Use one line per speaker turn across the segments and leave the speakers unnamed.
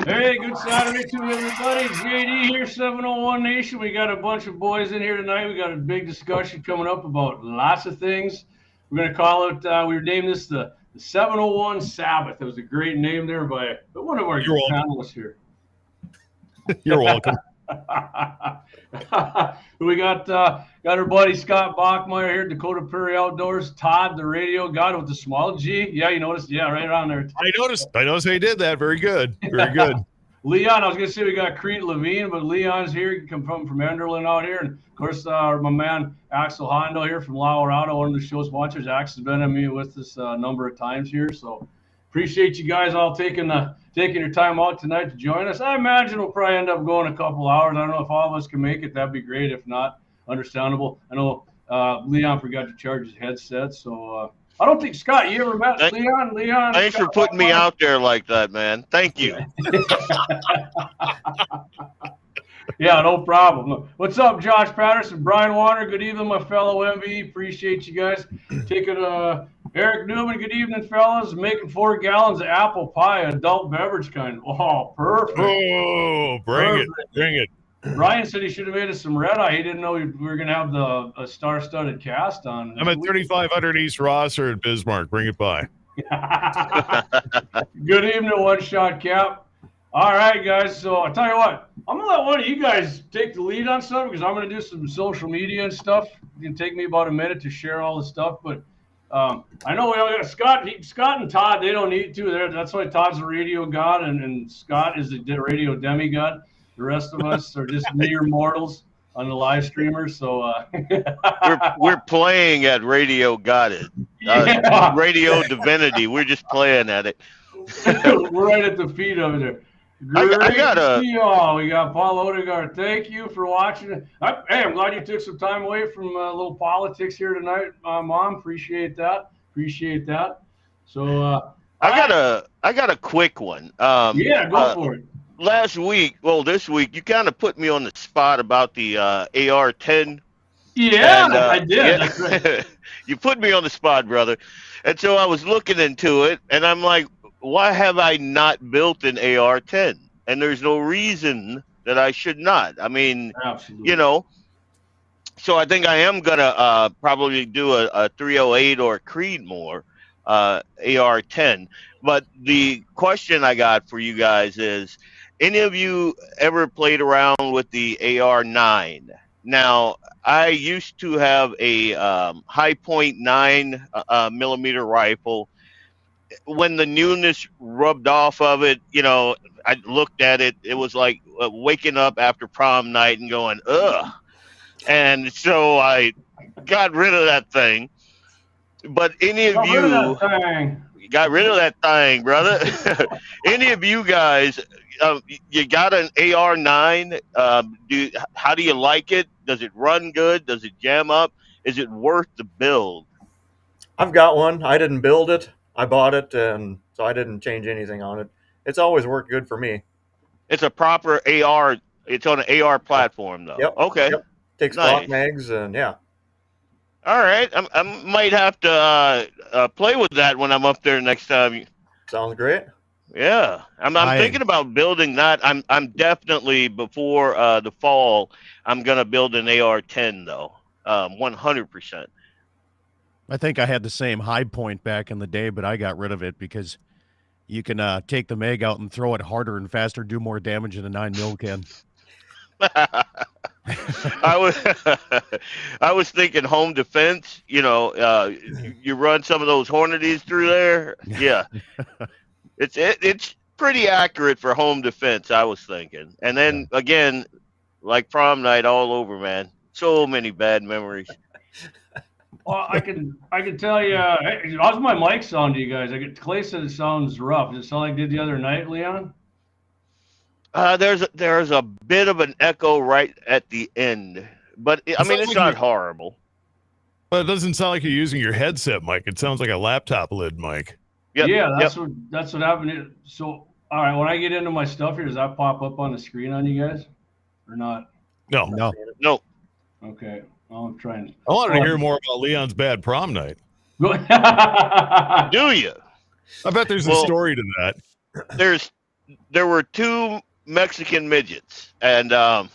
Hey, good Saturday to everybody. JD here, 701Nation. We got a bunch of boys in here tonight. We got a big discussion coming up about lots of things. We're going to call it, we named this the 701 Sabbath. It was a great name there by one of our panelists here.
You're welcome.
We got our buddy Scott Bachmeier here, Dakota Prairie Outdoors. Todd, the radio guy with the small G. Yeah, you noticed? Yeah, right around there.
I noticed how you did that. Very good. Very good.
Leon, I was going to say we got Crete Levine, but Leon's here. He come from Enderlin out here. And, of course, my man Axel Hondo here from Lauer Auto, one of the show sponsors. Axel's been on me with us a number of times here. So appreciate you guys all taking your time out tonight to join us. I imagine we'll probably end up going a couple hours. I don't know if all of us can make it. That'd be great. If not, understandable. I know Leon forgot to charge his headset. So I don't think, Scott, you ever met Leon?
Thanks
Scott,
for putting me out there like that, man. Thank you.
Yeah, no problem. What's up, Josh Patterson, Brian Warner? Good evening, my fellow MV. Appreciate you guys taking Eric Newman. Good evening, fellas. Making 4 gallons of apple pie, adult beverage kind. Oh, perfect.
Oh, bring it.
Ryan said he should have made us some red eye. He didn't know we were going to have a star-studded cast on.
I'm at 3500 East Rosser at Bismarck. Bring it by.
Good evening, One Shot Cap. All right, guys. So I'll tell you what. I'm going to let one of you guys take the lead on something because I'm going to do some social media and stuff. It can take me about a minute to share all the stuff. But I know we all got Scott and Todd. They don't need to. That's why Todd's a radio god and Scott is a radio demigod. The rest of us are just mere mortals on the live streamers. So
we're playing at Radio Got It. Radio Divinity. We're just playing at it.
We're right at the feet over there. We got Paul Odegaard. Thank you for watching. Hey, I'm glad you took some time away from a little politics here tonight, Mom. Appreciate that. So
I got a quick one.
Go for it.
This week, you kind of put me on the spot about the AR-10.
Yeah, I did.
Yeah,
That's right.
You put me on the spot, brother. And so I was looking into it, and I'm like, why have I not built an AR-10? And there's no reason that I should not. I mean,
absolutely.
So I think I am going to probably do a 308 or a Creedmoor AR-10. But the question I got for you guys is, any of you ever played around with the AR-9? Now, I used to have a high point 9 millimeter rifle. When the newness rubbed off of it, I looked at it. It was like waking up after prom night and going, ugh. And so I got rid of that thing. But any of you got rid of that thing, brother. Any of you guys, you got an AR-9? How do you like it? Does it run good? Does it jam up? Is it worth the build?
I've got one. I didn't build it. I bought it, and so I didn't change anything on it. It's always worked good for me.
It's a proper AR. It's on an AR platform, though.
Yep.
Okay.
Yep. Takes stock mags, and yeah.
All right. I might have to play with that when I'm up there next time.
Sounds great.
Yeah, I'm thinking about building that. I'm definitely before the fall. I'm gonna build an AR-10 though, 100%.
I think I had the same high point back in the day, but I got rid of it because you can take the mag out and throw it harder and faster, do more damage than a 9mm can.
I was thinking home defense. You run some of those Hornadies through there. Yeah. It's pretty accurate for home defense, I was thinking. And then again, like prom night all over, man. So many bad memories.
Well, I can tell you. How's my mic sound to you guys? Clay said it sounds rough. Does it sound like it did the other night, Leon?
There's a bit of an echo right at the end, but it's not horrible.
But it doesn't sound like you're using your headset mic. It sounds like a laptop lid mic.
Yep. Yeah, that's what happened. So, all right, when I get into my stuff here, does that pop up on the screen on you guys, or not?
No.
Okay, I'm trying.
I wanted to hear more about Leon's bad prom night.
Do you?
I bet there's a story to that.
there were two Mexican midgets, and no.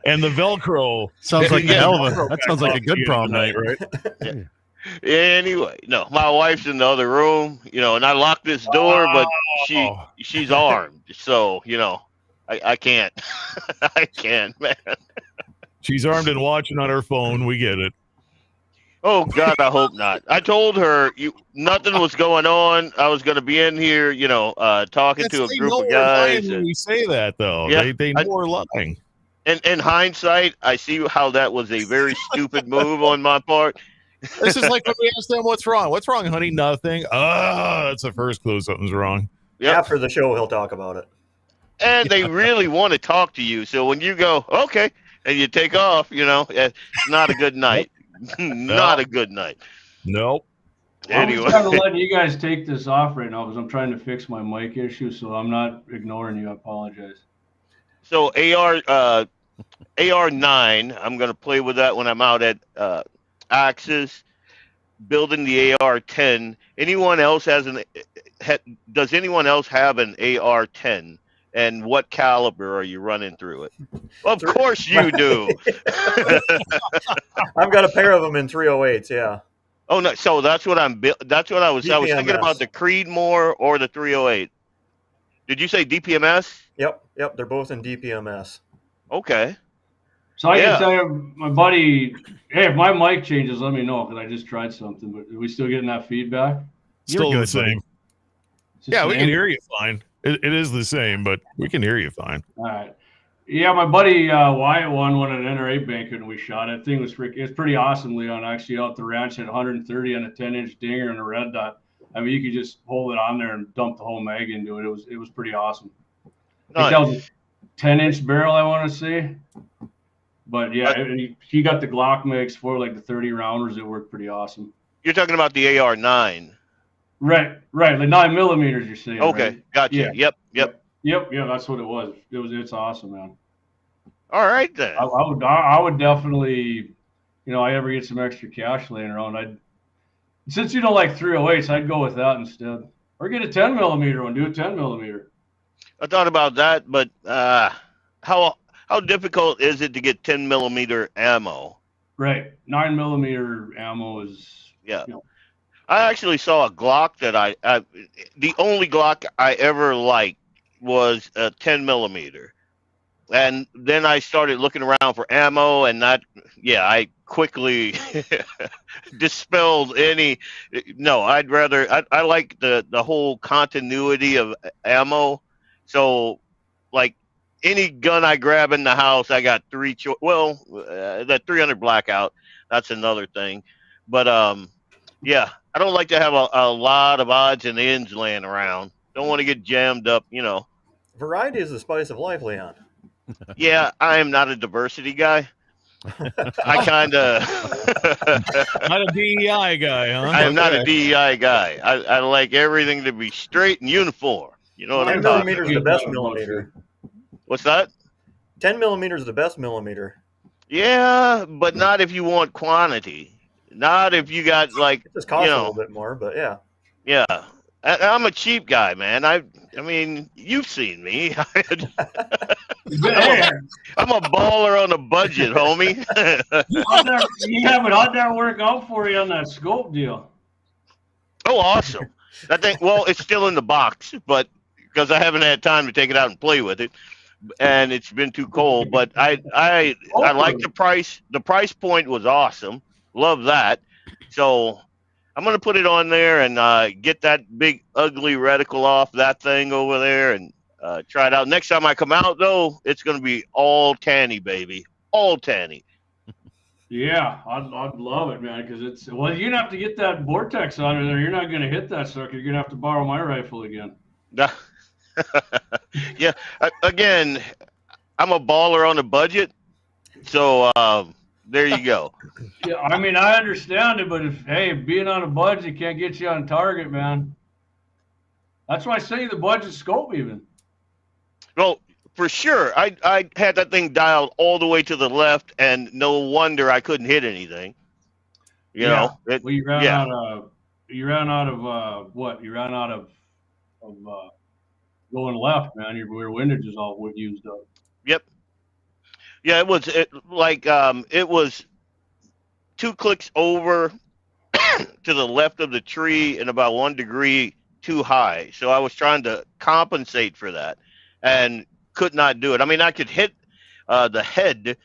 And the Velcro
Sounds like a
Yeah.
hell of a. That sounds like a good prom night.
right?
Anyway, no, my wife's in the other room, and I locked this door, but she's armed, so I can't, I can't, man.
She's armed and watching on her phone. We get it.
Oh God, I hope not. I told her nothing was going on. I was going to be in here, talking to a
They
group
know
of
we're
guys.
lying when we say that, though.
Yeah,
they know we're lying.
And in hindsight, I see how that was a very stupid move on my part.
This is like when we ask them, "What's wrong? What's wrong, honey? Nothing." That's the first clue something's wrong.
Yep.
After the show, he'll talk about it.
And they really want to talk to you. So when you go, okay, and you take off, it's not a good night. Not a good night.
Nope.
Anyway.
I'm just kind of letting you guys take this off right now because I'm trying to fix my mic issue, so I'm not ignoring you. I apologize.
So AR9, I'm going to play with that when I'm out at Axis, building the AR10. Anyone else does anyone else have an AR10? And what caliber are you running through it? Of course you do.
I've got a pair of them in 308s. Yeah.
Oh no! So that's what that's what I was thinking
DPMS.
about, the Creedmoor or the 308. Did you say DPMS?
Yep. They're both in DPMS.
Okay.
So I can tell you, my buddy, hey, if my mic changes, let me know because I just tried something. But are we still getting that feedback?
Still
You're
the
good, buddy.
same. Yeah, we can hear you fine. It is the same, but we can hear you fine.
All right. Yeah, my buddy Wyatt won one at an NRA banquet, and we shot it. Thing was it's pretty awesome, Leon. Actually, out the ranch at 130 on a 10-inch dinger and a red dot. I mean, you could just hold it on there and dump the whole mag into it. It was pretty awesome. I think that was a 10-inch barrel, I want to say. But yeah, he got the Glock mix for like the 30 rounders. It worked pretty awesome.
You're talking about the AR9.
Right. Like 9mm. You're saying?
Okay,
right?
gotcha.
Yeah.
Yep.
Yeah, that's what it was. It's awesome, man.
All right then.
I would definitely, I ever get some extra cash laying around, since you don't like 308s, I'd go with that instead, or get a 10mm one. Do a 10mm.
I thought about that, but how difficult is it to get 10mm ammo?
Right, 9mm ammo is.
Yeah. I actually saw a Glock that the only Glock I ever liked was a 10mm. And then I started looking around for ammo, and I quickly dispelled any. No, I'd rather. I like the whole continuity of ammo. So, like any gun I grab in the house, I got three. That 300 blackout, that's another thing. But yeah, I don't like to have a lot of odds and ends laying around. Don't want to get jammed up,
Variety is the spice of life, Leon.
Yeah, I am not a diversity guy. I kind of
Not a DEI guy, huh?
I am not a DEI guy. I like everything to be straight and uniform. You know what I'm talking
9mm
about?
is the best millimeter.
What's that?
10mm is the best millimeter.
Yeah, but not if you want quantity. Not if you got like,
It just costs a little bit more, but yeah.
Yeah. I'm a cheap guy, man. I mean, you've seen me. I'm a baller on a budget, homie.
You have it on there work out for you on that scope deal.
Oh, awesome. I think, well, it's still in the box, but because I haven't had time to take it out and play with it, and it's been too cold. But I like the price. The price point was awesome. Love that. So I'm going to put it on there and get that big, ugly reticle off that thing over there and try it out. Next time I come out, though, it's going to be all tanny, baby. All tanny.
Yeah, I'd love it, man, because you're going to have to get that Vortex on there. You're not going to hit that sucker. You're going to have to borrow my rifle again.
Yeah. Again, I'm a baller on a budget. So there you go.
Yeah, I mean, I understand it, but being on a budget can't get you on target, man. That's why I say the budget scope even.
Well, for sure. I had that thing dialed all the way to the left, and no wonder I couldn't hit anything. You know?
Well, you ran out of You ran out of what? You ran out of going left, man. Your rear windage is all used up.
Yep. Yeah, it was 2 clicks over to the left of the tree and about 1 degree too high. So I was trying to compensate for that and could not do it. I mean, I could hit the head,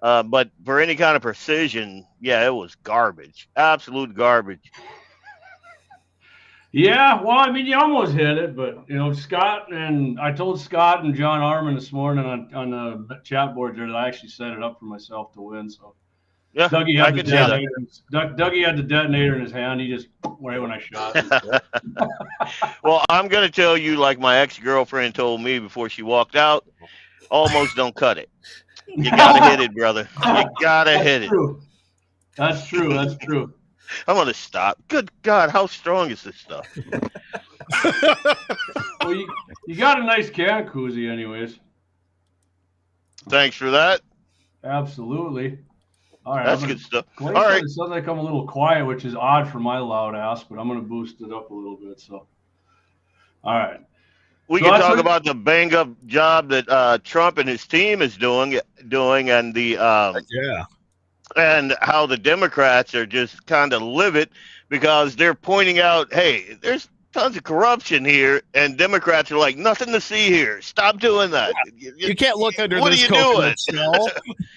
but for any kind of precision, yeah, it was garbage. Absolute garbage.
Yeah, well, I mean, you almost hit it, but I told Scott and John Armin this morning on the chat board there that I actually set it up for myself to win. So
Yeah,
Dougie
I
had the
could see that.
detonator. Dougie had the detonator in his hand. He just right when I shot him.
Well, I'm going to tell you, like my ex-girlfriend told me before she walked out, almost don't cut it. You got to hit it, brother. You got to hit it.
That's true. That's true.
I'm going to stop. Good God, how strong is this stuff?
Well, you got a nice can koozie anyways.
Thanks for that.
Absolutely. All right.
That's good stuff.
Clay
All
said
right.
it sounds like I'm a little quiet, which is odd for my loud ass, but I'm going to boost it up a little bit. So, all right.
We
So
can
that's
talk
what-
about the bang-up job that Trump and his team is doing, and the
Yeah.
and how the Democrats are just kind of livid because they're pointing out, hey, there's tons of corruption here, and Democrats are like, nothing to see here. Stop doing that.
You can't look under
What are
this
you
coconut shell.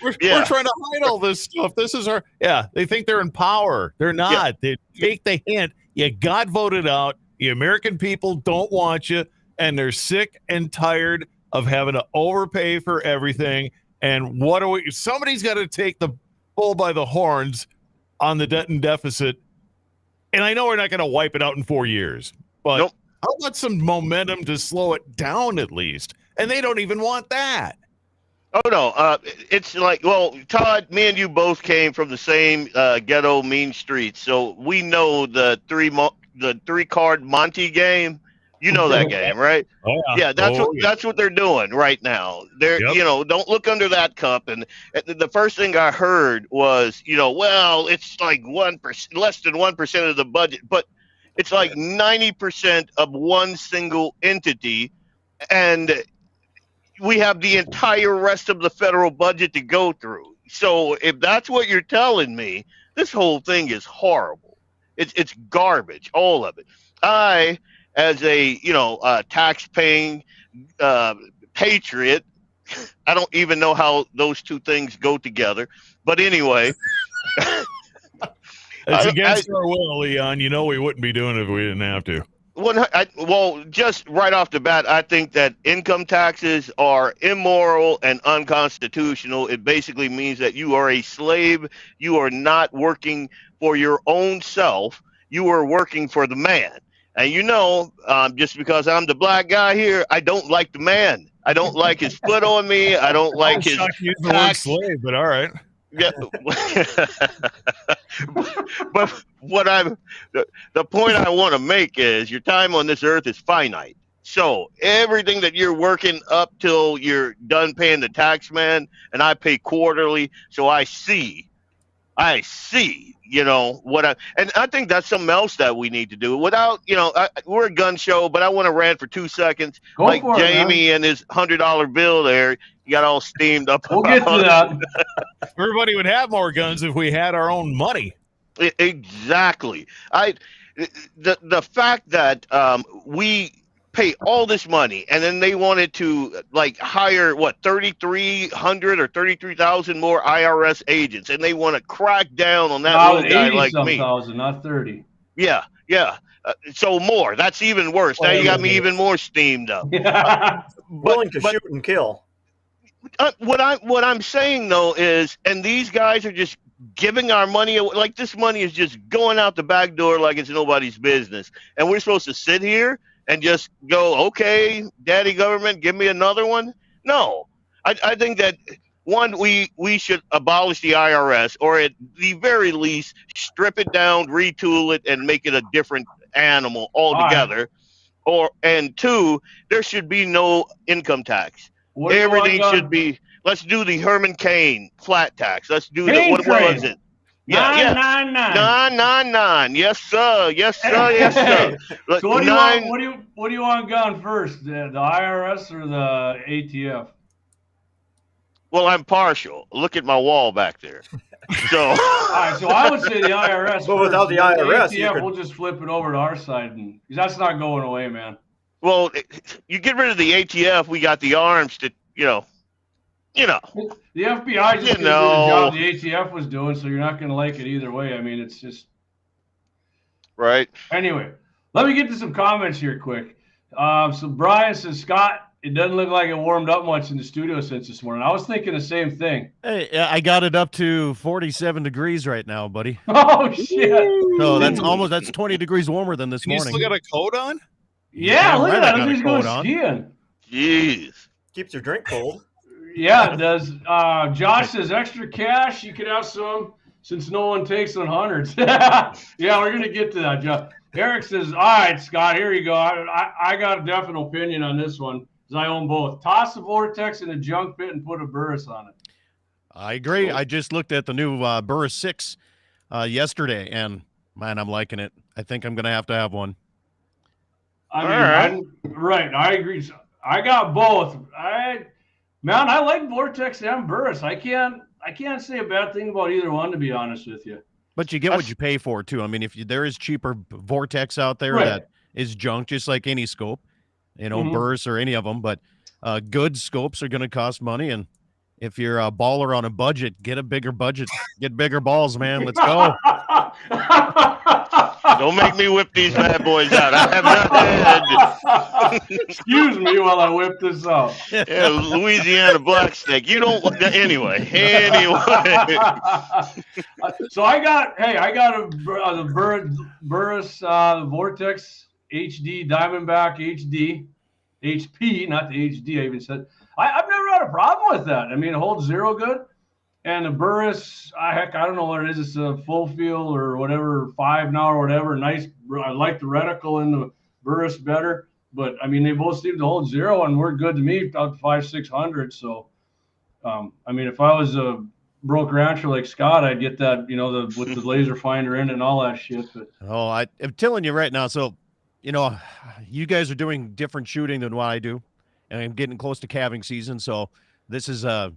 We're
Yeah.
trying to hide all this stuff. This is our they think they're in power. They're not. They take the hint. You got voted out. The American people don't want you, and they're sick and tired of having to overpay for everything. And what are we? Somebody's got to take the bull by the horns on the debt and deficit. And I know we're not going to wipe it out in 4 years, but
Nope.
I want some momentum to slow it down at least. And they don't even want that.
Oh no, it's like, well, Todd, me and you both came from the same ghetto mean streets, so we know the three card Monte game. You know that game, right?
Oh,
Yeah, that's what they're doing right now. They're don't look under that cup. And the first thing I heard was, well, it's like 1%, less than 1% of the budget, but it's like 90% of one single entity, and we have the entire rest of the federal budget to go through. So if that's what you're telling me, this whole thing is horrible. It's garbage, all of it. I, as a tax-paying patriot, I don't even know how those two things go together. But anyway,
it's against our will, Leon. You know we wouldn't be doing it if we didn't have to.
Well, just right off the bat, I think that income taxes are immoral and unconstitutional. It basically means that you are a slave. You are not working for your own self. You are working for the man. And just because I'm the black guy here, I don't like the man. I don't like his foot on me. I don't like his
shocked you used the word slave, but all right.
Yeah. But the point I want to make is your time on this earth is finite. So everything that you're working up till you're done paying the tax man, and I pay quarterly, so I see, and I think that's something else that we need to do without, we're a gun show, but I want to rant for 2 seconds.
Go
like
for it,
Jamie and his $100 bill there, you got all steamed up.
We'll get to that.
Everybody would have more guns if we had our own money.
Exactly. The fact that we pay all this money, and then they wanted to hire 3,300 or 33,000 more IRS agents, and they want to crack down on that little guy like me.
80,000, not 30.
Yeah. So more. That's even worse. Now you got me even more steamed up.
Willing to shoot and kill.
What I'm saying though is, and these guys are just giving our money away. Like, this money is just going out the back door like it's nobody's business, and we're supposed to sit here and just go, okay, daddy government, give me another one. No, I think that we should abolish the IRS, or at the very least strip it down, retool it, and make it a different animal altogether. And two, there should be no income tax. Everything should be. Let's do the Herman Cain flat tax. Let's do what was it? Yeah,
999.
999. Yes, sir. Yes, sir. Yes, sir. Look,
So what do you want gone first? The IRS or the ATF?
Well, I'm partial. Look at my wall back there. So,
All right, so I would say the IRS.
But without the IRS, you
ATF,
could...
we'll just flip it over to our side, and because that's not going away, man.
well, you get rid of the ATF, we got the arms to,
The FBI just didn't do the job the ATF was doing, so you're not going to like it either way. I mean, it's just
right.
Anyway, let me get to some comments here quick. So Brian says, Scott, it doesn't look like it warmed up much in the studio since this morning. I was thinking the same thing.
Hey, I got it up to 47 degrees right now, buddy.
Oh shit!
So that's 20 degrees warmer than this morning.
You still got a coat on?
Yeah, look
right,
at
I
that.
got
He's
a
going
coat on.
skiing.
Jeez.
Keeps your drink cold.
Yeah, it does. Josh says extra cash. You could have some since no one takes on hundreds. Yeah, we're gonna get to that, Josh. Eric says, all right, Scott, here you go. I got a definite opinion on this one. I own both. Toss the Vortex in a junk pit and put a Burris on it.
I agree. I just looked at the new Burris 6 yesterday, and, man, I'm liking it. I think I'm going to have one.
I agree. I got both. I like Vortex and Burris. I can't say a bad thing about either one, to be honest with you.
But you get what you pay for, too. I mean, there is cheaper Vortex out there that is junk, just like any scope. Burris or any of them, but good scopes are going to cost money. And if you're a baller on a budget, get a bigger budget, get bigger balls, man. Let's go.
Don't make me whip these bad boys out. I have not had.
Excuse me while I whip this out.
Yeah, Louisiana black snake. You don't. Anyway.
So I got the Burris Vortex HD Diamondback HP, not the HD. I even said I've never had a problem with that. I mean, it holds zero good. And the Burris, I don't know what it is. It's a full field or whatever, 5 now or whatever. Nice. I like the reticle in the Burris better. But, I mean, they both seem to hold zero and work good to me up to 500-600. So, I mean, if I was a broke rancher like Scott, I'd get that, with the laser finder in it and all that shit. But
I'm telling you right now. So, you guys are doing different shooting than what I do. And I'm getting close to calving season. So, this is I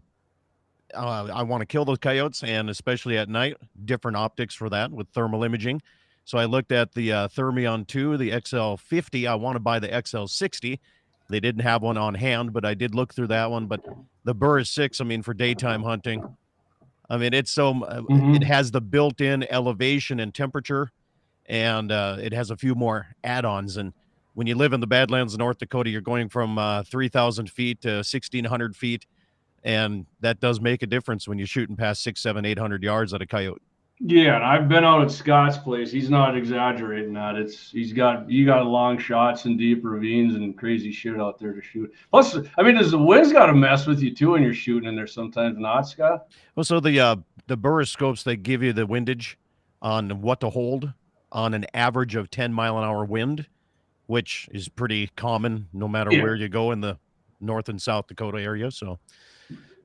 want to kill those coyotes, and especially at night, different optics for that with thermal imaging. So I looked at the Thermion 2, the XL50. I want to buy the XL60. They didn't have one on hand, but I did look through that one. But the Burris 6, I mean, for daytime hunting, I mean, it's so it has the built-in elevation and temperature, and it has a few more add-ons. And when you live in the Badlands of North Dakota, you're going from 3,000 feet to 1,600 feet. And that does make a difference when you're shooting past 600, 700, 800 yards at a coyote.
Yeah, and I've been out at Scott's place. He's not exaggerating that. You got long shots and deep ravines and crazy shit out there to shoot. Plus, I mean, does the wind's got to mess with you too when you're shooting in there sometimes, not, Scott?
Well, so the Burris scopes, they give you the windage on what to hold on an average of 10 mile an hour wind, which is pretty common no matter where you go in the North and South Dakota area. So.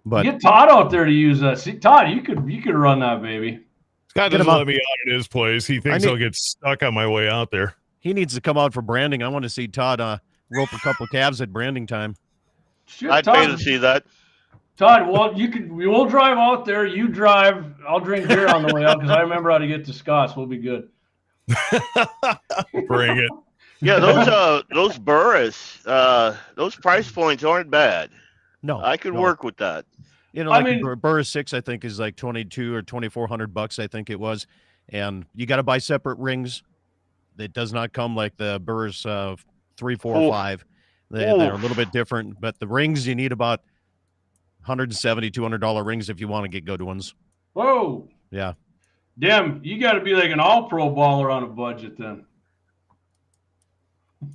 But
get Todd out there to use that. See, Todd, you could run that baby.
Scott doesn't let me out at his place. He thinks I'll get stuck on my way out there.
He needs to come out for branding. I want to see Todd rope a couple calves at branding time.
Shit,
I'd pay to see that.
Todd, well, we'll drive out there. You drive. I'll drink beer on the way out because I remember how to get to Scott's. We'll be good.
Bring it.
Yeah, those Burris, those price points aren't bad.
No,
I could work with that.
Burris 6, I think, is like $2,200 or $2,400. I think it was, and you got to buy separate rings. It does not come like the Burris 3, 4, or 5. They're a little bit different, but the rings you need about $170, $200 rings if you want to get good ones.
Whoa!
Yeah.
Damn, you got to be like an all-pro baller on a budget then.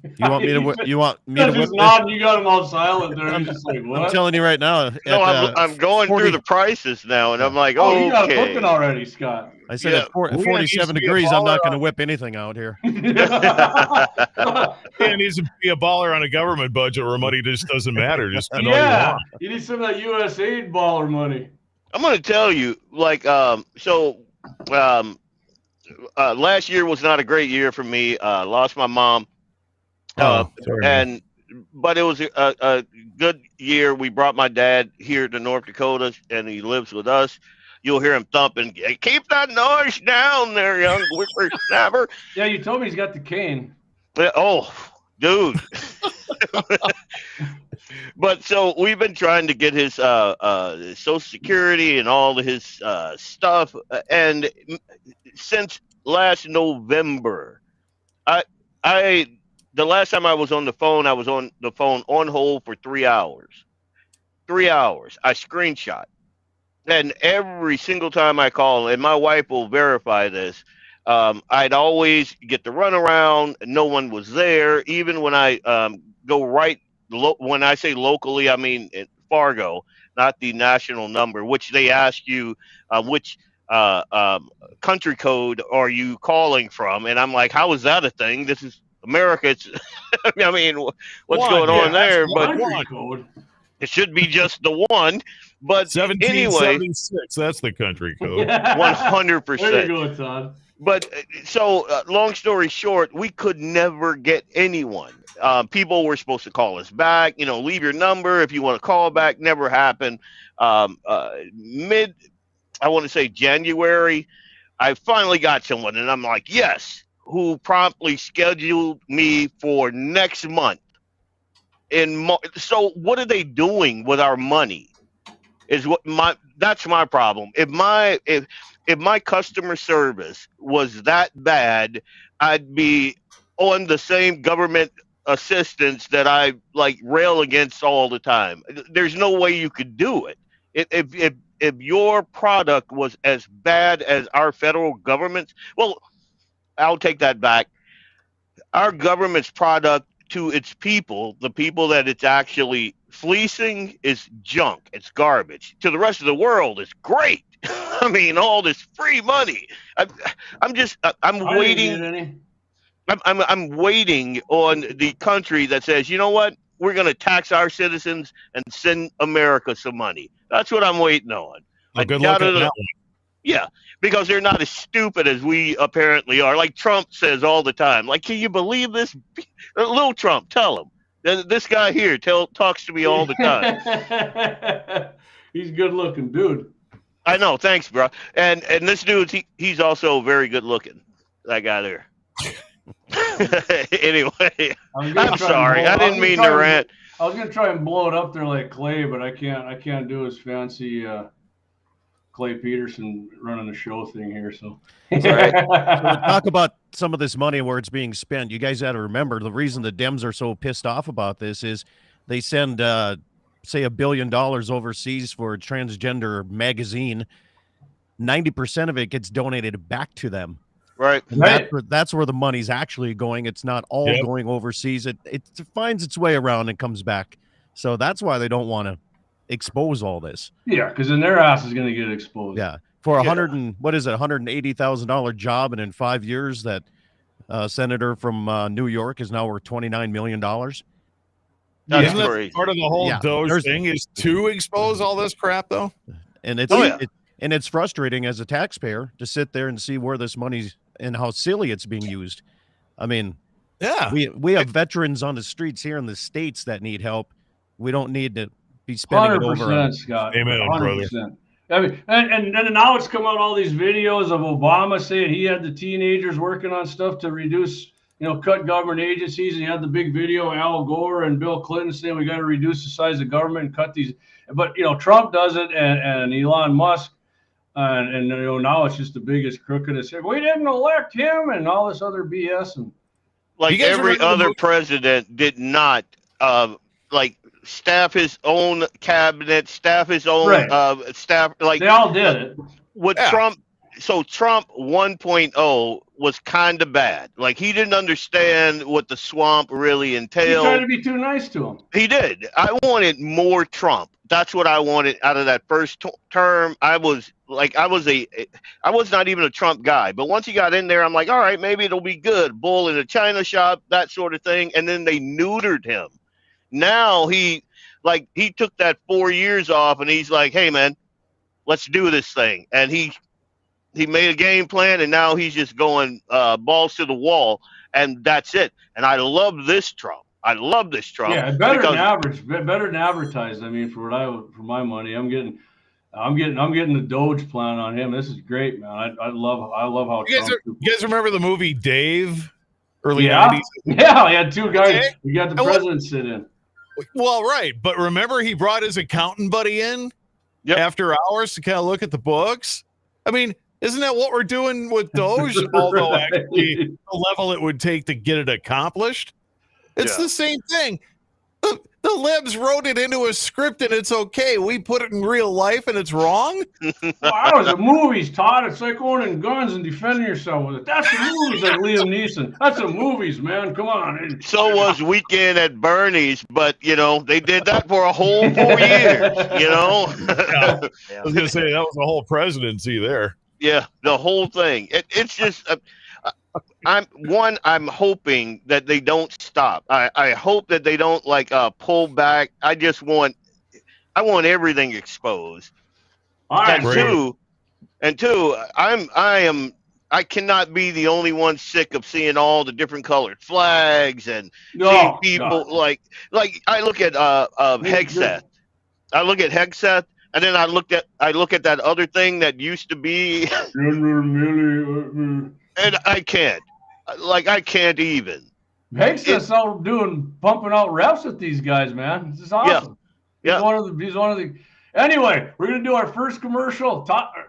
You want me to? You want me to?
Just nodding. You got him all silent there. I'm just like, what?
I'm telling you right now.
No, I'm going through the prices now, and I'm like,
oh, you got cooking already, Scott.
I said at 47 degrees, I'm not going to whip anything out here.
Yeah, needs to be a baller on a government budget where money just doesn't matter. Just spend all you want.
You need some of that USAID baller money.
I'm going to tell you, like, so last year was not a great year for me. Lost my mom.
Sorry.
And but it was a good year. We brought my dad here to North Dakota, and he lives with us. You'll hear him thumping. "Hey, keep that noise down there, young whippersnapper."
Yeah, you told me he's got the cane.
Oh, dude. But so we've been trying to get his Social Security and all of his stuff, and since last November, I the last time I was on the phone, I was on the phone on hold for 3 hours. 3 hours. I screenshot. And every single time I call, and my wife will verify this, I'd always get the runaround. No one was there. Even when I go right, when I say locally, I mean Fargo, not the national number, which they ask you which country code are you calling from? And I'm like, how is that a thing? This is America. It's, I mean, what's going on there? But
Country code.
it should be just the one. But anyway,
1776, that's the country code.
100%.
There you go, Todd.
But so, long story short, we could never get anyone. People were supposed to call us back, leave your number if you want to call back. Never happened. I want to say January, I finally got someone, and I'm like, yes, who promptly scheduled me for next month. So what are they doing with our money? That's my problem. If my customer service was that bad, I'd be on the same government assistance that I rail against all the time. There's no way you could do it. If your product was as bad as our federal government's, well, I'll take that back. Our government's product to its people, the people that it's actually fleecing, is junk. It's garbage. To the rest of the world, it's great. I mean, all this free money. I'm waiting. I'm waiting on the country that says, you know what? We're going to tax our citizens and send America some money. That's what I'm waiting on.
Well, good luck on that one.
Yeah, because they're not as stupid as we apparently are. Like Trump says all the time. Like, can you believe this? Little Trump, tell him. This guy here talks to me all the time.
He's a good looking dude.
I know. Thanks, bro. And this dude, he's also very good looking. That guy there. Anyway, I'm sorry. I didn't mean to rant.
I was gonna try and blow it up there like Clay, but I can't do his fancy Clay Peterson running the show thing here. So,
right.
So talk about some of this money where it's being spent. You guys got to remember the reason the Dems are so pissed off about this is they send say $1 billion overseas for a transgender magazine. 90% of it gets donated back to them.
Right.
That's where the money's actually going. It's not all going overseas. It finds its way around and comes back. So that's why they don't want to expose all this.
Yeah, because then their ass is going to get exposed.
Yeah. For $180,000 job, and in 5 years, that senator from New York is now worth $29 million.
That's
crazy. Part of the whole Doge thing is to expose all this crap, though.
And it's frustrating as a taxpayer to sit there and see where this money's and how silly it's being used. I mean, we have veterans on the streets here in the States that need help. We don't need to be spending
100%,
it over on
Scott.
Amen,
100%.
brother.
I mean, and now it's come out all these videos of Obama saying he had the teenagers working on stuff to reduce, cut government agencies. And he had the big video of Al Gore and Bill Clinton saying we got to reduce the size of government and cut these. But Trump does it, and Elon Musk, and now it's just the biggest crookedest. We didn't elect him, and all this other BS. And
like every other president did not staff his own cabinet, staff his own staff. Like
they all did it.
With Trump, so Trump 1.0 was kind of bad. Like he didn't understand what the swamp really entailed.
He tried to be too nice to him.
He did. I wanted more Trump. That's what I wanted out of that first term. I was not even a Trump guy, but once he got in there, I'm like, all right, maybe it'll be good. Bull in a china shop, that sort of thing. And then they neutered him. Now he took that 4 years off, and he's like, hey man, let's do this thing. And he He made a game plan, and now he's just going balls to the wall, and that's it. And I love this Trump.
Yeah, better than average, better than advertised. I mean, for my money, I'm getting the Doge plan on him. This is great, man. I love how
you guys remember the movie Dave? Early
90s? Yeah, he had two guys.
Okay.
We got the president sit in.
Well, right. But remember, he brought his accountant buddy in after hours to kind of look at the books. I mean, isn't that what we're doing with Doge? Although actually the level it would take to get it accomplished. It's the same thing. The libs wrote it into a script and it's okay. We put it in real life and it's wrong.
That was the movies, Todd. It's like owning guns and defending yourself with it. That's the movies, like Liam Neeson. That's the movies, man. Come on.
So was Weekend at Bernie's, but they did that for a whole 4 years.
I was gonna say that was the whole presidency there.
Yeah, the whole thing. It's just. I'm hoping that they don't stop. I hope that they don't pull back. I want everything exposed.
Right,
and two, I cannot be the only one sick of seeing all the different colored flags and seeing people like I look at Hegseth. I look at Hegseth, and then I look at that other thing that used to be and I can't. I can't even.
Hegseth's out pumping out reps with these guys, man. This is awesome.
Yeah.
He's one of the. Anyway, we're gonna do our first commercial.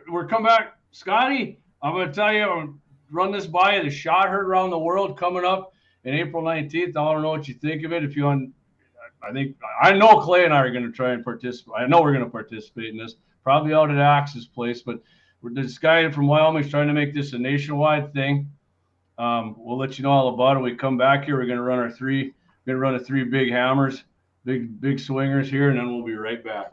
We're coming back, Scotty. I'm gonna tell you, I'm gonna run this by you. The shot heard around the world coming up in April 19th. I want to know what you think of it. If you want, I know Clay and I are gonna try and participate. I know we're gonna participate in this. Probably out at Axe's place, but this guy from Wyoming is trying to make this a nationwide thing. We'll let you know all about it. We come back here. We're gonna run three big hammers, big swingers here, and then we'll be right back.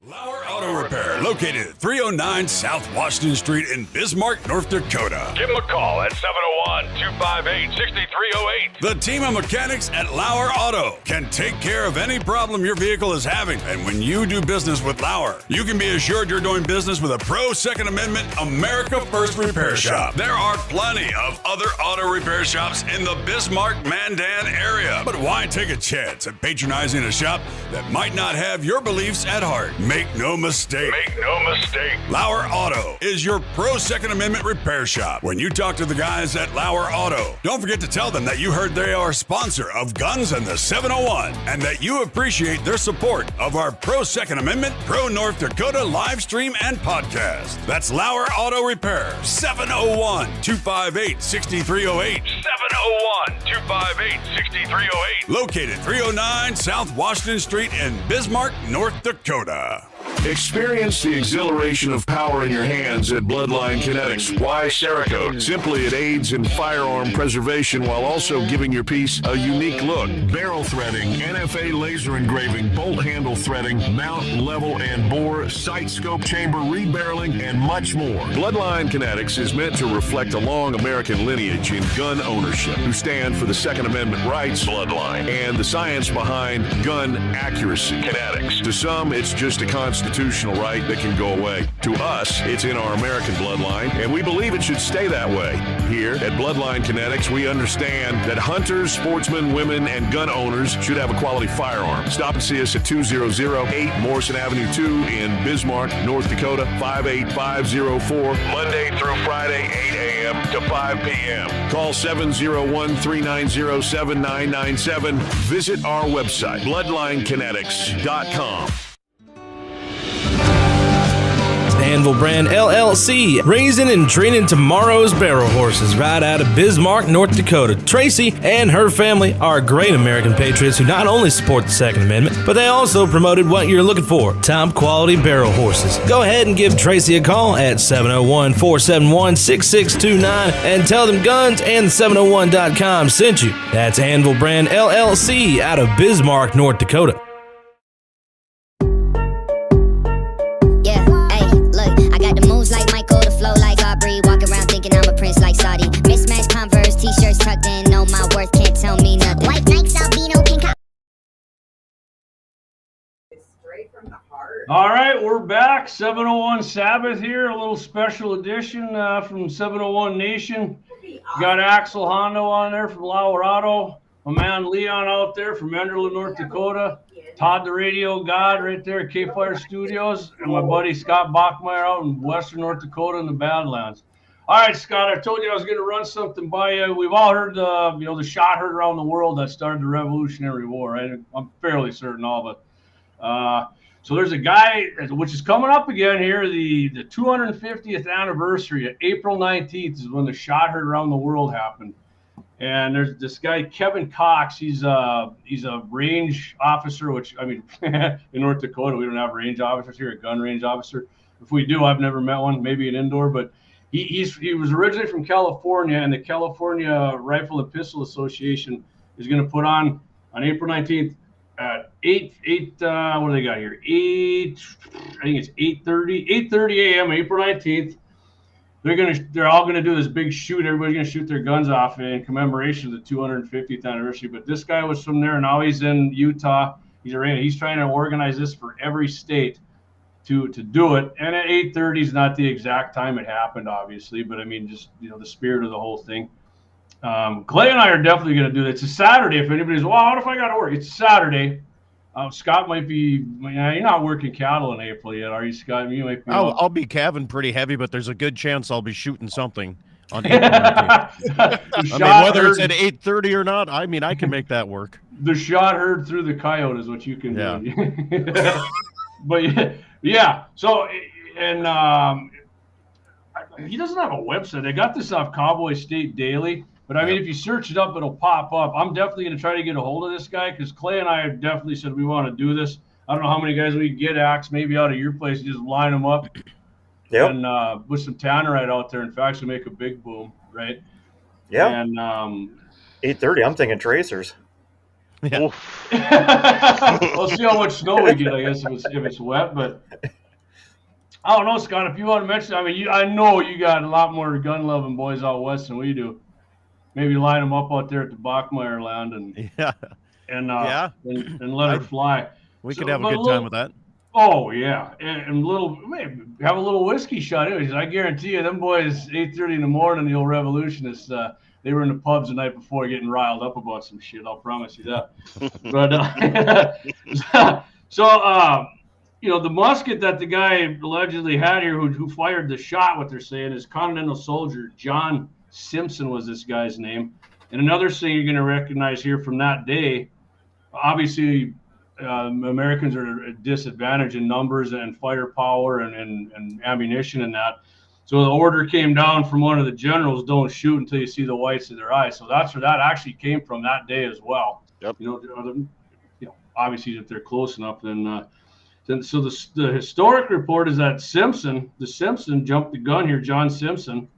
Lauer Auto Repair, located at 309 South Washington Street in Bismarck, North Dakota.
Give them a call at 701-258-6308.
The team of mechanics at Lauer Auto can take care of any problem your vehicle is having. And when you do business with Lauer, you can be assured you're doing business with a pro Second Amendment America First repair shop. There are plenty of other auto repair shops in the Bismarck, Mandan area. But why take a chance at patronizing a shop that might not have your beliefs at heart? Make no mistake. Lauer Auto is your pro Second Amendment repair shop. When you talk to the guys at Lauer Auto, don't forget to tell them that you heard they are a sponsor of Guns and the 701 and that you appreciate their support of our pro Second Amendment, pro North Dakota live stream and podcast. That's Lauer Auto Repair, 701-258-6308.
701-258-6308.
Located 309 South Washington Street in Bismarck, North Dakota.
Experience the exhilaration of power in your hands at Bloodline Kinetics. Why Cerakote? Simply, it aids in firearm preservation while also giving your piece a unique look. Barrel threading, NFA laser engraving, bolt handle threading, mount, level, and bore, sight scope chamber, rebarreling, and much more. Bloodline Kinetics is meant to reflect a long American lineage in gun ownership, who stand for the Second Amendment rights, Bloodline, and the science behind gun accuracy. Kinetics. To some, it's just a constitutional right that can go away. To us, it's in our American bloodline, and we believe it should stay that way. Here at Bloodline Kinetics, we understand that hunters, sportsmen, women, and gun owners should have a quality firearm. Stop and see us at 2008 Morrison Avenue 2 in Bismarck, North Dakota, 58504, Monday through Friday, 8 a.m. to 5 p.m. Call 701-390-7997. Visit our website, bloodlinekinetics.com.
Anvil Brand LLC, raising and training tomorrow's barrel horses right out of Bismarck, North Dakota. Tracy and her family are great American patriots who not only support the Second Amendment, but they also promoted what you're looking for, top quality barrel horses. Go ahead and give Tracy a call at 701-471-6629 and tell them Guns and 701.com sent you. That's Anvil Brand LLC out of Bismarck, North Dakota.
Like Michael, the flow like Aubrey, walk around thinking I'm a prince like Saudi. Miss tucked in, know my worth, can't tell me nothing. White Nikes, albino, pink.
All right, we're back. 701 Sabbath here, a little special edition from 701 Nation. Got Axel Hondo on there from Lauer Auto. My man Leon out there from Mandan, North Dakota. Todd the Radio God right there at KFYR Studios. And my buddy Scott Bachmeier out in Western North Dakota in the Badlands. All right, Scott, I told you I was going to run something by you. We've all heard the shot heard around the world that started the Revolutionary War, right? I'm fairly certain all of it. So there's a guy, which is coming up again here, the 250th anniversary. April 19th is when the shot heard around the world happened. And there's this guy, Kevin Cox. He's a range officer, which, I mean, in North Dakota, we don't have range officers here, a gun range officer. If we do, I've never met one, maybe an indoor, but he was originally from California, and the California Rifle and Pistol Association is going to put on April 19th, at 8 what do they got here? I think it's 8:30 a.m. April 19th. They're all gonna do this big shoot. Everybody's gonna shoot their guns off in commemoration of the 250th anniversary. But this guy was from there, and now he's in Utah. He's trying to organize this for every state to do it. And at 8:30 is not the exact time it happened, obviously, but I mean, just the spirit of the whole thing. Clay and I are definitely going to do that. It's a Saturday. If anybody's, well, what if I got to work? It's a Saturday. Scott might be. You're not working cattle in April yet, are you, Scott? You might be.
I'll be calving pretty heavy, but there's a good chance I'll be shooting something on April 19th. I mean, whether it's at 8:30 or not, I mean, I can make that work.
The shot heard through the coyote is what you can do. But yeah. So and he doesn't have a website. I got this off Cowboy State Daily. But I mean, if you search it up, it'll pop up. I'm definitely going to try to get a hold of this guy because Clay and I have definitely said we want to do this. I don't know how many guys we can get, Axe, maybe out of your place, just line them up.
Yep.
And with some tannerite out there, in fact, to make a big boom, right?
Yeah.
And
8:30, I'm thinking tracers.
Yeah.
We'll see how much snow we get, I guess, if it's wet. But I don't know, Scott, if you want to mention, I mean, I know you got a lot more gun-loving boys out west than we do. Maybe line them up out there at the Bachmeier land and let her fly.
We could have a good time with that.
Oh yeah, and maybe have a little whiskey shot. Anyways, I guarantee you, them boys 8:30 in the morning, the old revolutionists, they were in the pubs the night before getting riled up about some shit. I'll promise you that. But the musket that the guy allegedly had here, who fired the shot, what they're saying is Continental Soldier John Simpson was this guy's name. And another thing you're going to recognize here from that day, obviously Americans are at a disadvantage in numbers and firepower and ammunition and that. So the order came down from one of the generals, don't shoot until you see the whites of their eyes. So that's where that actually came from that day as well.
Yep.
Obviously if they're close enough, then so the historic report is that Simpson jumped the gun here, John Simpson,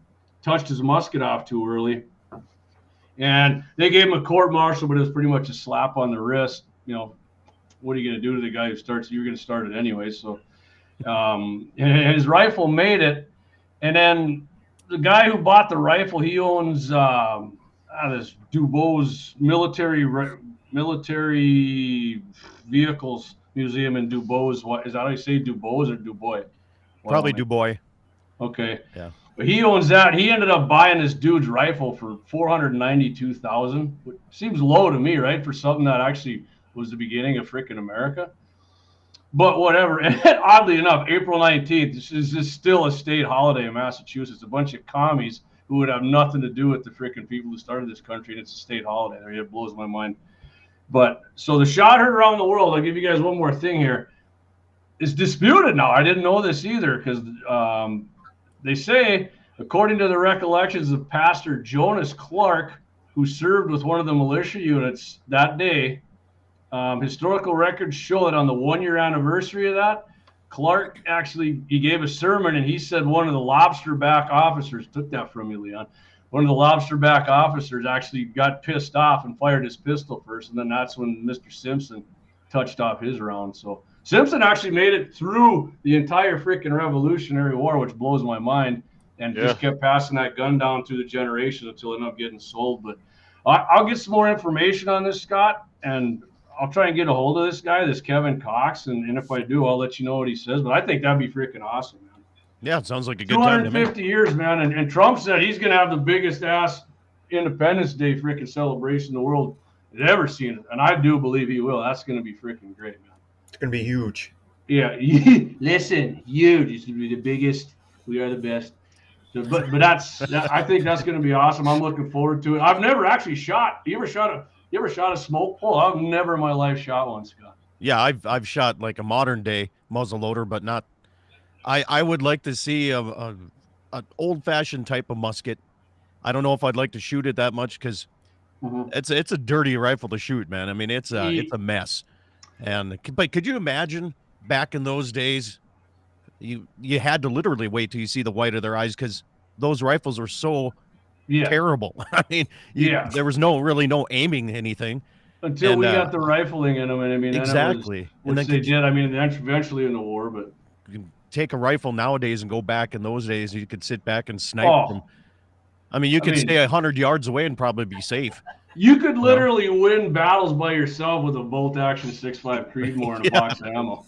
touched his musket off too early, and they gave him a court-martial, but it was pretty much a slap on the wrist. What are you going to do to the guy who starts? You're going to start it anyway. So, and his rifle made it, and then the guy who bought the rifle, he owns this Dubois military vehicles museum in Dubois. What is that? How you say Dubois or Dubois?
Probably Dubois.
Okay.
Yeah.
But he owns that. He ended up buying this dude's rifle for $492,000, which seems low to me, right? For something that actually was the beginning of frickin' America. But whatever. And oddly enough, April 19th, this is still a state holiday in Massachusetts. A bunch of commies who would have nothing to do with the frickin' people who started this country, and it's a state holiday. It blows my mind. But so the shot heard around the world. I'll give you guys one more thing here. It's disputed now. I didn't know this either because they say, according to the recollections of Pastor Jonas Clark, who served with one of the militia units that day, historical records show that on the 1-year anniversary of that, Clark he gave a sermon, and he said one of the lobster back officers, took that from you, Leon, one of the lobster back officers actually got pissed off and fired his pistol first, and then that's when Mr. Simpson touched off his round. So Simpson actually made it through the entire freaking Revolutionary War, which blows my mind, and just kept passing that gun down through the generations until it ended up getting sold. But I'll get some more information on this, Scott, and I'll try and get a hold of this guy, this Kevin Cox, and if I do, I'll let you know what he says. But I think that'd be freaking awesome, man.
Yeah, it sounds like a good time to me.
250 years, man, and Trump said he's going to have the biggest ass Independence Day freaking celebration the world has ever seen, and I do believe he will. That's going to be freaking great, man.
It's going to be huge.
Yeah, listen, huge. It's going to be the biggest. We are the best. So, but I think that's going to be awesome. I'm looking forward to it. I've never actually shot. You ever shot a smoke pole? I've never in my life shot one, Scott.
Yeah, I've shot like a modern day muzzle loader, but not. I would like to see an old fashioned type of musket. I don't know if I'd like to shoot it that much because it's a dirty rifle to shoot, man. I mean, it's a mess. But could you imagine back in those days? You had to literally wait till you see the white of their eyes because those rifles were so terrible. I mean, there was no aiming anything
until we got the rifling in them. And I mean,
exactly.
And then they did. I mean, eventually in the war, but
you can take a rifle nowadays and go back in those days. You could sit back and snipe them. I mean, you could stay 100 yards away and probably be safe.
You could literally win battles by yourself with a bolt-action 6.5 Creedmoor and a box of ammo.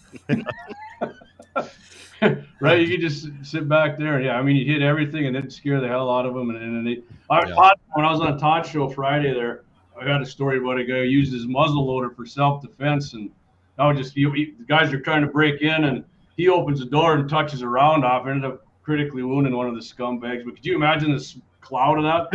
Right, you could just sit back there. Yeah, I mean, you hit everything and then scare the hell out of them. And when I was on Todd's show Friday, there I got a story about a guy who used his muzzle loader for self-defense, and I would just the guys are trying to break in, and he opens the door and touches a round off, ended up critically wounding one of the scumbags. But could you imagine this cloud of that?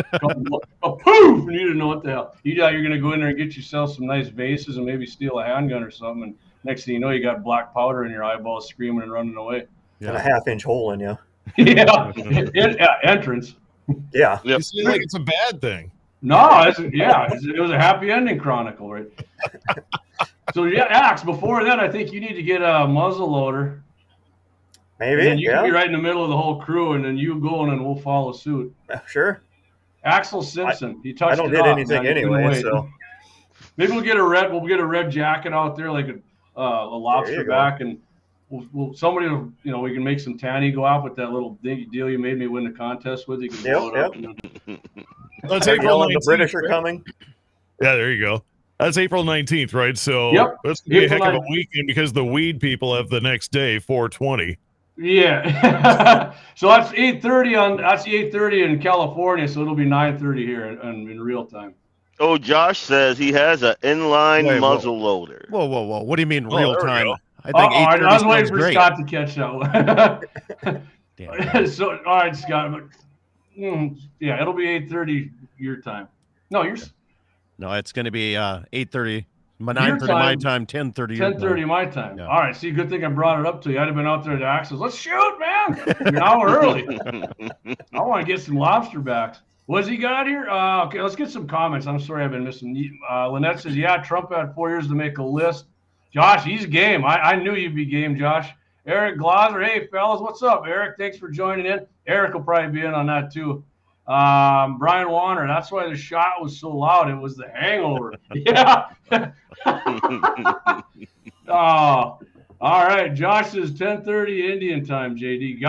A poof, and you didn't know what the hell. You thought you're going to go in there and get yourself some nice vases and maybe steal a handgun or something, and next thing you know, you got black powder in your eyeballs, screaming and running away.
Yeah. And a half-inch hole in you.
Yeah, entrance.
Yeah.
You seem like it's a bad thing.
No, it was a happy ending chronicle, right? So Axe. Before that, I think you need to get a muzzle loader.
Maybe.
And you can be right in the middle of the whole crew, and then you go and we'll follow suit.
Sure.
Axel Simpson. He touched.
I don't hit anything anyway, so
maybe we'll get a red jacket out there, like a lobster back, and somebody will, we can make some tanny go off with that little deal you made me win the contest with. You can blow it up.
That's April 19th.
The British are coming.
Yeah, there you go. That's April 19th, right? So that's going to be a heck of a weekend because the weed people have the next day, 420.
Yeah. So that's 8:30 that's the 8:30 in California, so it'll be 9:30 here in real time.
Oh, Josh says he has an inline muzzle loader.
Whoa. What do you mean real time?
I think I was waiting for Scott to catch that one. So, all right, Scott. Yeah, it'll be 8:30 your time. No, yours.
No, it's going to be 8:30. 9:30 my time, 10:30 your time.
10:30 my time. Yeah. All right. See, good thing I brought it up to you. I'd have been out there to Axel. Let's shoot, man. An hour early. I want to get some lobster backs. What's he got here? Okay, let's get some comments. I'm sorry I've been missing. Lynette says, yeah, Trump had 4 years to make a list. Josh, he's game. I knew you'd be game, Josh. Eric Glauser, hey, fellas, what's up? Eric, thanks for joining in. Eric will probably be in on that, too. Brian Warner, that's why the shot was so loud. It was the hangover. Yeah. Oh, all right. Josh says 10:30 Indian time, JD.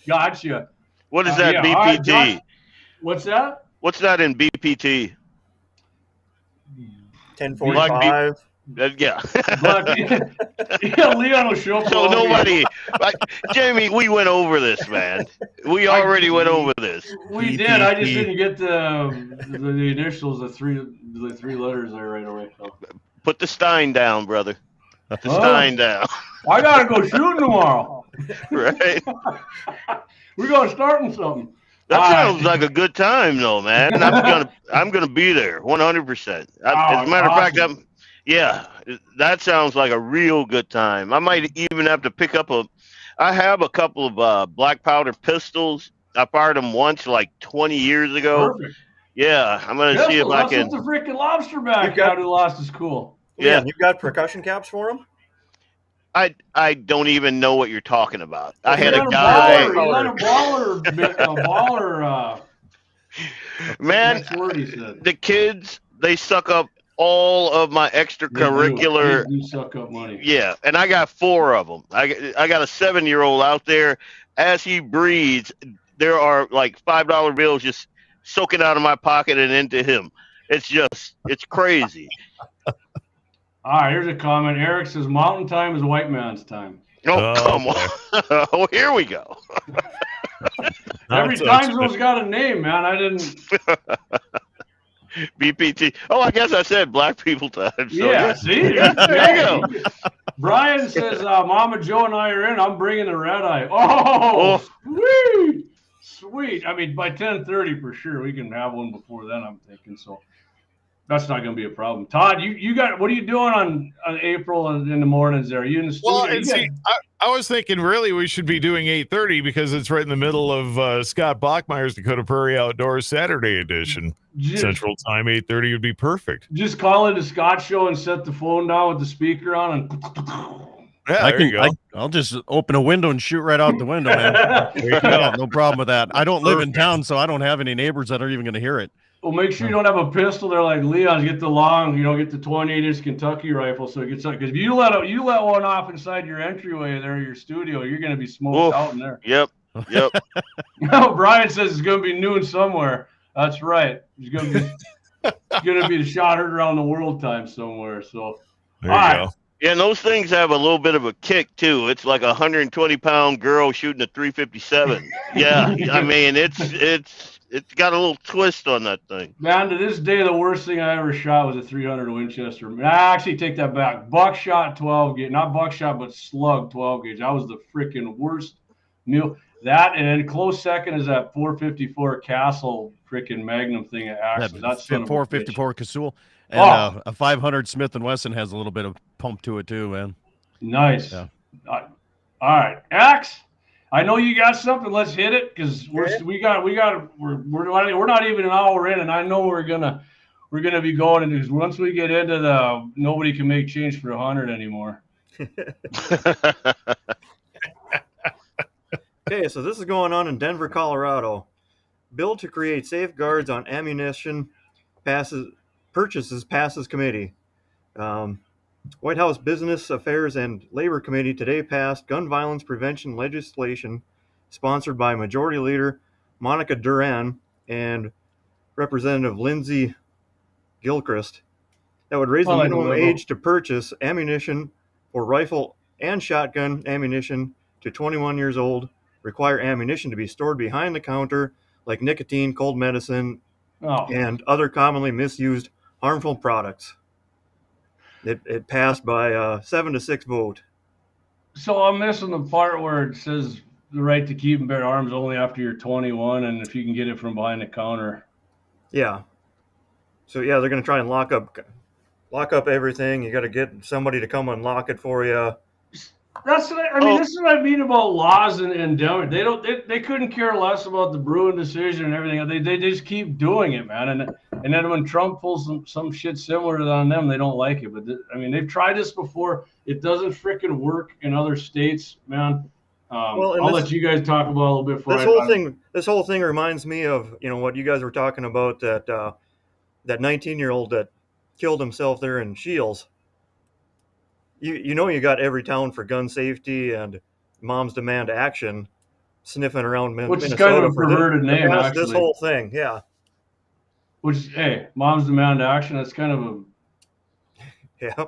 Gotcha.
What is that, BPT?
Right, Josh, what's that?
What's that in BPT?
10:45.
Yeah.
Leon will show up.
So nobody, Jamie, we went over this, man. We already went over this.
We did. I just didn't get the initials, the three letters there right away. So.
Put the Stein down, brother. Put the Stein down.
I gotta go shooting tomorrow.
Right.
We're gonna start in something.
That sounds like a good time, though, man. I'm gonna be there, 100%. As a matter of fact, yeah, that sounds like a real good time. I might even have to pick up I have a couple of black powder pistols. I fired them once like 20 years ago.
Perfect.
Yeah, I'm going to see if I can.
That's the freaking lobster back out who lost is cool.
Yeah.
You got percussion caps for them?
I don't even know what you're talking about. I had a guy.
You're not a baller.
Man, the kids, they suck up all of my extracurricular.
They suck up money.
Yeah, and I got 4 of them. I got a 7-year-old out there. As he breathes, there are like $5 bills just soak it out of my pocket and into him. It's crazy.
All right, here's a comment. Eric says mountain time is white man's time.
Oh, come on. Oh, here we go.
Every time zone's got a name, man. I didn't.
BPT. Oh, I guess I said black people time. So
yeah, see? There you go. Brian says, Mama Joe and I are in. I'm bringing the red eye. Oh, sweet. Sweet. I mean, by 10:30 for sure. We can have one before then, I'm thinking. So that's not going to be a problem. Todd, you got, what are you doing on April in the mornings there? Are you in the studio?
Well, and see, I was thinking really we should be doing 8:30 because it's right in the middle of Scott Bachmeier's Dakota Prairie Outdoors Saturday edition. Central time, 8:30 would be perfect.
Just call it a Scott show and set the phone down with the speaker on and
yeah,
I'll just open a window and shoot right out the window, man. No problem with that. I don't live in town, so I don't have any neighbors that are even going to hear it.
Well, make sure you don't have a pistol there like Leon's. Get the long, get the 28-inch Kentucky rifle so it gets up. Because if you let one off inside your entryway there, your studio, you're going to be smoked out in there.
Yep.
Brian says it's going to be noon somewhere. That's right. It's going to be shot heard around the world time somewhere. So,
there you go.
Yeah, and those things have a little bit of a kick too. It's like a 120-pound girl shooting a 357. Yeah, I mean it's got a little twist on that thing.
Man, to this day, the worst thing I ever shot was a 300 Winchester. I actually take that back. Buckshot 12 gauge, not buckshot, but slug 12 gauge. That was the freaking worst meal. That and then close second is that 454 Castle freaking Magnum thing at Axel. That's
454 Casul. And a 500 Smith & Wesson has a little bit of pump to it too, man.
Nice. Yeah. All right, Axe. I know you got something. Let's hit it because we're not even an hour in, and I know we're gonna be going because once we get into the nobody can make change for 100 anymore.
Okay, so this is going on in Denver, Colorado. Bill to create safeguards on ammunition purchases passes committee. White House Business Affairs and Labor Committee today passed gun violence prevention legislation sponsored by Majority Leader Monica Duran and Representative Lindsey Gilchrist that would raise the minimum age to purchase ammunition for rifle and shotgun ammunition to 21 years old, require ammunition to be stored behind the counter like nicotine, cold medicine, and other commonly misused harmful products. It passed by a 7-6 vote.
So I'm missing the part where it says the right to keep and bear arms only after you're 21, and if you can get it from behind the counter.
Yeah. So yeah, they're going to try and lock up everything. You got to get somebody to come unlock it for you.
That's what this is what I mean about laws in Denver. They couldn't care less about the Bruin decision and everything. They just keep doing it, man. And then when Trump pulls some shit similar on them, they don't like it. But they've tried this before. It doesn't freaking work in other states, man. I'll let you guys talk about it a little bit.
This whole thing reminds me of what you guys were talking about, that 19-year-old that killed himself there in Shields. You got every town for gun safety and Moms Demand Action sniffing around
Which
Minnesota.
Which is kind of a perverted name, actually.
This whole thing, yeah.
Hey, Moms Demand Action, that's kind of a...
Yeah.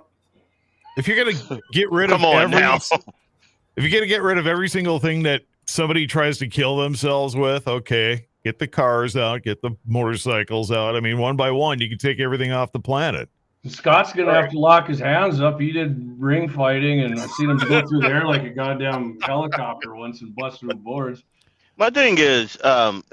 If you're going to get rid of if you're going to get rid of every single thing that somebody tries to kill themselves with, okay, get the cars out, get the motorcycles out. I mean, one by one, you can take everything off the planet.
Scott's going to have to lock his hands up. He did ring fighting, and I've seen him go through the air like a goddamn helicopter once and bust through boards.
My thing is, and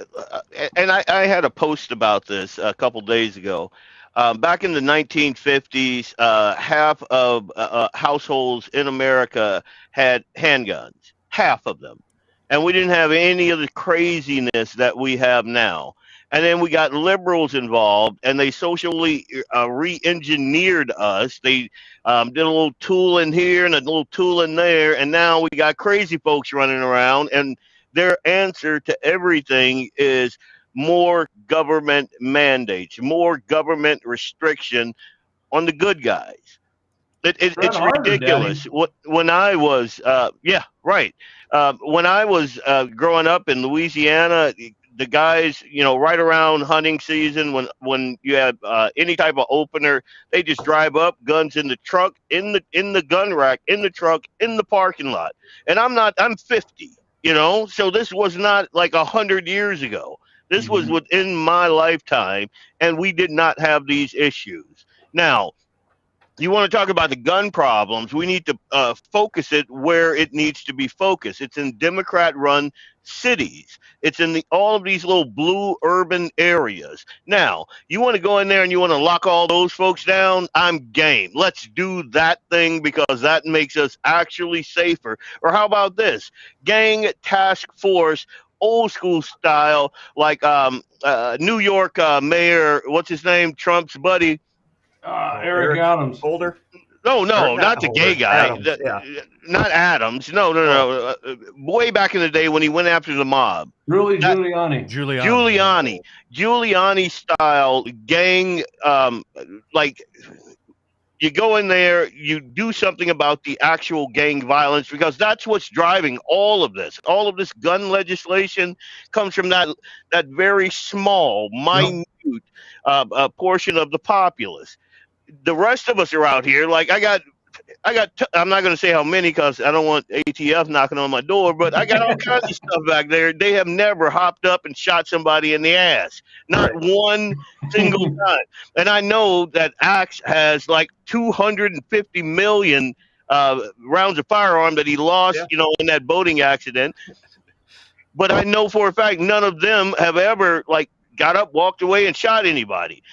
I had a post about this a couple days ago. Back in the 1950s, half of households in America had handguns, half of them. And we didn't have any of the craziness that we have now. And then we got liberals involved, and they socially re-engineered us. They did a little tool in here and a little tool in there, and now we got crazy folks running around, and their answer to everything is more government mandates, more government restriction on the good guys. It's ridiculous. When I was, when I was growing up in Louisiana, the guys, right around hunting season, when you have any type of opener, they just drive up, guns in the truck, in the gun rack, in the truck, in the parking lot. And I'm 50, so this was not like 100 years ago. This was within my lifetime, and we did not have these issues. Now, you want to talk about the gun problems, we need to focus it where it needs to be focused. It's in Democrat-run cities. It's in all of these little blue urban areas. Now, you want to go in there and you want to lock all those folks down? I'm game. Let's do that thing, because that makes us actually safer. Or how about this? Gang task force, old school style, like New York Mayor, what's his name? Trump's buddy.
Eric Adams.
Holder?
No, not the gay guy.
Adams, yeah.
Not Adams. No. Way back in the day when he went after the mob.
Giuliani.
Giuliani style gang, like you go in there, you do something about the actual gang violence, because that's what's driving all of this. All of this gun legislation comes from that very small, minute portion of the populace. The rest of us are out here. Like I got. I'm not going to say how many, because I don't want ATF knocking on my door. But I got all kinds of stuff back there. They have never hopped up and shot somebody in the ass, not one single time. And I know that Axe has like 250 million rounds of firearm that he lost, in that boating accident. But I know for a fact none of them have ever got up, walked away, and shot anybody.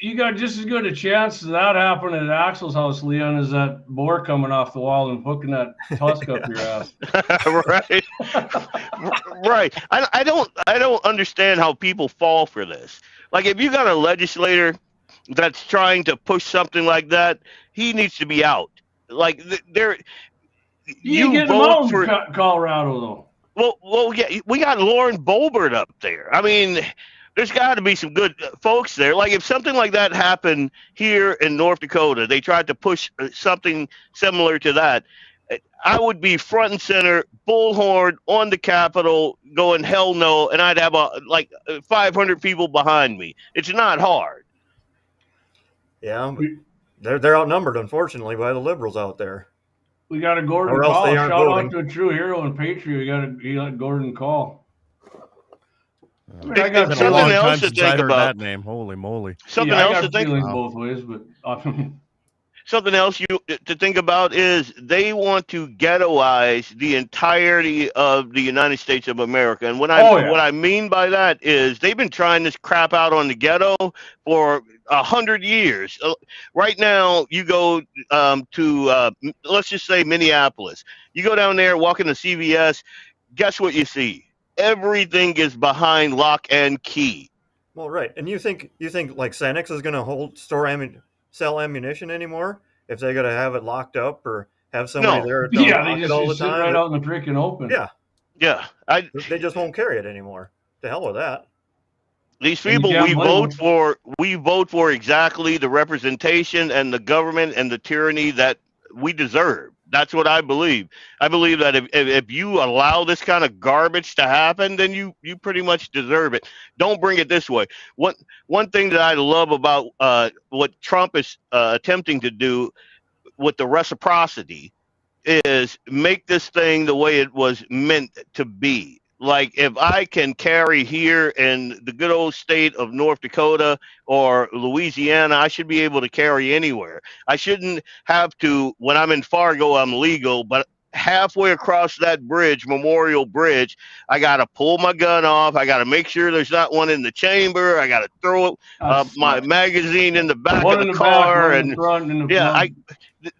You got just as good a chance of that happening at Axel's house, Leon, as that boar coming off the wall and hooking that tusk up your ass.
Right. Right. I don't understand how people fall for this. Like, if you got a legislator that's trying to push something like that, he needs to be out. Like,
you get him out in Colorado, though.
Well, yeah, we got Lauren Boebert up there. I mean, there's got to be some good folks there. Like, if something like that happened here in North Dakota, they tried to push something similar to that, I would be front and center, bullhorn on the Capitol, going hell no, and I'd have 500 people behind me. It's not hard.
Yeah, they're outnumbered, unfortunately, by the liberals out there.
We got a Gordon Call. Shout out to a true hero and patriot. You got Gordon Call.
I got something else to think about. That name, holy moly!
Something else to think
about both ways, but
something else to think about is they want to ghettoize the entirety of the United States of America, and what I mean by that is they've been trying this crap out on the ghetto for 100 years. Right now, you go to let's just say Minneapolis. You go down there, walk into CVS. Guess what you see? Everything is behind lock and key.
Well, right. And you think like Cenex is going to sell ammunition anymore if they're going to have it locked up or have somebody there to
they just all the time? Right out in the freaking open.
Yeah. They just won't carry it anymore. To hell with that.
These people we vote for exactly the representation and the government and the tyranny that we deserve. That's what I believe. I believe that if you allow this kind of garbage to happen, then you pretty much deserve it. Don't bring it this way. One thing that I love about what Trump is attempting to do with the reciprocity is make this thing the way it was meant to be. Like, if I can carry here in the good old state of North Dakota or Louisiana, I should be able to carry anywhere. I shouldn't have to, when I'm in Fargo, I'm legal, but halfway across that bridge, Memorial Bridge, I got to pull my gun off. I got to make sure there's not one in the chamber. I got to throw my magazine in the back of the car.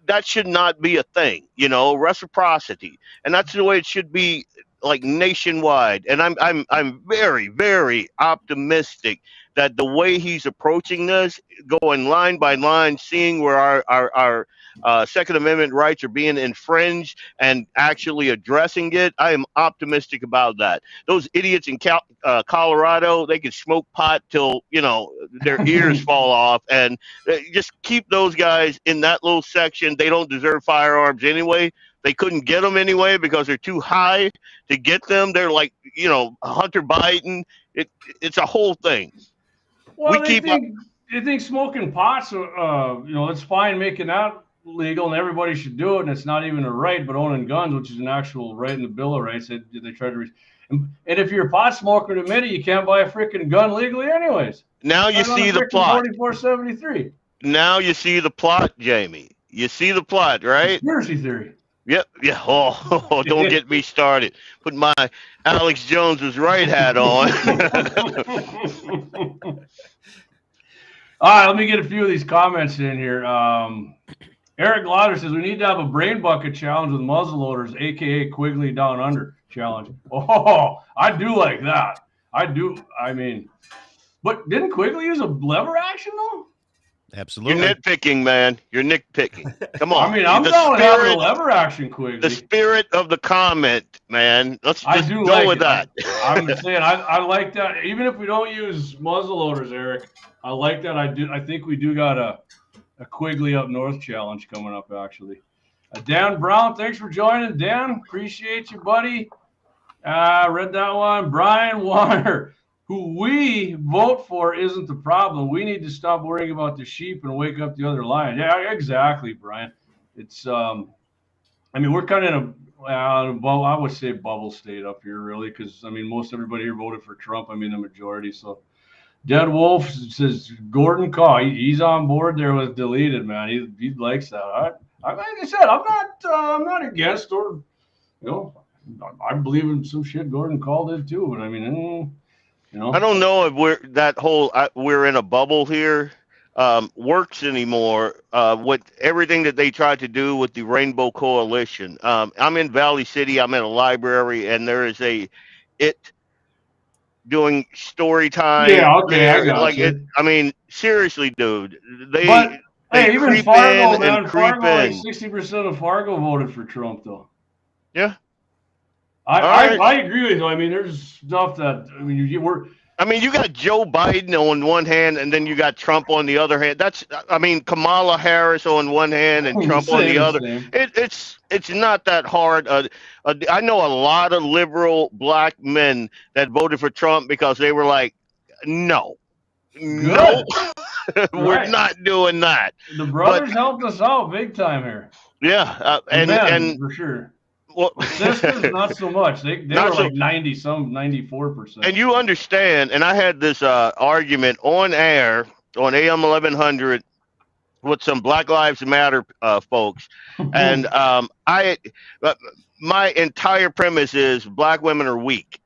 That should not be a thing, reciprocity. And that's the way it should be, like, nationwide. And I'm very, very optimistic that the way he's approaching this, going line by line, seeing where our Second Amendment rights are being infringed and actually addressing it, I am optimistic about that. Those idiots in Colorado, they can smoke pot till their ears fall off, and just keep those guys in that little section. They don't deserve firearms anyway. they couldn't get them anyway because they're too high to get them. They're like, Hunter Biden. It's a whole thing.
Well, they think smoking pot's, it's fine making that legal and everybody should do it, and it's not even a right, but owning guns, which is an actual right in the Bill of Rights, they try to and if you're a pot smoker and admit it, you can't buy a freaking gun legally anyways.
Now you see the plot.
4473.
Now you see the plot, Jamie. You see the plot, right?
Conspiracy theory.
Yep. Yeah. Oh, don't get me started. Put my Alex Jones was right hat on.
All right, let me get a few of these comments in here. Eric Lauder says we need to have a brain bucket challenge with muzzle loaders, aka Quigley Down Under challenge. Oh, I do like that. I do. I mean, but didn't Quigley use a lever action though?
Absolutely.
You're nitpicking, man. You're nitpicking. Come on.
I mean, I'm down with having a lever action, Quigley.
The spirit of the comment, man. Let's just go
like
with that.
I'm saying I like that. Even if we don't use muzzle loaders, Eric, I like that. I think we do got a Quigley Up North challenge coming up, actually. Dan Brown, thanks for joining. Dan, appreciate you, buddy. Read that one. Brian Warner, who we vote for isn't the problem. We need to stop worrying about the sheep and wake up the other lion. Yeah, exactly, Brian. It's, we're kind of in I would say bubble state up here, really, because, most everybody here voted for Trump. The majority. So Dead Wolf says Gordon Caw, he's on board there with deleted, man. He likes that. Like I said, I'm not against or, I believe in some shit Gordon Caw did too. But
I don't know if we're in a bubble here works anymore with everything that they tried to do with the Rainbow Coalition. I'm in Valley City. I'm in a library, and there is doing story time.
Yeah, okay, I got you.
Seriously, dude.
Even Fargo, man. Fargo, 60% of Fargo voted for Trump, though.
Yeah.
I agree with you. There's stuff that
you got Joe Biden on one hand, and then you got Trump on the other hand. Kamala Harris on one hand and Trump on the other. It's not that hard. I know a lot of liberal black men that voted for Trump because they were like, no, we're not doing that.
The brothers helped us out big time here.
Yeah,
and for sure. Well, sisters, not so much. They were like 94%.
And you understand, and I had this argument on air on AM 1100 with some Black Lives Matter folks, and my entire premise is black women are weak.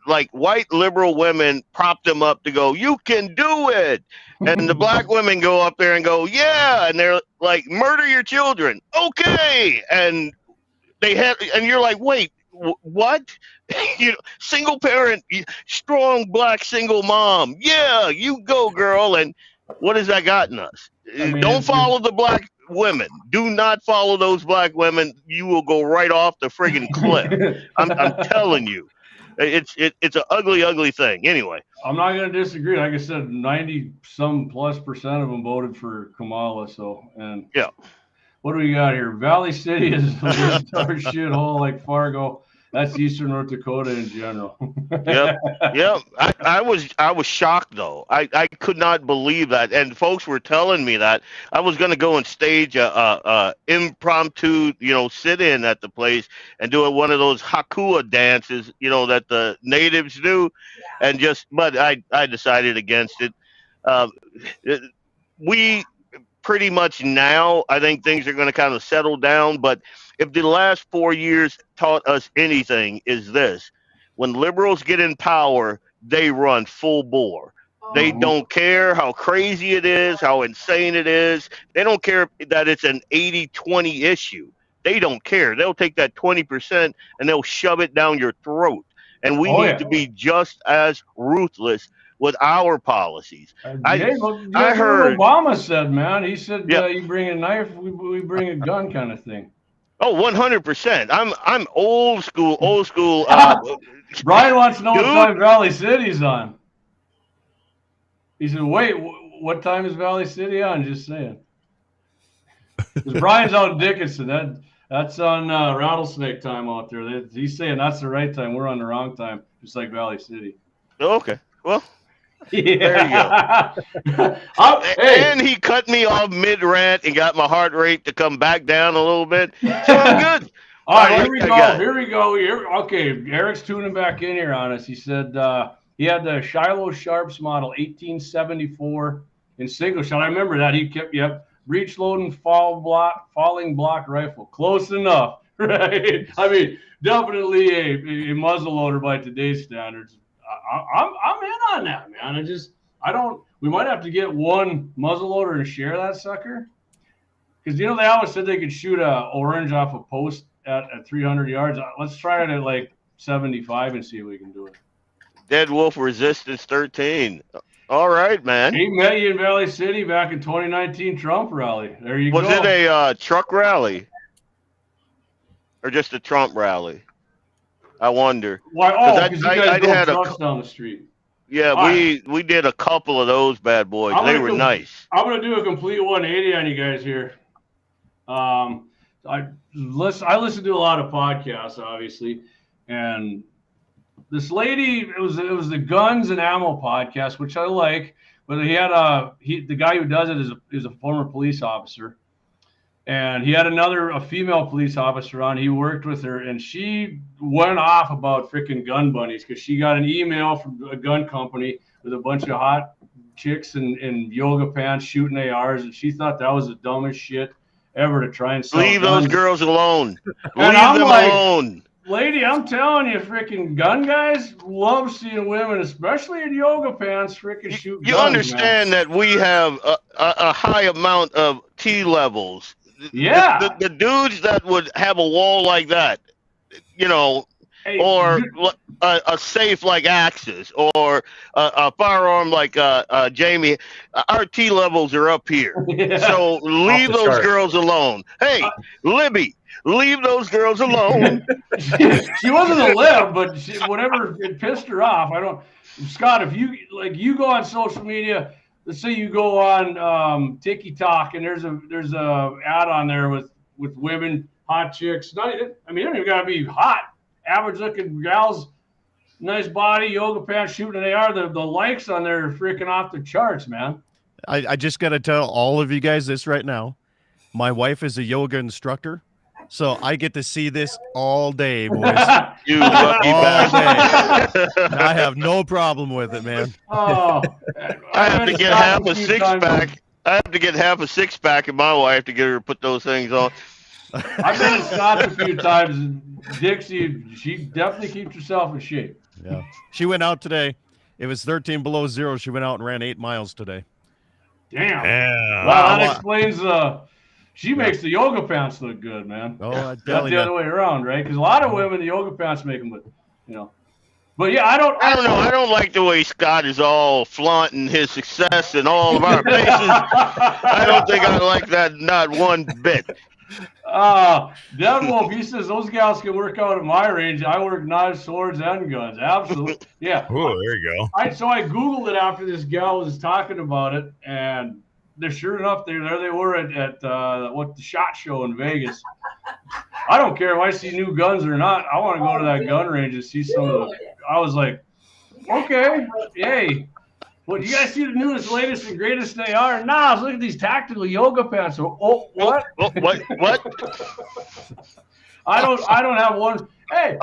Like white liberal women prop them up to go, you can do it. And the black women go up there and go, yeah. And they're like, murder your children. Okay. And you're like, wait, what? Single parent, strong black single mom. Yeah, you go, girl. And what has that gotten us? Don't follow the black women. Do not follow those black women. You will go right off the friggin' cliff. I'm telling you. It's an ugly, ugly thing. Anyway,
I'm not going to disagree. Like I said, 90+ % of them voted for Kamala. So, and
yeah.
What do we got here? Valley City is a shithole like Fargo. That's Eastern North Dakota in general.
Yep. I was shocked though. I could not believe that, and folks were telling me that I was going to go and stage a impromptu, sit-in at the place and do one of those Hakua dances, that the natives do, but I decided against it. We pretty much now, I think things are going to kind of settle down, but if the last 4 years taught us anything, is this: when liberals get in power, they run full bore. They don't care how crazy it is, how insane it is. They don't care that it's an 80-20 issue. They don't care. They'll take that 20% and they'll shove it down your throat. And we need to be just as ruthless with our policies. I heard
Obama said, man, he said, you bring a knife, we bring a gun kind of thing.
Oh, 100%. I'm old school.
Brian wants to know what time Valley City's on. He said, wait, what time is Valley City on? Just saying. Because Brian's out in Dickinson. That's on rattlesnake time out there. He's saying that's the right time. We're on the wrong time, just like Valley City.
Okay. Well,
Yeah.
there you go.
Hey.
And he cut me off mid-rant and got my heart rate to come back down a little bit. So I'm good.
All right, here we go. Okay, Eric's tuning back in here on us. He said he had the Shiloh Sharps model 1874 in single shot. I remember that. He kept, breech loading falling block rifle. Close enough, right? I mean, definitely a muzzle loader by today's standards. I'm in on that, man. We might have to get one muzzle loader and share that sucker. Because, they always said they could shoot a orange off a post at 300 yards. Let's try it at like 75 and see if we can do it.
Dead Wolf Resistance 13. All right, man.
He met you in Valley City back in 2019 Trump rally. There you go.
Was it a truck rally? Or just a Trump rally? I wonder.
Why? Oh, because you guys drove trucks down the street.
Yeah, we did a couple of those bad boys. They were nice.
I'm going to do a complete 180 on you guys here. I listen to a lot of podcasts, obviously, and this lady, it was the Guns and Ammo podcast, which I like, but he had the guy who does it is a former police officer, and he had a female police officer on. He worked with her, and she went off about freaking gun bunnies because she got an email from a gun company with a bunch of hot chicks in yoga pants shooting ARs, and she thought that was the dumbest shit ever to try and sell
Leave
guns.
those girls alone.
And
Leave them alone.
Lady, I'm telling you, freaking gun guys love seeing women, especially in yoga pants, freaking shoot guns.
You understand that we have a high amount of T levels.
Yeah.
The dudes that would have a wall like that, or a safe like Axis, or a firearm like Jamie, our T levels are up here. Yeah. So leave those girls alone. Hey, Libby, leave those girls alone.
She wasn't a lib, but whatever it pissed her off. Scott, if you go on social media, let's say you go on TikTok and there's a ad on there with women, hot chicks. You don't even gotta be hot. Average looking gals, nice body, yoga pants, shooting an AR. The likes on there are freaking off the charts, man.
I just got to tell all of you guys this right now. My wife is a yoga instructor, so I get to see this all day, boys.
You lucky bastard.
I have no problem with it, man.
Oh,
I have to get half a six-pack. I have to get half a six-pack, and my wife to get her to put those things on.
I've been in Scott's a few times, and Dixie, she definitely keeps herself in shape.
Yeah. She went out today. It was 13 below zero. She went out and ran 8 miles today.
Damn.
Yeah.
Well, that explains she makes the yoga pants look good, man.
Oh,
that's the other way around, right? Because a lot of women, the yoga pants make them look, But yeah, I don't know.
I don't like the way Scott is all flaunting his success in all of our faces. I don't think I like that, not one bit.
Dead Wolf, he says those gals can work out at my range. I work knives, swords, and guns. Absolutely. Yeah.
Oh, there you go.
So I Googled it after this gal was talking about it, and they're sure enough, there they were at the SHOT Show in Vegas. I don't care if I see new guns or not. I want to go to that gun range and see some of the. I was like, okay, yay. Well, you guys see the newest, latest, and greatest they are? Nah, look at these tactical yoga pants. Oh, what?
What?
I don't have one. Hey,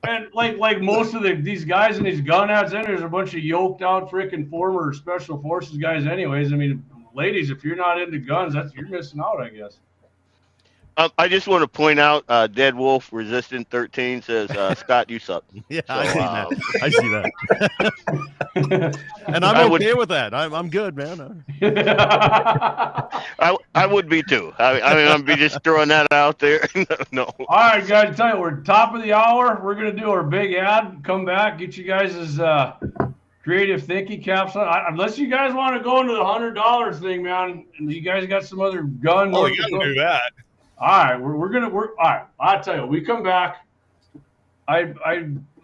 and like most of these guys in these gun ads, then there's a bunch of yoked out freaking former special forces guys. Anyways, I mean, ladies, if you're not into guns, you're missing out, I guess.
I just want to point out, Dead Wolf Resistant 13 says, Scott, you suck.
Yeah,
so,
I see that. And I'm okay with that. I'm good, man.
I would be too. I mean, I'm just throwing that out there. No.
All right, guys, tell you, we're top of the hour. We're going to do our big ad, come back, get you guys' creative thinking caps on. Unless you guys want to go into the $100 thing, man, and you guys got some other gun.
Oh, you got to do that.
All right, we're gonna work. All right, I'll tell you. We come back. I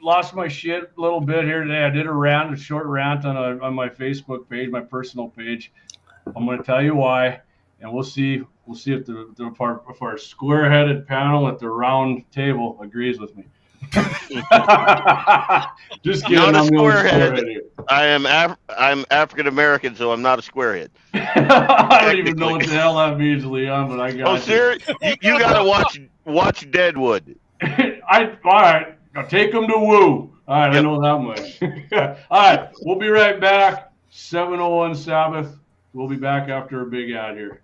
lost my shit a little bit here today. I did a short rant on my Facebook page, my personal page. I'm gonna tell you why. and we'll see if if our square-headed panel at the round table agrees with me. Just kidding.
Not a
I'm the only
squarehead.
here.
I'm African American, so I'm not a squarehead.
I don't even know what the hell that means, Leon, but I got
Oh, serious? You gotta watch Deadwood.
all right. I'll take them to Woo. All right, I know that much. All right, we'll be right back. 701 Sabbath. We'll be back after a big ad here.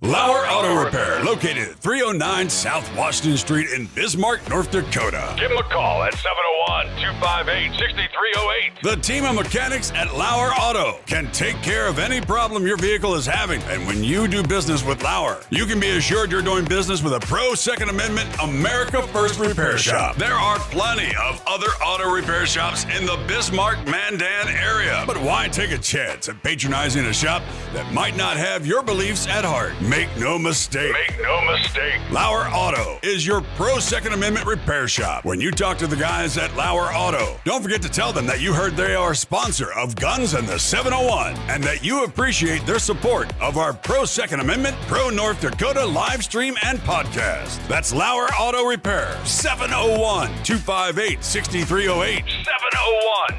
Lauer Auto Repair, located at 309 South Washington Street in Bismarck, North Dakota.
Give them a call at 701-258-6308.
The team of mechanics at Lauer Auto can take care of any problem your vehicle is having. And when you do business with Lauer, you can be assured you're doing business with a pro Second Amendment America First repair shop. There are plenty of other auto repair shops in the Bismarck, Mandan area. But why take a chance at patronizing a shop that might not have your beliefs at heart? Make no mistake. Lauer Auto is your pro Second Amendment repair shop. When you talk to the guys at Lauer Auto, don't forget to tell them that you heard they are a sponsor of Guns and the 701 and that you appreciate their support of our pro Second Amendment, pro North Dakota live stream and podcast. That's Lauer Auto Repair, 701-258-6308.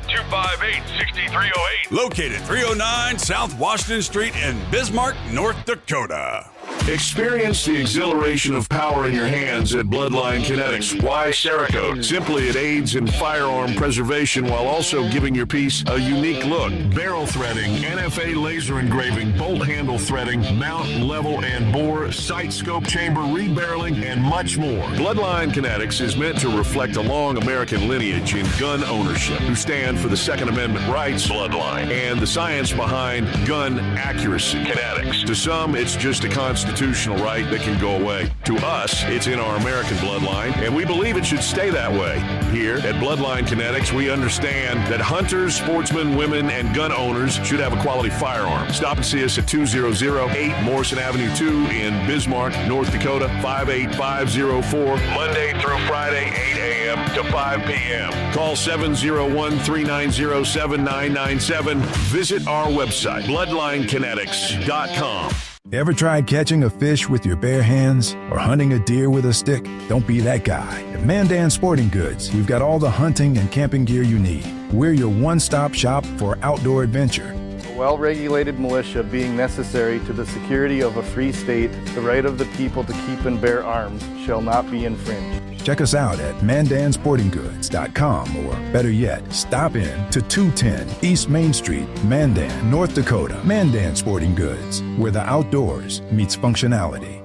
701-258-6308.
Located 309 South Washington Street in Bismarck, North Dakota.
Experience the exhilaration of power in your hands at Bloodline Kinetics. Why Cerakote? Simply, it aids in firearm preservation while also giving your piece a unique look. Barrel threading, NFA laser engraving, bolt handle threading, mount, level, and bore, sight scope chamber rebarreling, and much more. Bloodline Kinetics is meant to reflect a long American lineage in gun ownership, who stand for the Second Amendment rights, Bloodline, and the science behind gun accuracy, Kinetics. To some, it's just a constitutional right that can go away. To us, it's in our American bloodline, and we believe it should stay that way. Here at Bloodline Kinetics, we understand that hunters, sportsmen, women, and gun owners should have a quality firearm. Stop and see us at 2008 Morrison Avenue 2 in Bismarck, North Dakota, 58504, Monday through Friday, 8 a.m. to 5 p.m. Call 701-390-7997. Visit our website, bloodlinekinetics.com.
Ever tried catching a fish with your bare hands or hunting a deer with a stick? Don't be that guy. At Mandan Sporting Goods, we've got all the hunting and camping gear you need. We're your one-stop shop for outdoor adventure.
A well-regulated militia being necessary to the security of a free state, the right of the people to keep and bear arms shall not be infringed.
Check us out at mandansportinggoods.com, or better yet, stop in to 210 East Main Street, Mandan, North Dakota. Mandan Sporting Goods, where the outdoors meets functionality.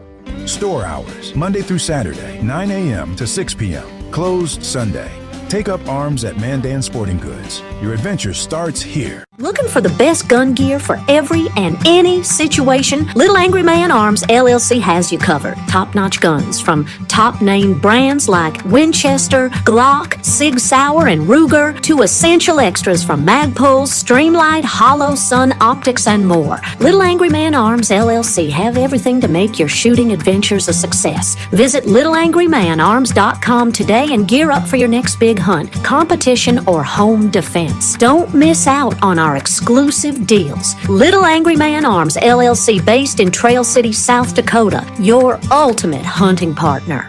Store hours, Monday through Saturday, 9 a.m. to 6 p.m. Closed Sunday. Take up arms at Mandan Sporting Goods. Your adventure starts here.
Looking for the best gun gear for every and any situation? Little Angry Man Arms LLC has you covered. Top-notch guns from top-name brands like Winchester, Glock, Sig Sauer, and Ruger to essential extras from Magpul, Streamlight, Hollow, Sun Optics, and more. Little Angry Man Arms LLC have everything to make your shooting adventures a success. Visit littleangrymanarms.com today and gear up for your next big hunt, competition, or home defense. Don't miss out on our exclusive deals. Little Angry Man Arms LLC, based in Trail City, South Dakota, your ultimate hunting partner.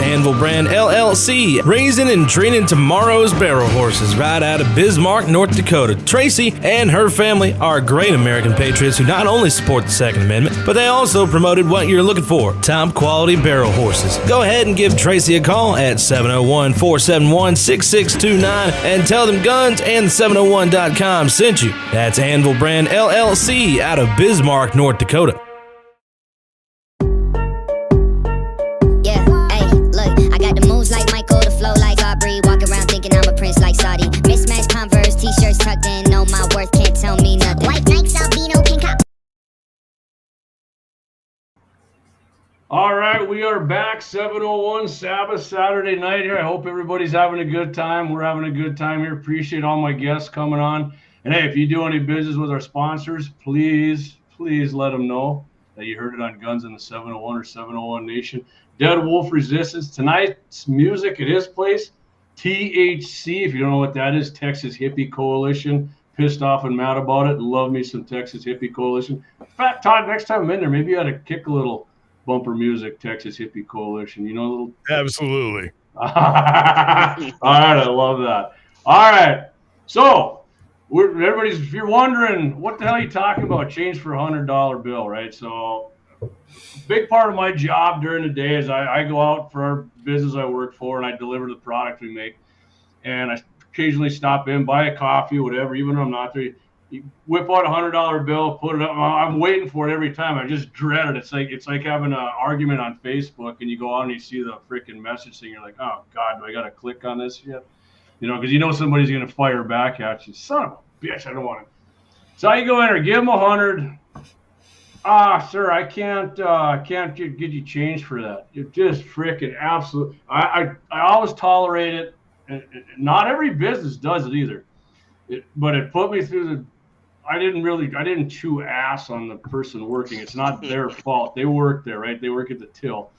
Anvil Brand LLC, raising and training tomorrow's barrel horses right out of Bismarck, North Dakota. Tracy and her family are great American patriots who not only support the Second Amendment, but they also promoted what you're looking for, top quality barrel horses. Go ahead and give Tracy a call at 701-471-6629 and tell them Guns and 701.com sent you. That's Anvil Brand LLC out of Bismarck, North Dakota.
Like Michael, the flow like Aubrey. Walk around thinking I'm a prince like Saudi. Mismatched Converse, t-shirts tucked in. Know my worth, can't tell me nothing. White Nikes, albino, pink cop.
All right, we are back. 701 Sabbath, Saturday night here. I hope everybody's having a good time. We're having a good time here. Appreciate all my guests coming on. And hey, if you do any business with our sponsors, please let them know that you heard it on Guns in the 701 or 701 Nation. Dead Wolf Resistance. Tonight's music at his place, THC, if you don't know what that is, Texas Hippie Coalition. Pissed off and mad about it. Love me some Texas Hippie Coalition. In fact, Todd, next time I'm in there, maybe you ought to kick a little bumper music, Texas Hippie Coalition. You know, a little...
Absolutely.
All right, I love that. All right, so everybody's, if you're wondering what the hell are you talking about, change for $100 bill, right? So big part of my job during the day is I go out for our business I work for and I deliver the product we make, and I occasionally stop in, buy a coffee, whatever, even though I'm not there. You whip out a $100 bill, put it up. I'm waiting for it every time. I just dread it. It's like having an argument on Facebook, and you go on and you see the freaking message thing. You're like, oh God, do I got to click on this yet? You know, because you know somebody's gonna fire back at you. Son of a bitch, I don't want it. So you go in there, give them 100. Sir, I can't get you change for that. You're just freaking absolute. I always tolerate it. And not every business does it either. But it put me through the. I didn't chew ass on the person working. It's not their fault. They work there, right? They work at the till.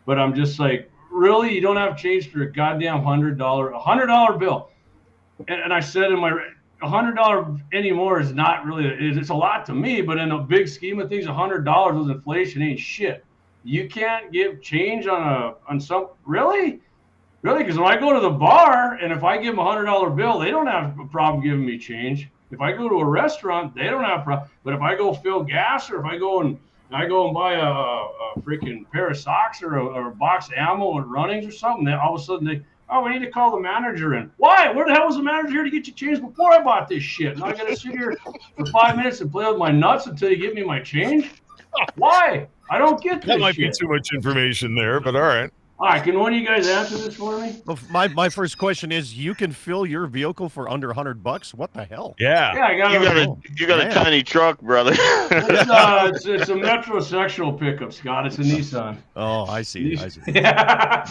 But I'm just like, really, you don't have change for a goddamn $100 bill? And I said in my $100 anymore is not really. It's a lot to me, but in a big scheme of things, $100 with inflation ain't shit. You can't give change on some really. Really, because when I go to the bar and if I give them a $100 bill, they don't have a problem giving me change. If I go to a restaurant, they don't have a problem. But if I go fill gas or if I go and buy a freaking pair of socks or a box of ammo at Runnings or something, then all of a sudden we need to call the manager in. Why? Where the hell was the manager here to get you change before I bought this shit? And I got to sit here for 5 minutes and play with my nuts until you give me my change? Why? I don't get this
That might
shit.
be too much information there, but all right.
All right, can one of you guys answer this for me?
Well, my first question is: you can fill your vehicle for under $100? What the hell?
Yeah.
Yeah,
You got a tiny truck, brother.
It's a metrosexual pickup, Scott. It's a Nissan.
Oh, I see.
Yeah.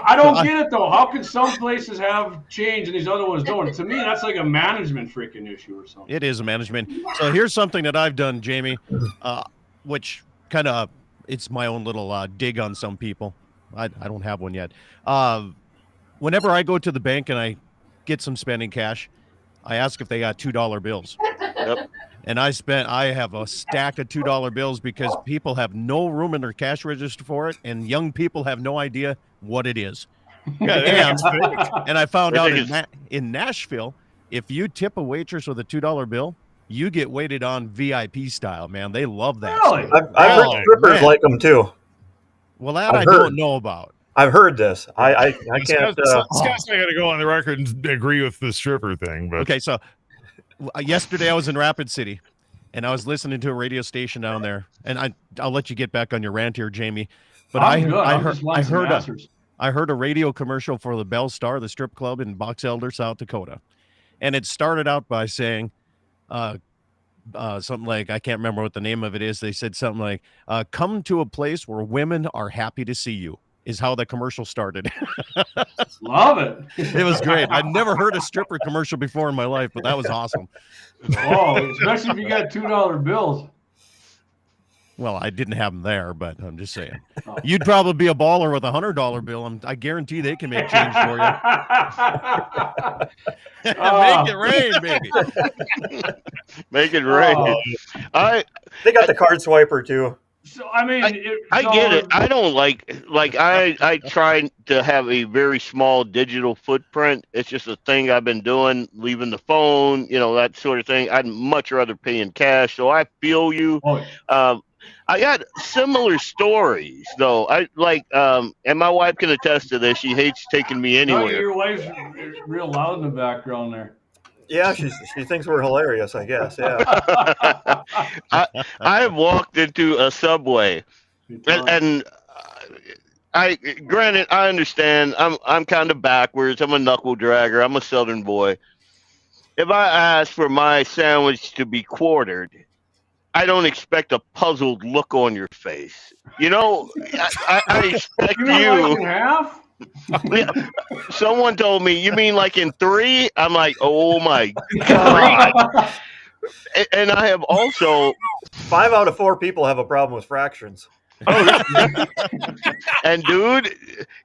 I don't get it though. How can some places have change and these other ones don't? To me, that's like a management freaking issue or something.
It is a management. So here's something that I've done, Jamie, which kind of it's my own little dig on some people. I don't have one yet. Whenever I go to the bank and I get some spending cash, I ask if they got $2 bills.
Yep.
And I have a stack of $2 bills because people have no room in their cash register for it, and young people have no idea what it is. And I found out in Nashville, if you tip a waitress with a $2 bill, you get waited on VIP style, man. They love that.
Really?
I've heard strippers like them too.
Well, that I don't know about.
I've heard this. I can't.
Scott's not going to go on the record and agree with the stripper thing. But
okay, so yesterday I was in Rapid City, and I was listening to a radio station down there, and I'll let you get back on your rant here, Jamie. But I heard a radio commercial for the Bell Star, the strip club in Box Elder, South Dakota, and it started out by saying, something like, I can't remember what the name of it is. They said something like, come to a place where women are happy to see you, is how the commercial started.
Love it.
It was great. I'd never heard a stripper commercial before in my life, but that was awesome.
Oh, especially if you got $2 bills.
Well, I didn't have them there, but I'm just saying. You'd probably be a baller with a $100 bill. I guarantee they can make change for you. Make it rain, baby.
Make it rain.
They got the card swiper too.
So I mean,
I get it. I don't like I try to have a very small digital footprint. It's just a thing I've been doing, leaving the phone, that sort of thing. I'd much rather pay in cash. So I feel you. I got similar stories though. And my wife can attest to this. She hates taking me anywhere.
No, your wife's real loud in the background there.
Yeah, she thinks we're hilarious, I guess. Yeah.
I walked into a Subway, and granted, I understand. I'm kind of backwards. I'm a knuckle dragger. I'm a Southern boy. If I ask for my sandwich to be quartered, I don't expect a puzzled look on your face. I expect
you. Like in half?
Yeah. Someone told me, you mean like in 3? I'm like, oh my God. And I have also
5 out of 4 people have a problem with fractions.
and dude,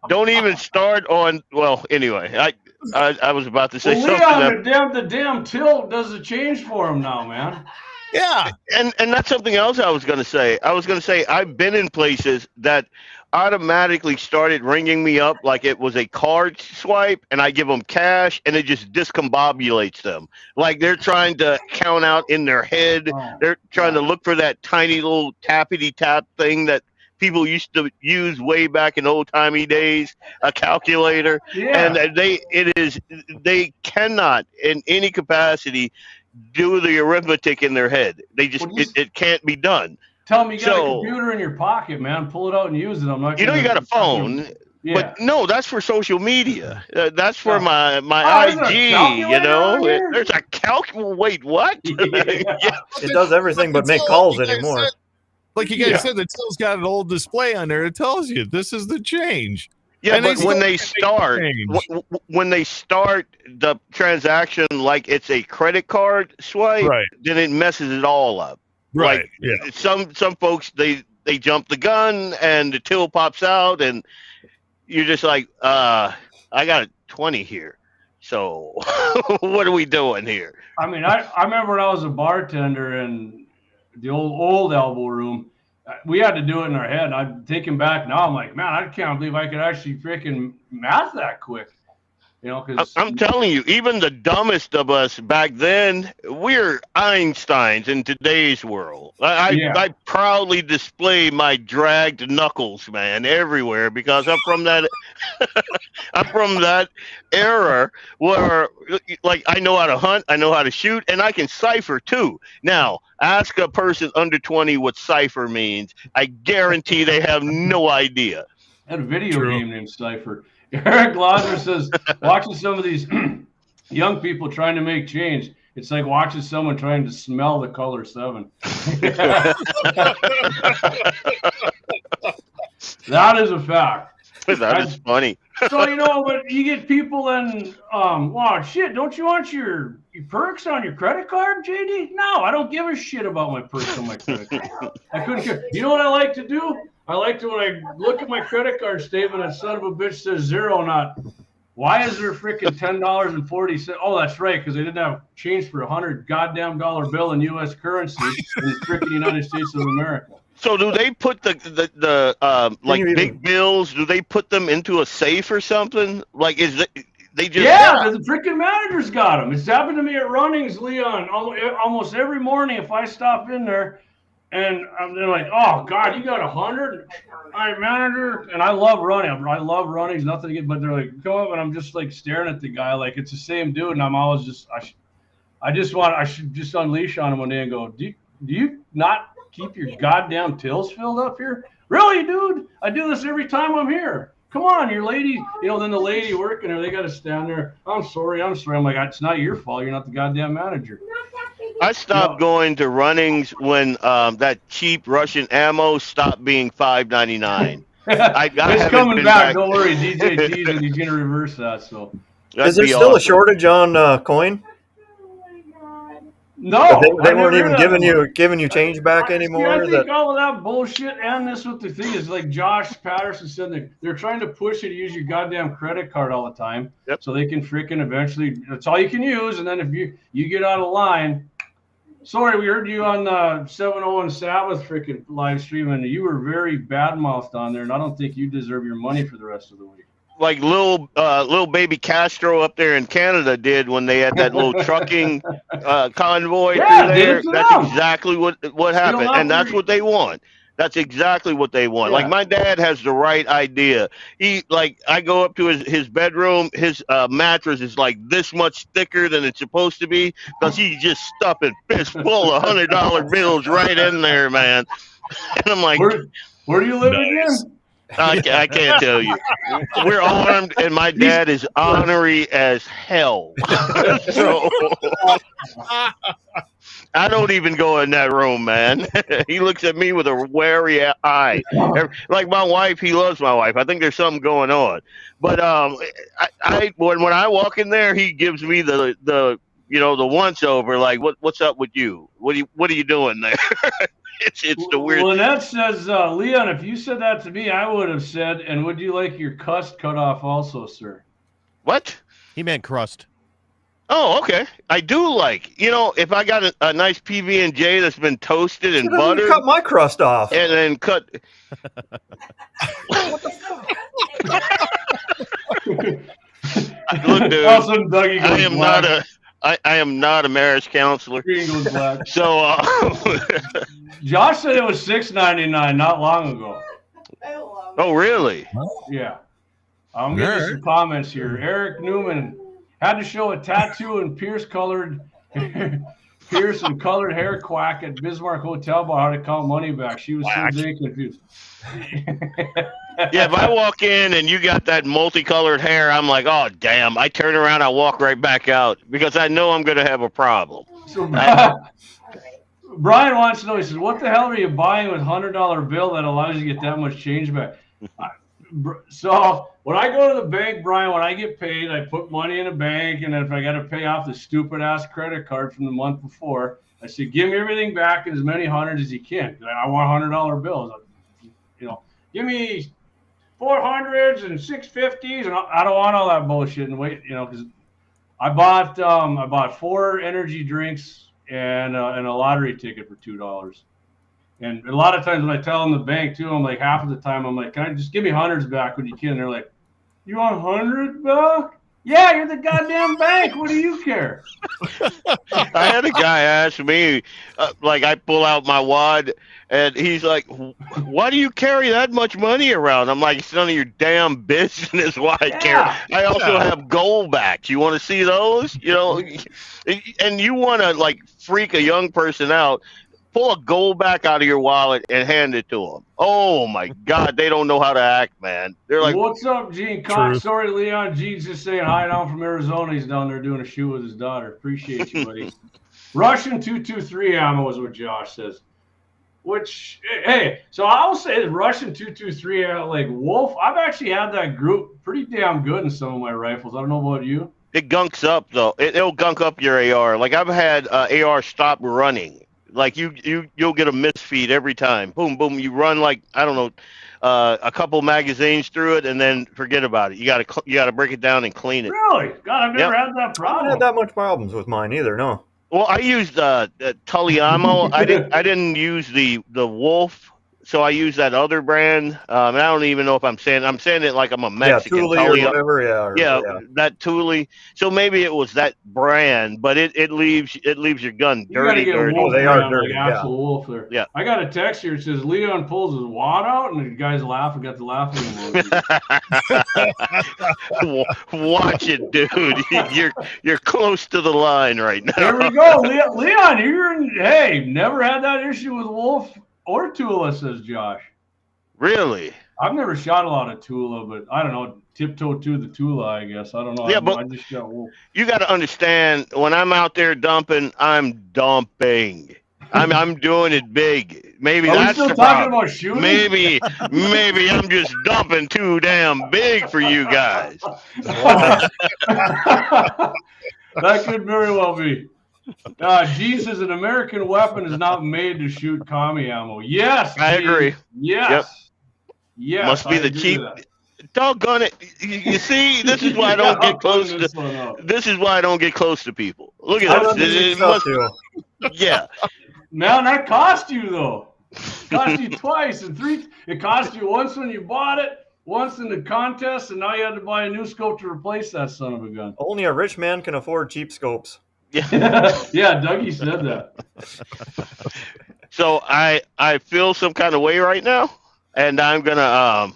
don't even start on. Well, anyway, I was about to say
well,
something.
Leon, the damn tilt does a change for him now, man.
Yeah,
and that's something else I was going to say. I've been in places that automatically started ringing me up like it was a card swipe, and I give them cash, and it just discombobulates them. Like they're trying to count out in their head. They're trying to look for that tiny little tappity tap thing that people used to use way back in old timey days, a calculator.
Yeah.
And they cannot in any capacity do the arithmetic in their head. They just it can't be done.
Tell me you got a computer in your pocket, man. Pull it out and use it. I'm not.
You got a phone, but no, that's for social media. That's for my IG. There's a calculator. Wait, what?
It does everything but make calls anymore.
Like you guys said, the till's got an old display on there. It tells you this is the change.
Yeah, and but when they start the transaction like it's a credit card swipe, then it messes it all up.
Right.
Like some folks they jump the gun and the till pops out and you're just like, I got 20 here. So what are we doing here?
I mean, I remember when I was a bartender in the old elbow room. We had to do it in our head. I'm thinking back now. I'm like, man, I can't believe I could actually freaking math that quick. Because
I'm telling you, even the dumbest of us back then, we're Einsteins in today's world. I proudly display my dragged knuckles, man, everywhere because I'm from that. I'm from that era where, like, I know how to hunt, I know how to shoot, and I can cipher too. Now, ask a person under 20 what cipher means. I guarantee they have no idea.
I had a video game named Cipher. Eric Lauser says, watching some of these young people trying to make change, it's like watching someone trying to smell the color 7. That is a fact.
That is funny.
So, but you get people in, wow, shit, don't you want your perks on your credit card, JD? No, I don't give a shit about my perks on my credit card. I couldn't care. You know what I like to do? I like to, when I look at my credit card statement, that son of a bitch says 0, not, why is there freaking $10.40? Oh, that's right, because they didn't have change for $100 goddamn dollar bill in U.S. currency in the freaking United States of America.
So do they put the like big bills? Do they put them into a safe or something? Like they just
the freaking manager's got them. It's happened to me at Runnings, Leon. Almost every morning, if I stop in there. And they're like, oh, God, you got 100? All right, manager. And I love running. I love running. There's nothing to get, but they're like, come up. And I'm just like staring at the guy like it's the same dude. And I'm always just, I should just unleash on him one day and go, do you not keep your goddamn tills filled up here? Really, dude? I do this every time I'm here. Come on, your lady. Then the lady working there, they got to stand there. I'm sorry. I'm like, it's not your fault. You're not the goddamn manager.
I stopped going to Runnings when that cheap Russian ammo stopped being $5.99.
It's coming back. Don't worry, DJ T's and he's gonna reverse that. So,
is there still a shortage on coin?
No,
they weren't even giving you change back anymore.
I think all of that bullshit and this what the thing is, like Josh Patterson said, they're trying to push you to use your goddamn credit card all the time, so they can freaking eventually. That's all you can use, and then if you get out of line. Sorry, we heard you on the 701 Sabbath freaking live stream, and you were very bad-mouthed on there, and I don't think you deserve your money for the rest of the week.
Like little baby Castro up there in Canada did when they had that little trucking convoy through there. That's exactly what happened, and that's what they want. That's exactly what they want. Like my dad has the right idea. I go up to his bedroom. His mattress is like this much thicker than it's supposed to be because he's just stuffing fist full of $100 bills right in there, man. And I'm like,
where do you live again?
I can't tell you. We're armed, and my dad is ornery as hell. So I don't even go in that room, man. He looks at me with a wary eye. Like my wife, he loves my wife. I think there's something going on. But when I walk in there, he gives me the the once over. Like, what's up with you? What are you doing there? It's the weird.
Lynette says, Leon, if you said that to me, I would have said, and would you like your crust cut off also, sir?
What?
He meant crust.
Oh, okay. I do like, if I got a nice PB&J that's been toasted and buttered.
Cut my crust off.
And then cut.
What the fuck?
Look, dude,
Awesome, Dougie
I am not a marriage counselor.
Black.
So,
Josh said it was $6.99 not long ago.
Oh, really?
Yeah. I'm getting some comments here. Eric Newman had to show a tattoo and Pierce and colored hair quack at Bismarck Hotel about how to count money back. She was so dang confused.
Yeah, if I walk in and you got that multicolored hair, I'm like, oh, damn. I turn around, I walk right back out because I know I'm going to have a problem.
So, Brian wants to know, he says, what the hell are you buying with $100 bill that allows you to get that much change back? So when I go to the bank, Brian, when I get paid, I put money in a bank, and then if I got to pay off the stupid-ass credit card from the month before, I say, give me everything back in as many hundreds as you can. I want $100 bills. Give me 400s and 650s, and I don't want all that bullshit and wait, because I bought 4 energy drinks and a lottery ticket for $2. And a lot of times when I tell them the bank too, I'm like, half of the time I'm like, can I just give me hundreds back when you can? And they're like, you want 100 back? Yeah, you're the goddamn bank. What do you care?
I had a guy ask me, I pull out my wad, and he's like, why do you carry that much money around? I'm like, it's none of your damn business why I carry. I also have gold backs. You want to see those? And you want to freak a young person out. Pull a gold back out of your wallet and hand it to them. Oh, my God. They don't know how to act, man. They're like,
what's up, Gene? Sorry, Leon. Gene's just saying hi down from Arizona. He's down there doing a shoot with his daughter. Appreciate you, buddy. Russian 223 ammo is what Josh says. Which, hey, so I'll say the Russian 223 ammo, Wolf, I've actually had that group pretty damn good in some of my rifles. I don't know about you.
It gunks up, though. It'll gunk up your AR. I've had AR stop running. You'll get a misfeed every time. Boom, boom. You run a couple magazines through it, and then forget about it. You gotta break it down and clean it.
Really? God, I've never had that problem.
I haven't had that much problems with mine either. No.
Well, I used Tully ammo. I didn't use the Wolf. So I use that other brand. And I don't even know if I'm saying it like I'm a Mexican.
Yeah, Thule or whatever. Yeah,
that Thule. So maybe it was that brand, but it leaves your gun dirty.
They are dirty. Axel Wolf there.
Yeah.
I got a text here that says Leon pulls his wad out, and the guys laughing. Got the laughing emoji.
Watch it, dude. You're close to the line right now.
There we go, Leon. Never had that issue with Wolf. Or Tula, says Josh.
Really?
I've never shot a lot of Tula, but I don't know. Tiptoe to the Tula, I guess. I don't know.
Yeah,
I just got Wolf.
You got to understand, when I'm out there dumping, I'm dumping. I'm doing it big. Maybe that's the problem.
About shooting?
Maybe I'm just dumping too damn big for you guys.
That could very well be. Gene says an American weapon is not made to shoot commie ammo. Yes,
I agree.
Yes. Yep. Yes.
Must be the cheap. Doggone it! You see, this is why I don't get close to. This is why I don't get close to people. Look at this. Yeah.
Man, that cost you though. It cost you twice and three. It cost you once when you bought it, once in the contest, and now you had to buy a new scope to replace that son of a gun.
Only a rich man can afford cheap scopes.
Yeah, Dougie said that.
So I feel some kind of way right now, and I'm gonna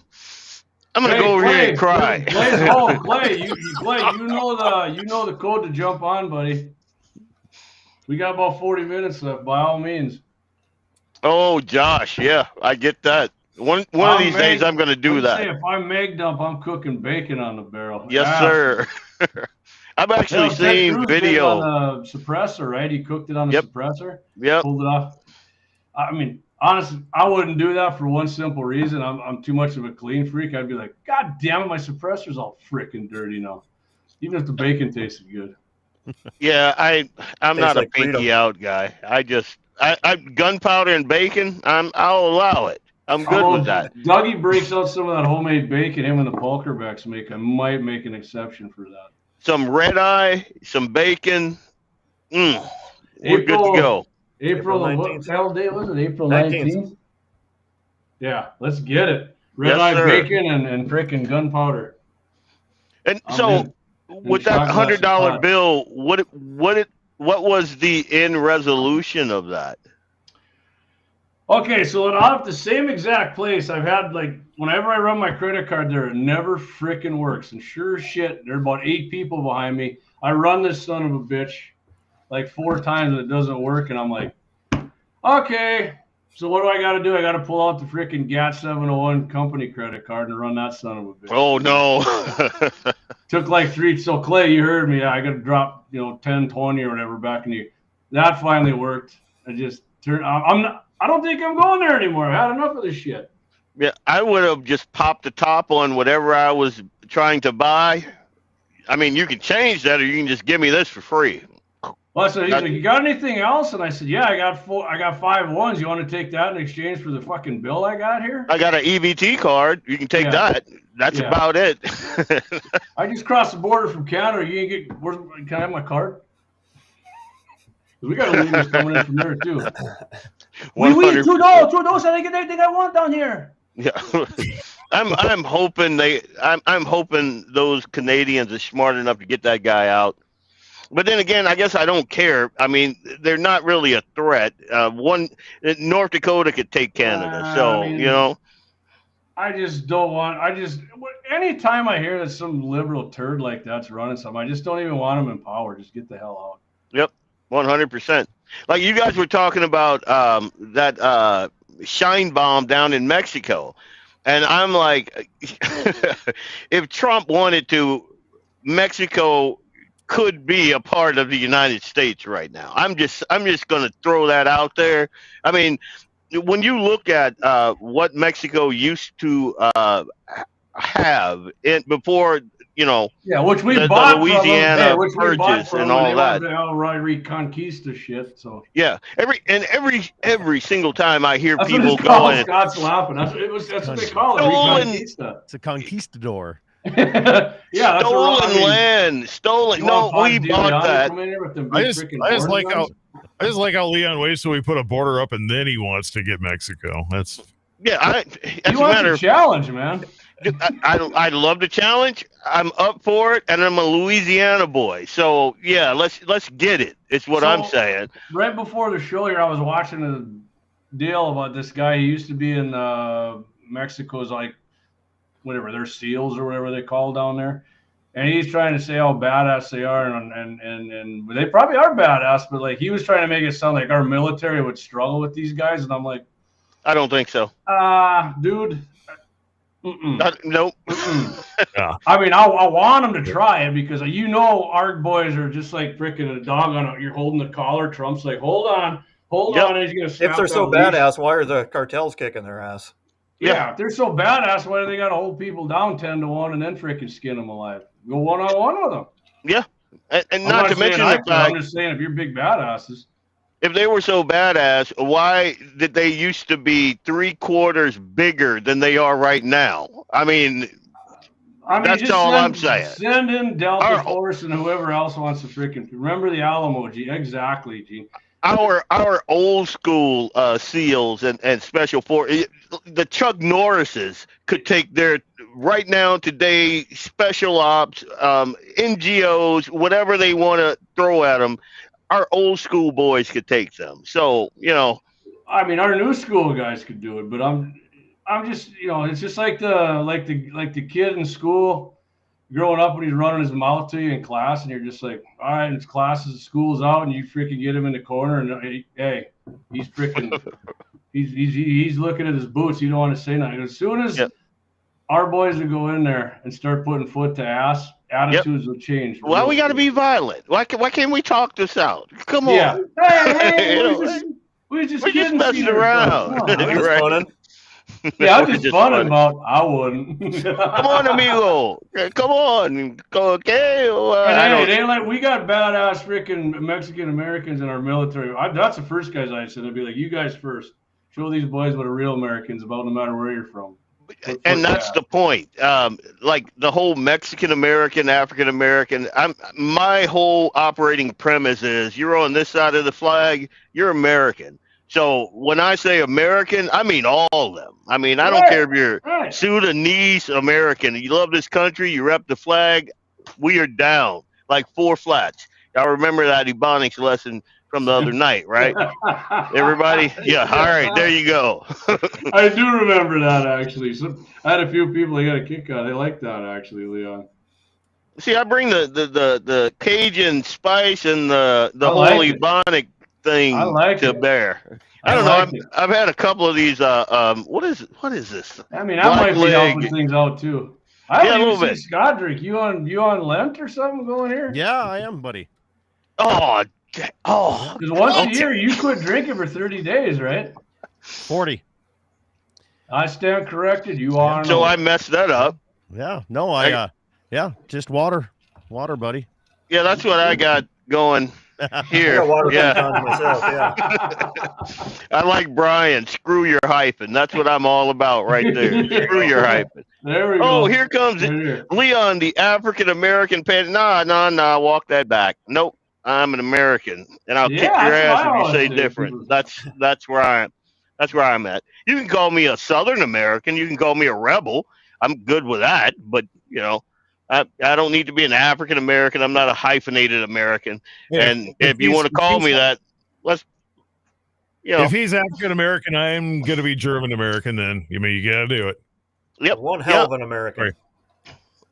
go over here and cry.
Clay, you know the code to jump on, buddy. We got about 40 minutes left. By all means.
Oh, Josh, yeah, I get that. One of these days, I'm gonna do that.
If I'm mag dump, I'm cooking bacon on the barrel.
Yes, sir. I've actually seen video
on the suppressor, right? He cooked it on the suppressor.
Yep.
Pulled it off. I mean, honestly, I wouldn't do that for one simple reason. I'm too much of a clean freak. I'd be like, God damn it, my suppressor's all freaking dirty now. Even if the bacon tasted good.
Yeah, I'm not a pinky out guy. I gunpowder and bacon. I'll allow it. I'm good with that.
Dougie breaks out some of that homemade bacon him and the Pulkerbecks make. I might make an exception for that.
Some red eye, some bacon. We're good to go.
April what hell day was it? April 19th? Yeah, let's get it. Red eye bacon and frickin' gunpowder.
And so with that $100 bill, what was the end resolution of that?
Okay, so off the same exact place, I've had whenever I run my credit card there, it never frickin' works. And sure as shit, there are about 8 people behind me. I run this son of a bitch 4 times and it doesn't work, and I'm like, okay, so what do I got to do? I got to pull out the frickin' GAT 701 company credit card and run that son of a bitch.
Oh no!
Took 3. So Clay, you heard me. I got to drop 10, 20 or whatever back in you. That finally worked. I just turned. I don't think I'm going there anymore. I've had enough of this shit.
Yeah, I would have just popped the top on whatever I was trying to buy. I mean, you can change that, or you can just give me this for free.
Well, so he's like, you got anything else? And I said, yeah, I got 5 ones. You want to take that in exchange for the fucking bill I got here?
I got an EBT card. You can take that. That's about it.
I just crossed the border from Canada. Can I have my card? We got illegals coming in from there too. We Trudeau, I get everything I want down here.
Yeah, I'm hoping I'm hoping those Canadians are smart enough to get that guy out. But then again, I guess I don't care. I mean, they're not really a threat. North Dakota could take Canada,
I just don't want. Anytime I hear that some liberal turd like that's running something, I just don't even want them in power. Just get the hell out.
Yep, 100%. Like you guys were talking about that shine bomb down in Mexico, and I'm like, if Trump wanted to, Mexico could be a part of the United States right now. I'm just going to throw that out there. I mean, when you look at what Mexico used to have before,
which we bought
Louisiana purchase and all that.
Reconquista shit. So
every single time I hear people
going, Scott's laughing. That's what they call it. Reconquista.
It's a conquistador.
Stolen land. No, we bought that.
I just like how Leon waits till we put a border up and then he wants to get Mexico. That's
he wants a challenge, man.
I love the challenge. I'm up for it, and I'm a Louisiana boy. So yeah, let's get it. It's what I'm saying.
Right before the show here, I was watching a deal about this guy. He used to be in Mexico's whatever, they're SEALs or whatever they call down there. And he's trying to say how badass they are, and they probably are badass, but he was trying to make it sound like our military would struggle with these guys, and I'm like,
I don't think so.
Dude.
Nope.
Yeah.
I mean, I want them to try it because our boys are just like freaking a dog on you're holding the collar. Trump's like, hold on. He's gonna
if they're so badass, why are the cartels kicking their ass?
Yeah, if they're so badass, why do they got to hold people down 10-1 and then freaking skin them alive? Go one-on-one with them.
Yeah, and not to mention the fact.
I'm just saying, if you're big badasses.
If they were so badass, why did they used to be 3/4 bigger than they are right now? I mean that's all I'm saying.
Send in Delta Force and whoever else wants to freaking remember the Alamo, G. Exactly, G.
Our old school SEALs and Special Forces, the Chuck Norrises could take their right now today special ops, NGOs, whatever they want to throw at them. Our old school boys could take them. So
I mean, our new school guys could do it, but I'm just it's just like the kid in school growing up when he's running his mouth to you in class, and you're just like, all right, and school's out, and you freaking get him in the corner, and hey, he's freaking, he's looking at his boots. You don't want to say nothing. As soon as our boys would go in there and start putting foot to ass, attitudes will change.
Why we got to be violent? Why can't we talk this out? Come
Yeah.
on.
Hey,
we're just messing around. Right?
Yeah, I'm just funning about. I wouldn't.
Come on, amigo. Come on. Okay.
It ain't like we got badass freaking Mexican Americans in our military. That's the first guys I said. I'd be like, you guys first. Show these boys what a real American's about, no matter where you're from.
And that's the point. Like the whole Mexican American, African American. My whole operating premise is you're on this side of the flag, you're American. So when I say American, I mean all of them. I mean, I don't care if you're Sudanese American. You love this country, you rep the flag, we are down. Like 4 flats. Y'all remember that Ebonics lesson from the other night, right? Everybody? Yeah, all right, there you go.
I do remember that, actually. So I had a few people that got a kick out. They like that, actually, Leon.
See, I bring the Cajun spice and the whole Ebonic thing to bear. I don't know. I've had a couple of these. What is this?
I mean, I might be helping things out too. I don't even see Scott drink. You on Lent or something going here?
Yeah, I am, buddy.
Oh.
Because once a year you quit drinking for 30 days, right?
40.
I stand corrected. You are.
So I messed that up.
Yeah. No, just water, buddy.
Yeah, that's what I got going here.
Myself,
I like Brian. Screw your hyphen. That's what I'm all about right there. Screw your hyphen.
There we go.
Oh, here comes Leon, the African American pen. Nah. Walk that back. Nope. I'm an American, and I'll kick your ass if you say different. That's where I'm at. You can call me a Southern American. You can call me a rebel. I'm good with that. But I don't need to be an African American. I'm not a hyphenated American. Yeah, and if you want to call me that, let's.
If he's African American, I'm gonna be German American. Then you gotta do it.
Yep.
One hell of an American.
Right.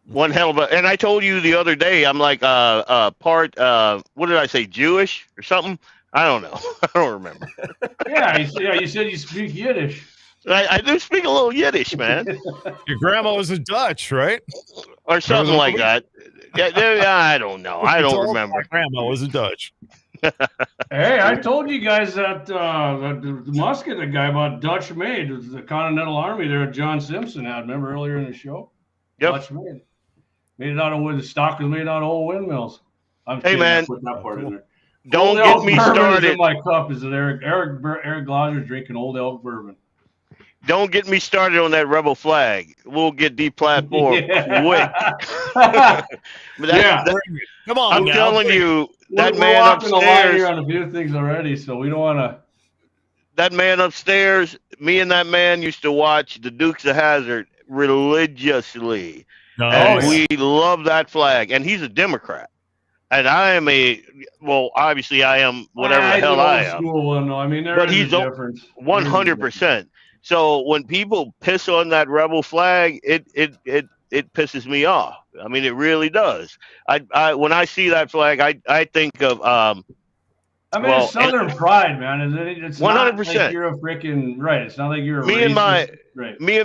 One hell of a, and I told you the other day, I'm like part what did I say, Jewish or something? I don't know. I don't remember.
You said you speak Yiddish.
I do speak a little Yiddish, man.
Your grandma was a Dutch, right?
Or something like that. Yeah, I don't know. I don't remember.
My grandma was a Dutch.
Hey, I told you guys that the musket the guy bought Dutch made. It was the Continental Army there John Simpson had. Remember earlier in the show?
Yep.
Dutch made. Made it out of wood. The stock was made out of old windmills.
Hey, man.
Put that part in there.
Don't get me started.
In my cup is that Eric Glosser's drinking Old Elk bourbon.
Don't get me started on that rebel flag. We'll get deplatformed quick.
Come on.
I'm telling you, that
we're
man
upstairs. The line here
upstairs.
on a few things already, so we don't want to.
That man upstairs. Me and that man used to watch the Dukes of Hazzard religiously. And we love that flag. And he's a Democrat. And I am obviously I am whatever the hell I am.
But he's a difference.
100%. So when people piss on that rebel flag, it pisses me off. I mean, it really does. I when I see that flag, I think of
it's Southern pride, man. It's
100%.
Not like you're a freaking right. It's not like you're a
me and my me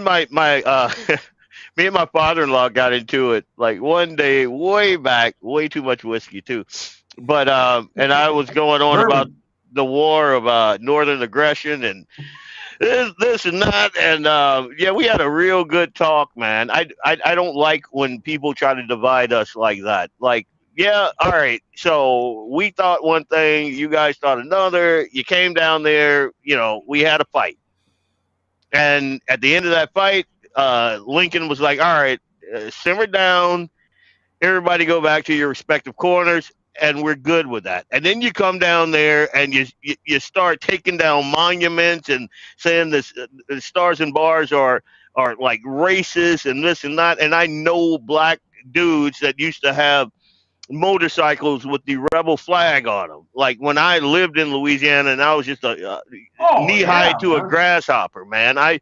and my father-in-law got into it like one day way back, way too much whiskey too. But and I was going on about the war of northern aggression and this and that, and we had a real good talk, man. I don't like when people try to divide us like that. Like, yeah, all right, so we thought one thing, you guys thought another. You came down there, we had a fight, and at the end of that fight, Lincoln was like, all right, simmer down, everybody go back to your respective corners. And we're good with that. And then you come down there and you start taking down monuments and saying this the stars and bars are like racist and this and that. And I know black dudes that used to have motorcycles with the rebel flag on them. Like when I lived in Louisiana and I was just knee high to a grasshopper, man.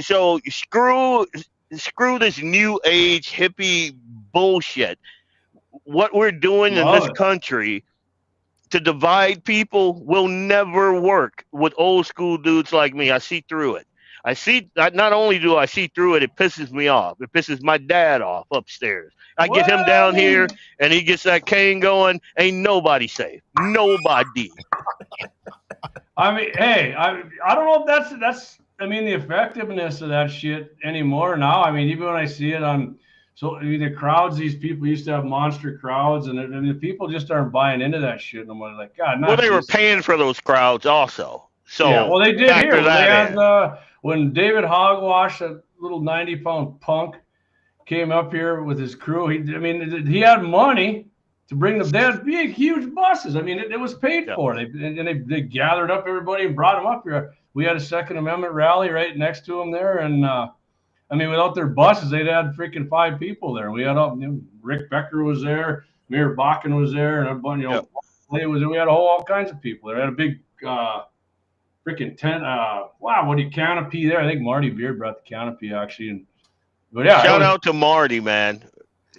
So screw this new age hippie bullshit. What we're doing in this country to divide people will never work with old school dudes like me. I see through it. Not only do I see through it, it pisses me off. It pisses my dad off upstairs. I get him down here, and he gets that cane going. Ain't nobody safe. Nobody.
I mean, hey, I don't know if that's. I mean, the effectiveness of that shit anymore now. I mean, even when I see it on, the crowds, these people used to have monster crowds, and the people just aren't buying into that shit no more. Like, God,
Well, they were paying for those crowds also. So
yeah, well, they did here. They
that
had, when David Hogwash, that little 90-pound punk, came up here with his crew. He had money to bring them. They had big, huge buses. I mean, it was paid for. They gathered up everybody and brought them up here. We had a Second Amendment rally right next to them there, and I mean, without their buses, they'd had freaking 5 people there. We had Rick Becker was there, Mayor Bakken was there, and everybody, Clay was there. We had all kinds of people there. We had a big freaking tent. Canopy there. I think Marty Beard brought the canopy actually. But yeah,
shout out to Marty, man.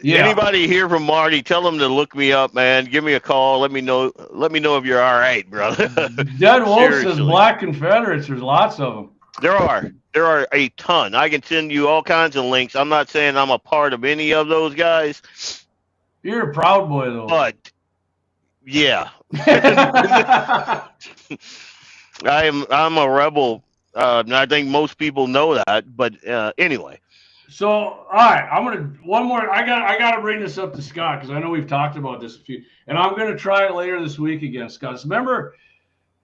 Yeah. Anybody hear from Marty, tell them to look me up, man. Give me a call. Let me know if you're all right, brother.
Dead Wolf says Black Confederates. There's lots of them.
There are a ton. I can send you all kinds of links. I'm not saying I'm a part of any of those guys.
You're a Proud Boy, though.
But yeah, I'm a rebel. I think most people know that. But anyway.
So, all right, one more. I got to bring this up to Scott because I know we've talked about this a few, and I'm going to try it later this week again, Scott. So remember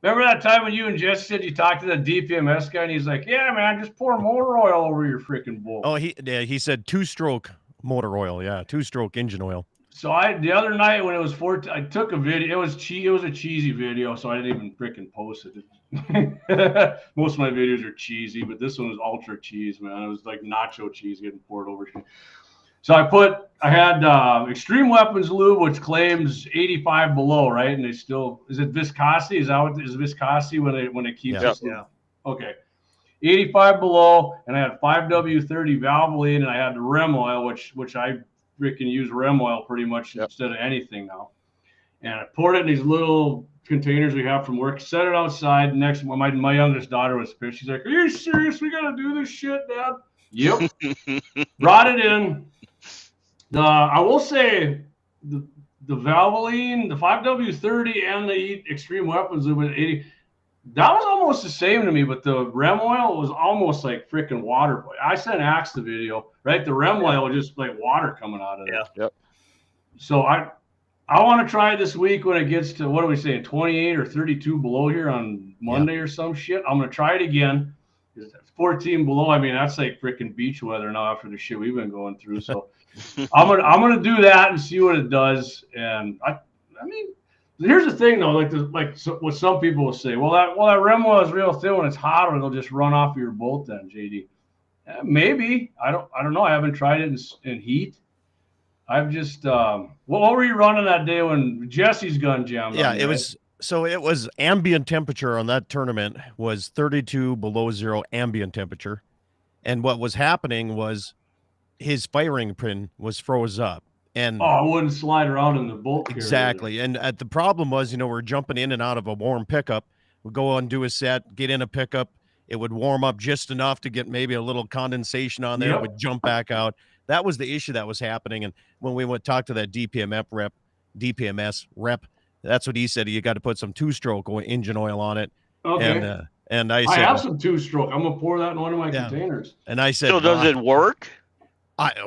that time when you and Jesse said you talked to that DPMS guy, and he's like, "Yeah, man, just pour motor oil over your freaking bolt."
Oh, he said 2-stroke motor oil, 2-stroke engine oil.
So the other night when it was 14, I took a video. It was a cheesy video, so I didn't even freaking post it. Most of my videos are cheesy, but this one was ultra cheese, man. It was like nacho cheese getting poured over. So I had Extreme Weapons lube, which claims 85 below, right? And they still, is it viscosity? Is that what is viscosity when it keeps us? Yeah. Okay. 85 below, and I had 5W30 Valvoline, and I had the rim oil, which I freaking use rim oil pretty much instead of anything now. And I poured it in these little containers we have from work, set it outside. Next one, my youngest daughter was pissed. She's like, "Are you serious? We got to do this shit, Dad?" Yep. Brought it in. I will say the Valvoline, the 5W30, and the Extreme Weapons with 80, that was almost the same to me, but the Rem oil was almost like freaking water. I sent Axe the video, right? The Rem oil was just like water coming out of it.
Yep.
So I want to try this week when it gets to, what are we saying, 28 or 32 below here on Monday or some shit. I'm going to try it again. 14 below. I mean, that's like freaking beach weather now after the shit we've been going through. So I'm gonna do that and see what it does. And I mean, here's the thing though, what some people will say. Well, that rim oil is real thin when it's hot, or it'll just run off of your bolt. Then, JD, maybe I don't know. I haven't tried it in heat. I've just what were you running that day when Jesse's gun jammed?
Yeah, it was. So it was ambient temperature on that tournament was 32 below zero ambient temperature. And what was happening was his firing pin was froze up. And
it wouldn't slide around in the bolt.
Exactly. And the problem was, we're jumping in and out of a warm pickup. We'd go on, do a set, get in a pickup. It would warm up just enough to get maybe a little condensation on there. Yep. It would jump back out. That was the issue that was happening. And when we went talk to that DPMS rep, that's what he said. You got to put some 2-stroke engine oil on it.
Okay.
And I said,
I have some 2-stroke. I'm gonna pour that in one of my containers.
And I said,
so does it work?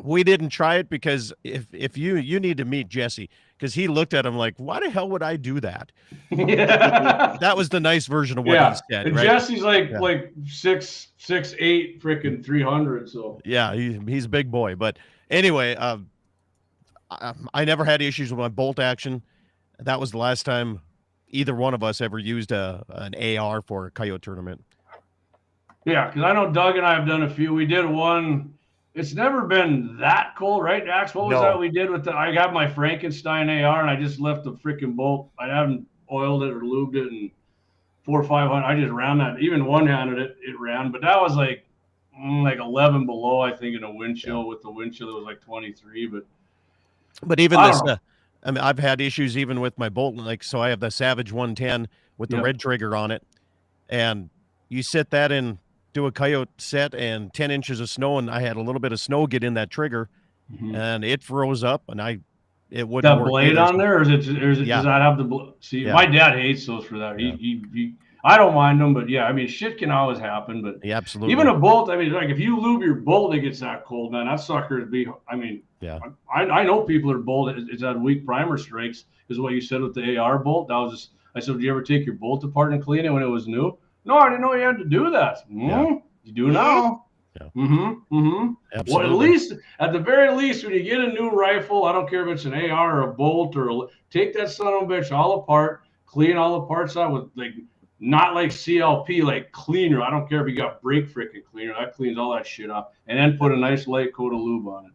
We didn't try it because if you need to meet Jesse, because he looked at him like, why the hell would I do that?
Yeah.
That was the nice version of what he said.
And
right?
Jesse's like 6'8", freaking 300. So
yeah, he's a big boy. But anyway, I never had issues with my bolt action. That was the last time either one of us ever used an AR for a coyote tournament.
Yeah, because I know Doug and I have done a few. We did one. It's never been that cold, right, Axe? What was that we did with I got my Frankenstein AR, and I just left the freaking bolt. I haven't oiled it or lubed it in 400 or 500. I just ran that. Even one-handed it ran. But that was like 11 below, I think, in a wind chill. With the wind chill, it was like 23.
But even this... I mean, I've had issues even with my bolt. So I have the Savage 110 with the red trigger on it. And you set that in do a coyote set and 10 inches of snow, and I had a little bit of snow get in that trigger, and it froze up, and it wouldn't
that
work
blade
either.
on there, or is it
Yeah.
does that have the see?
Yeah.
My dad hates those for that.
Yeah.
He I don't mind them, but yeah, I mean, shit can always happen. But
Yeah, absolutely.
even a bolt, I mean, like if you lube your bolt, it gets that cold, man. That sucker would be. I mean,
yeah.
I know people are bolt. It's that weak primer strikes, is what you said with the AR bolt. That was just. I said, did you ever take your bolt apart and clean it when it was new? No, I didn't know you had to do that.
Yeah.
You do now.
Yeah.
Absolutely. Well, at least, at the very least, when you get a new rifle, I don't care if it's an AR or a bolt take that son of a bitch all apart, clean all the parts out with not like CLP, like cleaner. I don't care if you got brake frickin' cleaner. That cleans all that shit off. And then put a nice light coat of lube on it.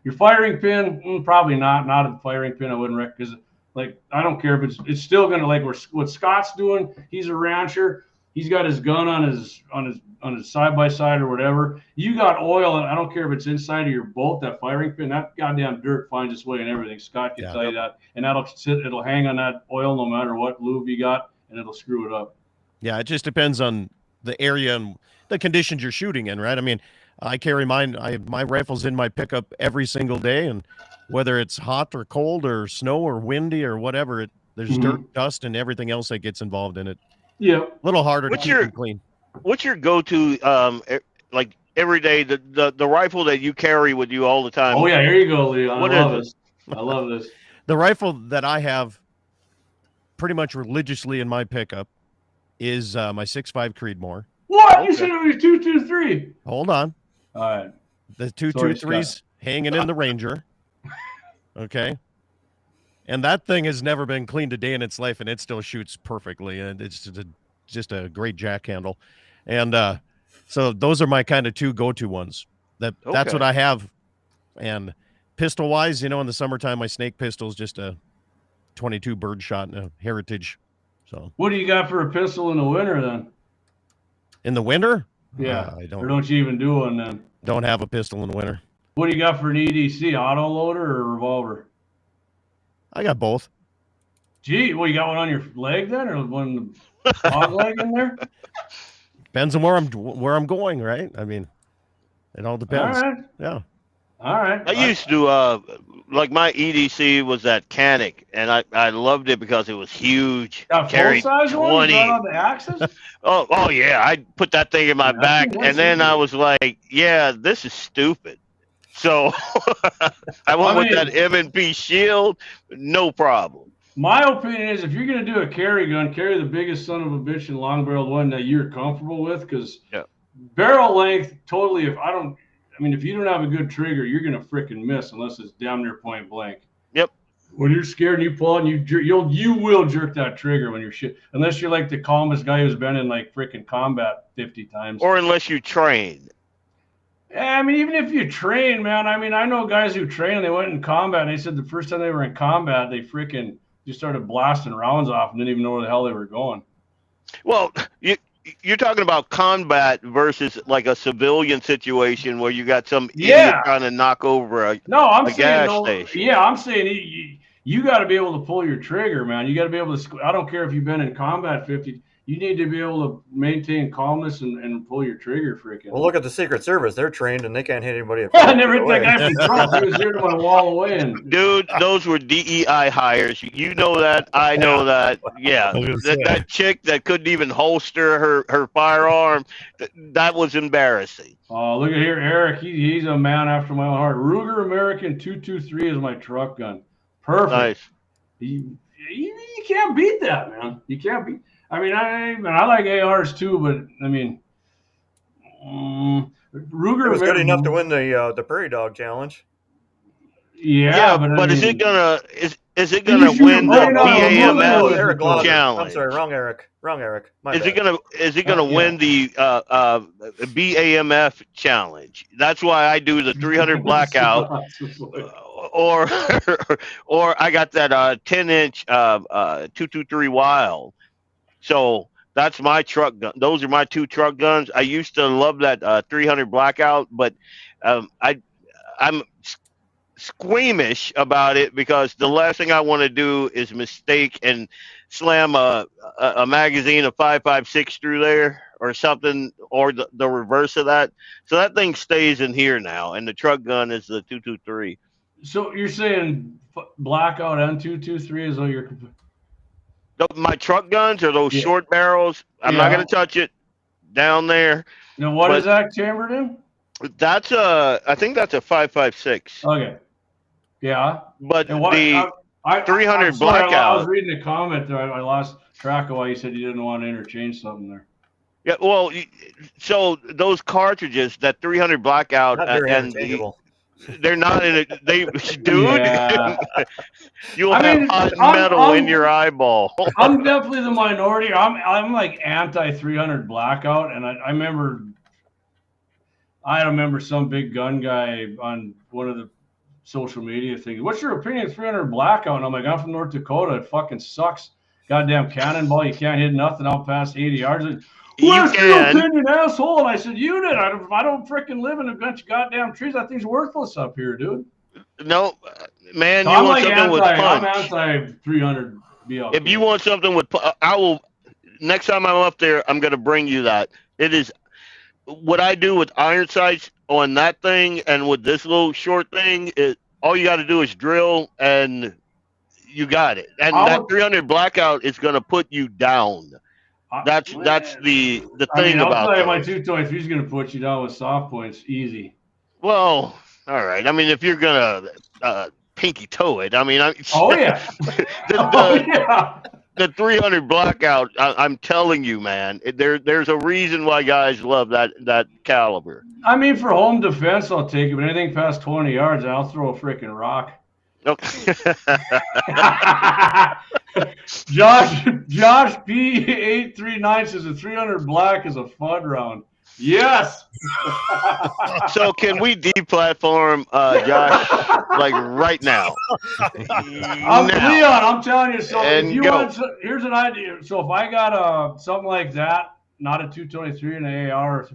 Your firing pin, probably not a firing pin. I wouldn't recommend, because I don't care if it's still gonna what Scott's doing. He's a rancher. He's got his gun on his side by side or whatever. You got oil, and I don't care if it's inside of your bolt, that firing pin. That goddamn dirt finds its way in everything. Scott can tell you that, and it'll hang on that oil no matter what lube you got, and it'll screw it up.
Yeah, it just depends on the area and the conditions you're shooting in, right? I mean, I carry my rifle's in my pickup every single day, and whether it's hot or cold or snow or windy or whatever, there's dirt, dust, and everything else that gets involved in it.
Yeah,
a little harder to keep them clean.
What's your go-to, like every day, the rifle that you carry with you all the time?
Oh yeah, here you go, Leon.
What
I love
is
this. I love this.
The rifle that I have pretty much religiously in my pickup is my 6.5 Creedmoor.
What? Okay. You said it was 223.
Hold on.
All right.
The 223's hanging in the Ranger. Okay. And that thing has never been cleaned a day in its life, and it still shoots perfectly. And it's just a great jack handle. And so those are my kind of two go-to ones. That's what I have. And pistol-wise, in the summertime, my snake pistol is just a 22 bird shot and a Heritage. So
what do you got for a pistol in the winter then?
In the winter?
Yeah.
I don't.
Or don't you even do one then?
Don't have a pistol in the winter.
What do you got for an EDC? Auto loader or revolver?
I got both.
Gee, well, you got one on your leg then, or one dog leg in there?
Depends on where I'm going, right? I mean, it all depends.
All right.
Yeah.
All right.
I used to like my EDC was that Kinetics, and I loved it because it was huge.
Carried full size
20.
one? You got on the axis?
oh yeah, I put that thing in my back, and then I was like, yeah, this is stupid. So I went with that M&P shield, no problem.
My opinion is if you're going to do a carry gun, carry the biggest son of a bitch and long-barreled one that you're comfortable with, because barrel length, totally, if you don't have a good trigger, you're going to freaking miss unless it's damn near point blank.
Yep.
When you're scared and you pull out and you will jerk that trigger when you're shit, unless you're like the calmest guy who's been in like freaking combat 50 times.
Or unless you train.
I mean, even if you train, man, I know guys who train and they went in combat and they said the first time they were in combat, they freaking just started blasting rounds off and didn't even know where the hell they were going.
Well, you're talking about combat versus like a civilian situation where you got some idiot trying to knock over a gas station.
Yeah, I'm saying you got to be able to pull your trigger, man. You got to be able to. I don't care if you've been in combat 50. You need to be able to maintain calmness and pull your trigger, freaking.
Well, look at the Secret Service. They're trained and they can't hit anybody.
I never hit that guy from Trump. He was here to want to wall away.
Dude, those were DEI hires. You know that. I know that. Yeah. That chick that couldn't even holster her firearm, that was embarrassing.
Oh, look at here, Eric. He's a man after my own heart. Ruger American 223 is my truck gun. Perfect. Nice. You can't beat that, man. You can't beat. I like ARs too, but Ruger
was good enough to win the Prairie Dog Challenge.
Yeah,
but is it gonna win the BAMF challenge?
I'm sorry, wrong Eric.
Is it gonna win the BAMF challenge? That's why I do the 300 blackout. Or I got that 10-inch 223 Wild. So that's my truck gun. Those are my two truck guns. I used to love that 300 blackout, but I'm squeamish about it because the last thing I want to do is mistake and slam a magazine of 5.56 through there. or something, or the reverse of that. So that thing stays in here now, and the truck gun is the 223.
So you're saying blackout and 223 is all your.
My truck guns are those short barrels. I'm not going to touch it down there.
Now, what is that chambered in?
That's I think that's a 5.56.
Okay. Yeah.
But
and what,
the 300
I'm sorry,
blackout.
I was reading a comment there. I lost track of why you said you didn't want to interchange something there.
Yeah. Well, so those cartridges, that 300 blackout, they're not in it. They, dude, you'll have hot metal in your eyeball.
I'm definitely the minority. I'm like anti 300 blackout, and I remember some big gun guy on one of the social media things. What's your opinion of 300 blackout? And I'm like, I'm from North Dakota. It fucking sucks. Goddamn cannonball. You can't hit nothing out past 80 yards. Where's your opinion, asshole? And I said, you did. I don't freaking live in a bunch of goddamn trees. That thing's worthless up here, dude.
No, man,
so
you
I'm
want
like
something with punch.
I'm anti 300 BLK.
If you want something with, I will. Next time I'm up there, I'm going to bring you that. It is what I do with iron sights on that thing, and with this little short thing. All you got to do is drill, and you got it. And that 300 blackout is going to put you down. That's the thing about it.
I'll tell you, my 223 is going to put you down with soft points, easy.
Well, all right. I mean, if you're going to pinky toe it, I mean, the 300 blackout. I'm telling you, man. There's a reason why guys love that caliber.
I mean, for home defense, I'll take it, but anything past 20 yards, I'll throw a freaking rock.
Okay.
Josh P839 says a 300 black is a fun round. Yes.
So can we deplatform Josh like right now?
Leon, I'm telling you. So if you want, here's an idea. So if I got something like that, not a 223 and an AR,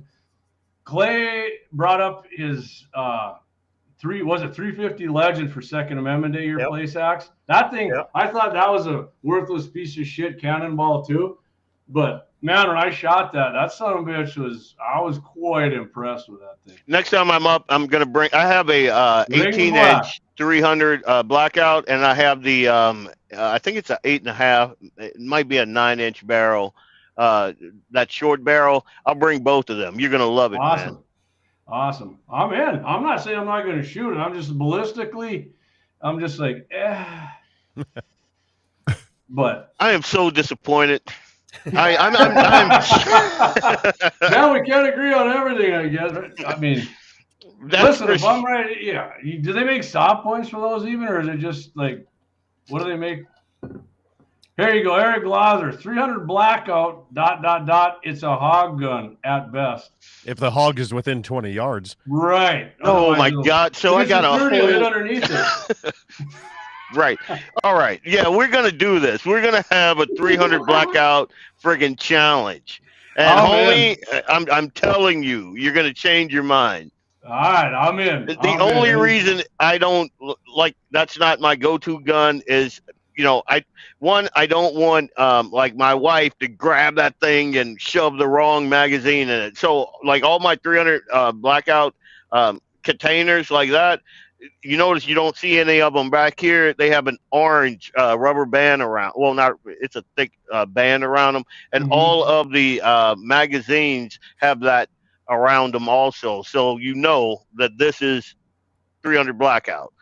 Clay brought up his 350 Legend for Second Amendment Day, your place, Axe. That thing, I thought that was a worthless piece of shit cannonball too. But man, when I shot that son of a bitch I was quite impressed with that thing.
Next time I'm up, I'm gonna bring. I have a 18-inch 300 blackout, and I have the I think it's a 8.5. It might be a 9-inch barrel. That short barrel. I'll bring both of them. You're gonna love it, man.
Awesome. I'm in. I'm not saying I'm not going to shoot it. I'm just ballistically, I'm just like, But
I am so disappointed.
I'm now we can't agree on everything, I guess. I mean, listen, if I'm right, do they make stop points for those even, or is it just like, what do they make? Here you go, Eric Lauser, 300 blackout, ... It's a hog gun at best.
If the hog is within 20 yards.
Right.
Oh my God. So I got a whole
hit underneath it.
Right. All right. Yeah, we're going to do this. We're going to have a 300 blackout friggin' challenge. And I'm telling you, you're going to change your mind.
All right, I'm in.
The only reason I don't like, that's not my go-to gun is, I don't want like my wife to grab that thing and shove the wrong magazine in it. So like all my 300 blackout containers like that, you notice you don't see any of them back here. They have an orange rubber band around. Well, it's a thick band around them, and all of the magazines have that around them also. So you know that this is 300 blackout.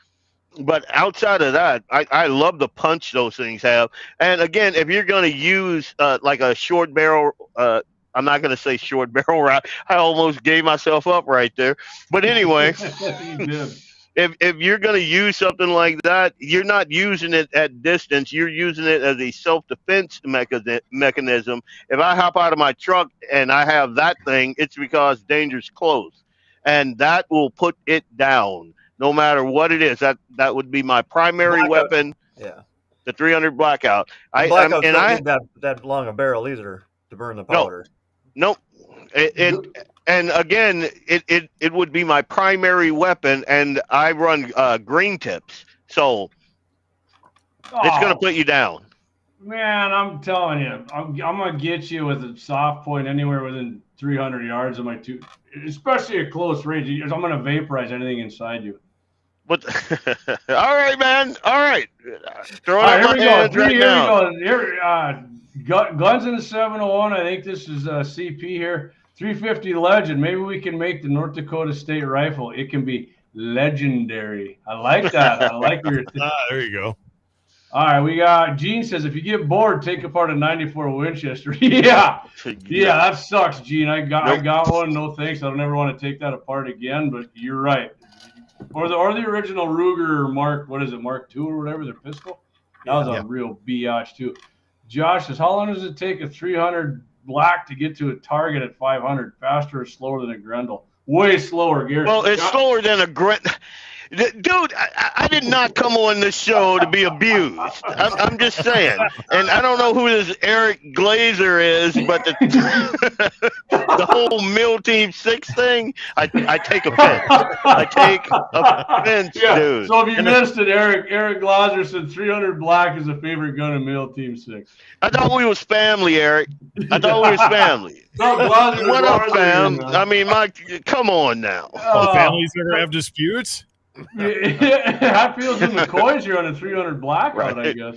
But outside of that, I love the punch those things have. And again, if you're going to use like a short barrel, I'm not going to say short barrel round. I almost gave myself up right there. But anyway, if you're going to use something like that, you're not using it at distance. You're using it as a self-defense mechanism. If I hop out of my truck and I have that thing, it's because danger's close. And that will put it down. No matter what it is, that would be my primary weapon.
Yeah,
the 300 blackout.
Blackout don't need that long a barrel either to burn the powder.
Nope. And again, it would be my primary weapon, and I run green tips, so it's going to put you down.
Man, I'm telling you, I'm gonna get you with a soft point anywhere within 300 yards of my two, especially at close range. I'm gonna vaporize anything inside you.
But all right, man. All right. Throw it
All right,
in
here
my
we go.
hands right
Here
now.
we go. Here, guns in the 701. I think this is CP here. 350 Legend. Maybe we can make the North Dakota State Rifle. It can be legendary. I like that. I like your.
There you go.
All right, we got Gene says if you get bored, take apart a 94 Winchester. Yeah, that sucks, Gene. I got one. No thanks. I don't ever want to take that apart again. But you're right. Or the original Ruger Mark. What is it? Mark II or whatever. Their pistol. That was a real biatch too. Josh says, how long does it take a 300 black to get to a target at 500? Faster or slower than a Grendel? Way slower, Gary.
Well, it's slower than a Grendel. Dude, I did not come on this show to be abused. I'm just saying. And I don't know who this Eric Glazer is, but the whole Mill Team 6 thing, I take offense. I take offense, dude.
So if you missed it, Eric Glazer said 300 black is a favorite gun in Mill Team 6.
I thought we was family, Eric. I thought we was family.
No,
what up, fam? I mean, come on now.
Families ever have disputes?
Hatfields and McCoys here on a 300 blackout, I guess.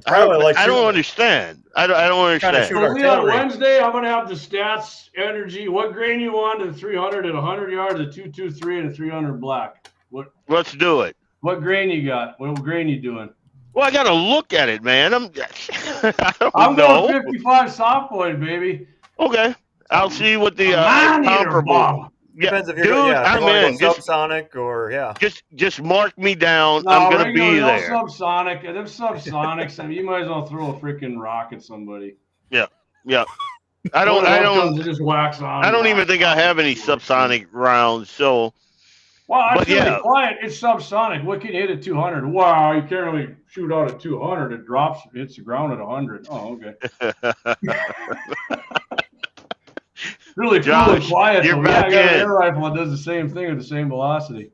I don't understand. I don't understand.
So on Wednesday, I'm going to have the stats, energy, what grain you want at 300 at 100 yards, a 223 and a 300 black.
Let's do it.
What grain you got? What grain you doing?
Well, I got to look at it, man.
I'm
going
going 55 soft point, baby.
Okay. I'll see what the comparable.
Depends if you're
I'm in.
Subsonic or
Just mark me down. I'm gonna be there.
No subsonic. And them subsonics, I mean, you might as well throw a freaking rock at somebody.
Yeah. I don't
just wax on.
I don't even think I have any subsonic rounds. So.
Well, I feel quiet. It's subsonic. What can you hit at 200? Wow, you can't really shoot out at 200. It drops, hits the ground at 100. Oh, okay. Really cool and quiet.
You're
back I got an air rifle that does the same thing at the same velocity.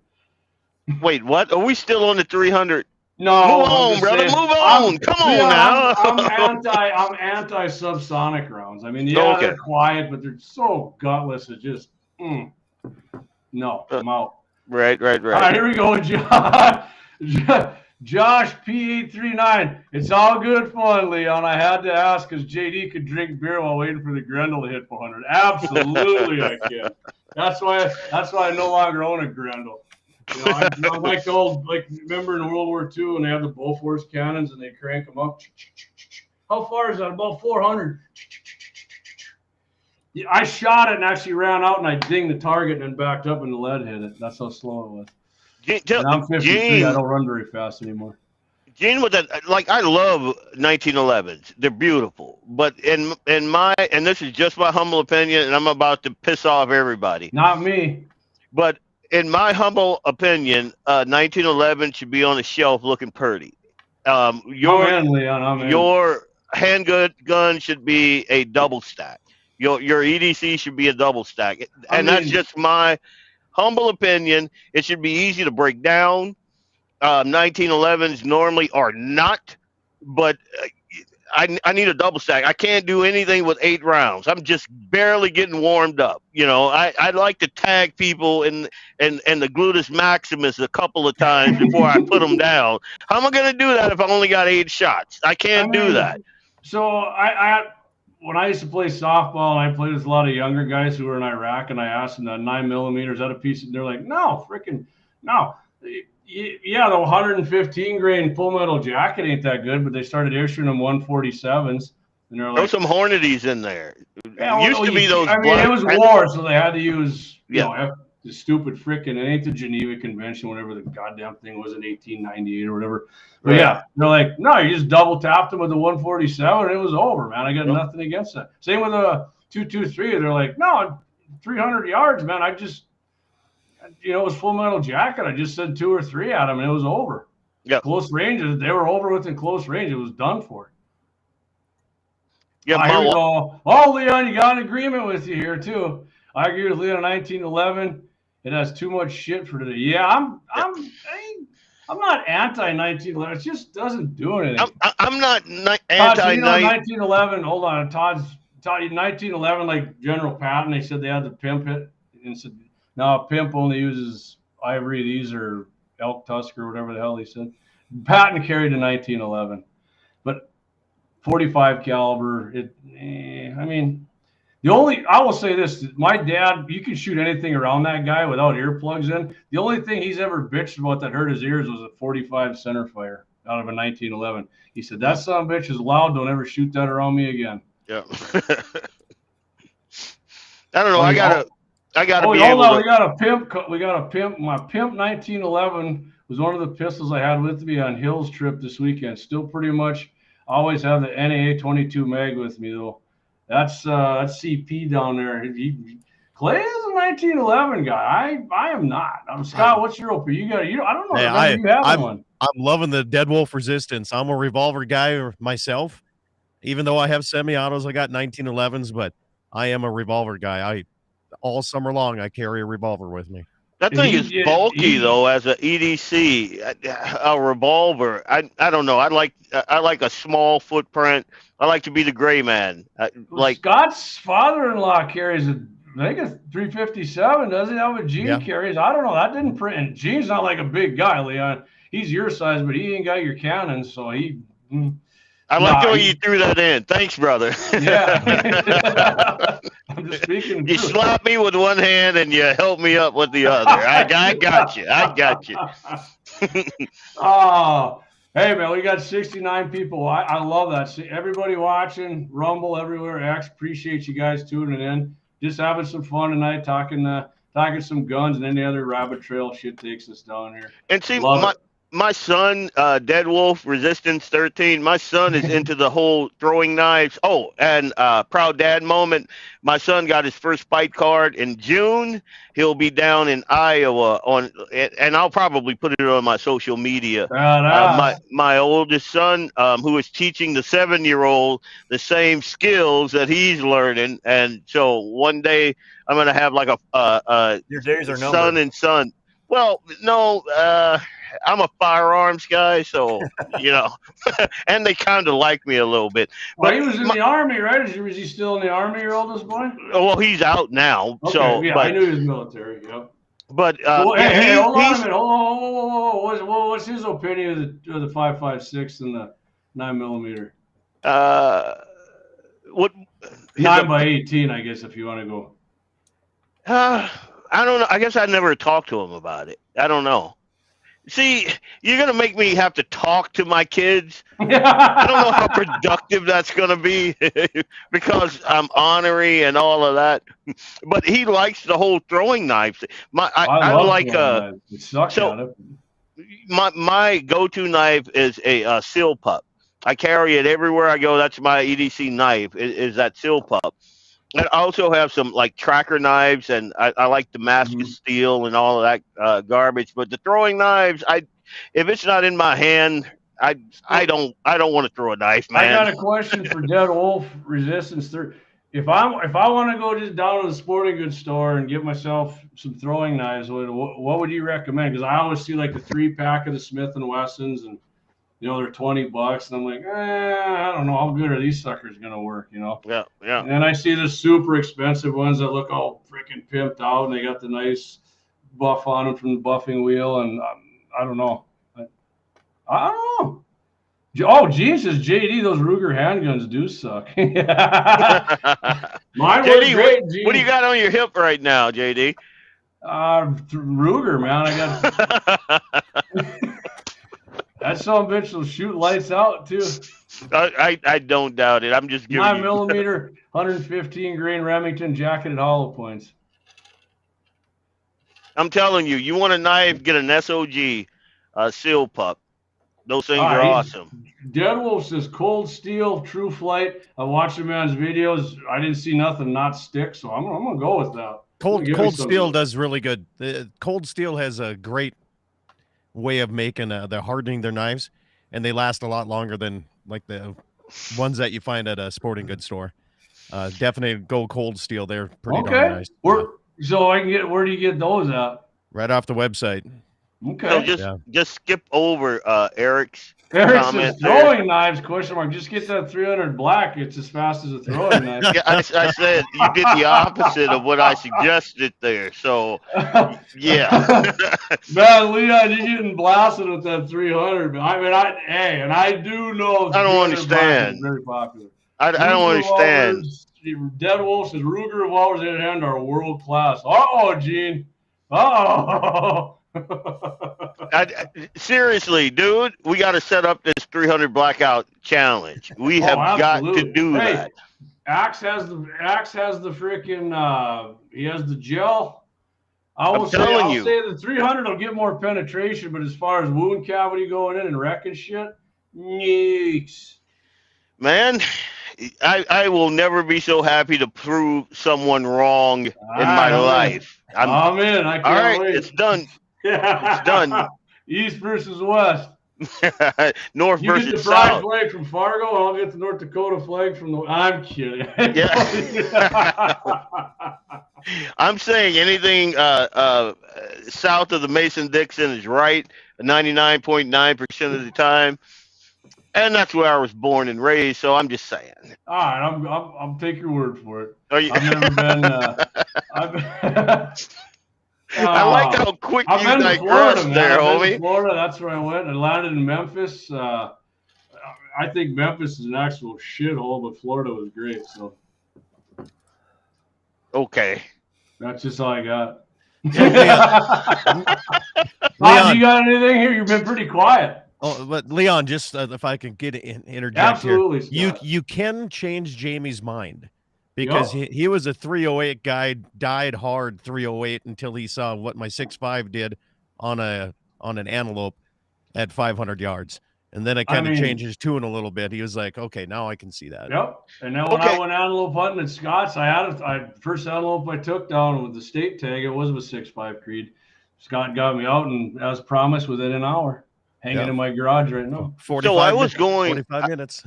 Wait, what? Are we still on the 300?
No.
Move on, brother. Move on. Come on now.
I'm anti subsonic rounds. I mean, they're quiet, but they're so gutless. It just no. I'm out.
Right.
All right, here we go, Josh P839. It's all good fun, Leon. I had to ask because JD could drink beer while waiting for the Grendel to hit 400. Absolutely, I can. That's why I no longer own a Grendel. You know, I like the old, remember in World War II when they had the Bofors cannons and they crank them up. How far is that? About 400. Yeah, I shot it and actually ran out and I dinged the target and then backed up and the lead hit it. That's how slow it was. And I'm 53. I don't run very fast anymore.
Gene, with that, I love 1911s. They're beautiful, but in my, and this is just my humble opinion, and I'm about to piss off everybody.
Not me.
But in my humble opinion, 1911 should be on the shelf looking pretty. Your handgun gun should be a double stack. Your EDC should be a double stack, and that's just my humble opinion. It should be easy to break down. 1911s normally are not, but I need a double stack. I can't do anything with 8 rounds. I'm just barely getting warmed up. You know, I like to tag people in the gluteus maximus a couple of times before I put them down. How am I going to do that if I only got 8 shots? I can't do that.
So when I used to play softball, I played with a lot of younger guys who were in Iraq, and I asked them that 9mm, is that a piece? And they're like, no, freaking no. Yeah, the 115 grain full metal jacket ain't that good, but they started issuing them 147s, and they're like,
there's some Hornadies in there.
Yeah,
used to be those.
I mean, it was war, so they had to use the stupid frickin' it ain't the Geneva Convention, whatever the goddamn thing was in 1898 or whatever. But yeah, they're like, no, you just double tapped them with the 147, and it was over, man. I got nothing against that. Same with the 223. They're like, no, 300 yards, man. I just, it was full metal jacket. I just said 2 or 3 at them, and it was over.
Yeah,
close ranges. They were over within close range. It was done for.
Yeah,
here we go. Oh, Leon, you got an agreement with you here too. I agree with Leon. 1911. It has too much shit for today. Yeah, I'm not anti-1911. It just doesn't do anything.
I'm not
Todd, so
anti
you know, 1911. Hold on, Todd. 1911, like General Patton, they said they had to pimp it, and said no, a pimp only uses ivory. These are elk tusk or whatever the hell he said. Patton carried a 1911, but 45 caliber. I mean, I will say this: my dad, you can shoot anything around that guy without earplugs in. The only thing he's ever bitched about that hurt his ears was a 45 center fire out of a 1911. He said that son of a bitch is loud. Don't ever shoot that around me again.
Yeah. I don't know. I gotta be
hold
able
on.
to.
We got a pimp. My pimp 1911 was one of the pistols I had with me on Hill's trip this weekend. Still pretty much always have the NAA 22 mag with me though. That's CP down there. Clay is a 1911 guy. I am not. Scott. What's your opinion? I don't know.
Hey,
you have one.
I'm loving the Dead Wolf Resistance. I'm a revolver guy myself. Even though I have semi-autos, I got 1911s, but I am a revolver guy. All summer long, I carry a revolver with me.
That thing is bulky though, as an EDC, a revolver. I don't know. I like a small footprint. I like to be the gray man.
Scott's father-in-law carries I think a 357. Does he? That what Gene carries? I don't know. That didn't print. And Gene's not like a big guy, Leon. He's your size, but he ain't got your cannon, so he.
I like the way you threw that in. Thanks, brother.
Yeah. I'm just speaking.
You slapped me with one hand and you helped me up with the other. I got you.
Oh, hey, man, we got 69 people. I love that. See, everybody watching, Rumble, everywhere, X. Appreciate you guys tuning in. Just having some fun tonight, talking some guns and any other rabbit trail shit takes us down here.
And see, my son, Dead Wolf Resistance 13, my son is into the whole throwing knives. Oh, and proud dad moment. My son got his first fight card in June. He'll be down in Iowa and I'll probably put it on my social media. My oldest son, who is teaching the 7-year-old the same skills that he's learning. And so one day I'm going to have like a
your days are
son
numbered.
and son. Well, no, I'm a firearms guy, so, and they kind of like me a little bit.
Well, he was in the Army, right? Was he still in the Army, your oldest boy?
Well, he's out now.
Okay,
so,
yeah, I knew he was military, yep.
But,
hey, hold on a minute. What's his opinion of the 5.56 and the 9mm?
What?
9x18, I guess, if you want to go.
I don't know. I guess I never talked to him about it. I don't know. See, you're going to make me have to talk to my kids. I don't know how productive that's going to be because I'm ornery and all of that. But he likes the whole throwing knives. I like
it sucks
so my go-to knife is a seal pup. I carry it everywhere I go. That's my EDC knife is that seal pup. I also have some like tracker knives, and I like Damascus steel and all of that garbage. But the throwing knives, if it's not in my hand, I don't want to throw a knife, man.
I got a question for Dead Wolf Resistance 3. If I want to go just down to the sporting goods store and get myself some throwing knives, what would you recommend? Because I always see like the 3-pack of the Smith and Wessons, and they're $20, and I'm like, I don't know how good are these suckers gonna work,
Yeah.
And then I see the super expensive ones that look all freaking pimped out, and they got the nice buff on them from the buffing wheel, and I don't know. I don't know. Oh, Gene says, JD, those Ruger handguns do suck. Mine was great, Gene.
What do you got on your hip right now, JD?
Ruger, man. I got. That son of a bitch will shoot lights out too.
I don't doubt it. I'm just giving
9mm, 115 grain Remington jacketed hollow points.
I'm telling you, you want a knife, get an SOG seal pup. Those things are awesome.
Dead Wolf says cold steel, true flight. I watched the man's videos. I didn't see nothing not stick, so I'm gonna go with that.
Cold steel does really good. Cold steel has a great way of making they're hardening their knives, and they last a lot longer than like the ones that you find at a sporting goods store. Definitely go cold steel. They're pretty darn nice.
So I can get, where do you get those at?
Right off the website.
Okay.
So just skip over Eric's
Eric
comment
says
there.
throwing knives, question mark. Just get that 300 black. It's as fast as a throwing knife.
Yeah, I said you did the opposite of what I suggested there. So, yeah.
Man, Leon, you're getting blasted with that 300. I mean, and I do know.
I don't understand.
Is very popular.
I don't understand.
Dead Wolf says Ruger revolvers in hand are world class. Uh-oh, Gene. Uh-oh.
Seriously, dude, we got to set up this 300 blackout challenge. We have got to do that.
Axe has the freaking he has the gel. I'll say the 300 will get more penetration, but as far as wound cavity going in and wrecking shit, neeks.
Man, I will never be so happy to prove someone wrong in my life.
I'm in. I can't wait.
It's done. It's done.
East versus West.
North
you
versus
get the pride
South.
flag from Fargo, and I'll get the North Dakota flag from the. I'm kidding.
Yeah. I'm saying anything south of the Mason-Dixon is right 99.9% of the time, and that's where I was born and raised. So I'm just saying.
All right, I'm take your word for it.
I've
never been.
I like how quick you digress there, homie.
Florida, that's where I went. I landed in Memphis. I think Memphis is an actual shithole, but Florida was great. So,
okay,
that's just all I got.
Leon,
you got anything here? You've been pretty quiet.
Oh, but Leon, just if I can interject
Absolutely,
here,
Scott.
you can change Jamie's mind. Because he was a 308 guy, died hard 308 until he saw what my 6.5 did on an antelope at 500 yards. And then it kind of changed his tune a little bit. He was like, okay, now I can see that.
Yep. And then when I went antelope hunting at Scott's, first antelope I took down with the state tag, it was with 6.5 Creed. Scott got me out, and as promised, within an hour. Hanging in my garage right now.
45 minutes.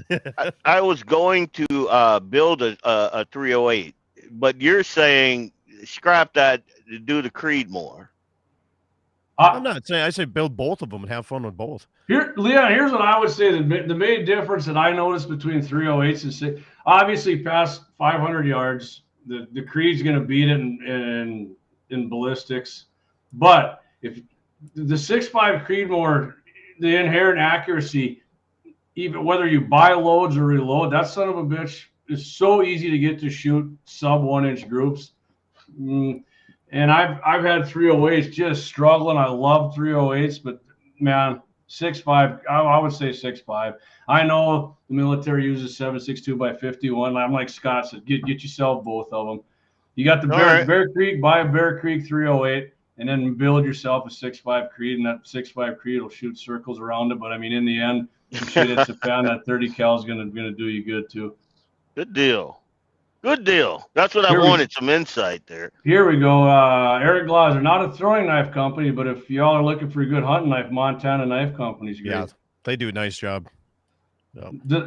I was going to build a 308, but you're saying scrap that to do the Creed more.
I'm not saying. I say build both of them and have fun with both.
Leon, here's what I would say. The main difference that I noticed between 308s and 6, obviously past 500 yards, the Creed's going to beat it in ballistics. But if the 6.5 Creedmoor, the inherent accuracy, even whether you buy loads or reload, that son of a bitch is so easy to get to shoot sub 1-inch groups. And I've had 308s just struggling. I love 308s, but man, 6.5, I would say 6.5. I know the military uses 7.62 by 51. I'm like Scott said, get yourself both of them. You got the Bear Creek, buy a Bear Creek 308. And then build yourself a 6.5 Creed, and that 6.5 Creed will shoot circles around it. But I mean, in the end, some shit hits the fan. That 30 cal is gonna do you good too.
Good deal. Good deal. That's what I wanted. Some insight there.
Here we go. Eric Glauser, not a throwing knife company, but if y'all are looking for a good hunting knife, Montana Knife Company's great.
Yeah, they do a nice job.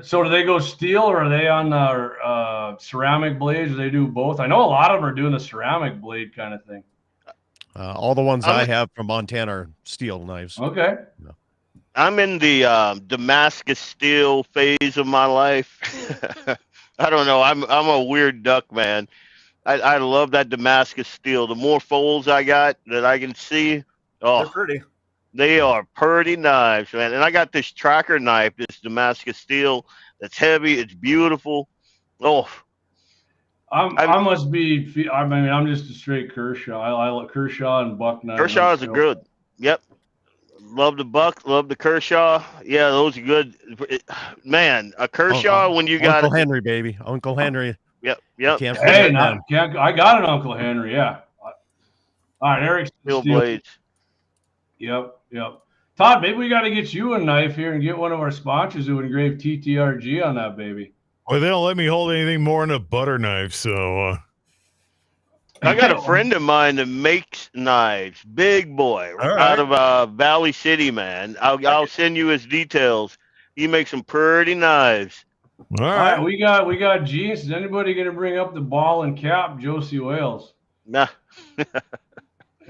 So do they go steel, or are they on ceramic blades? Or they do both? I know a lot of them are doing the ceramic blade kind of thing.
All the ones I have from Montana are steel knives.
Okay.
Yeah.
I'm in the Damascus steel phase of my life. I don't know. I'm a weird duck, man. I love that Damascus steel. The more folds I got that I can see,
they're pretty.
They are pretty knives, man. And I got this tracker knife, this Damascus steel that's heavy. It's beautiful. Oh.
I must be. I mean, I'm just a straight Kershaw. I like Kershaw and Buck knives.
Kershaw's are good. Yep. Love the Buck. Love the Kershaw. Yeah, those are good. Man, a Kershaw when you got
Uncle Henry, baby. Uncle Henry.
Yep.
I got an Uncle Henry. Yeah. All right, Eric.
Steel blades.
Yep. Todd, maybe we got to get you a knife here and get one of our sponsors who engrave TTRG on that baby.
Well, they don't let me hold anything more than a butter knife, so.
I got a friend of mine that makes knives, big boy, out of Valley City, man. I'll send you his details. He makes some pretty knives.
All right,
we got G's. Is anybody gonna bring up the ball and cap, Josie Wales?
Nah.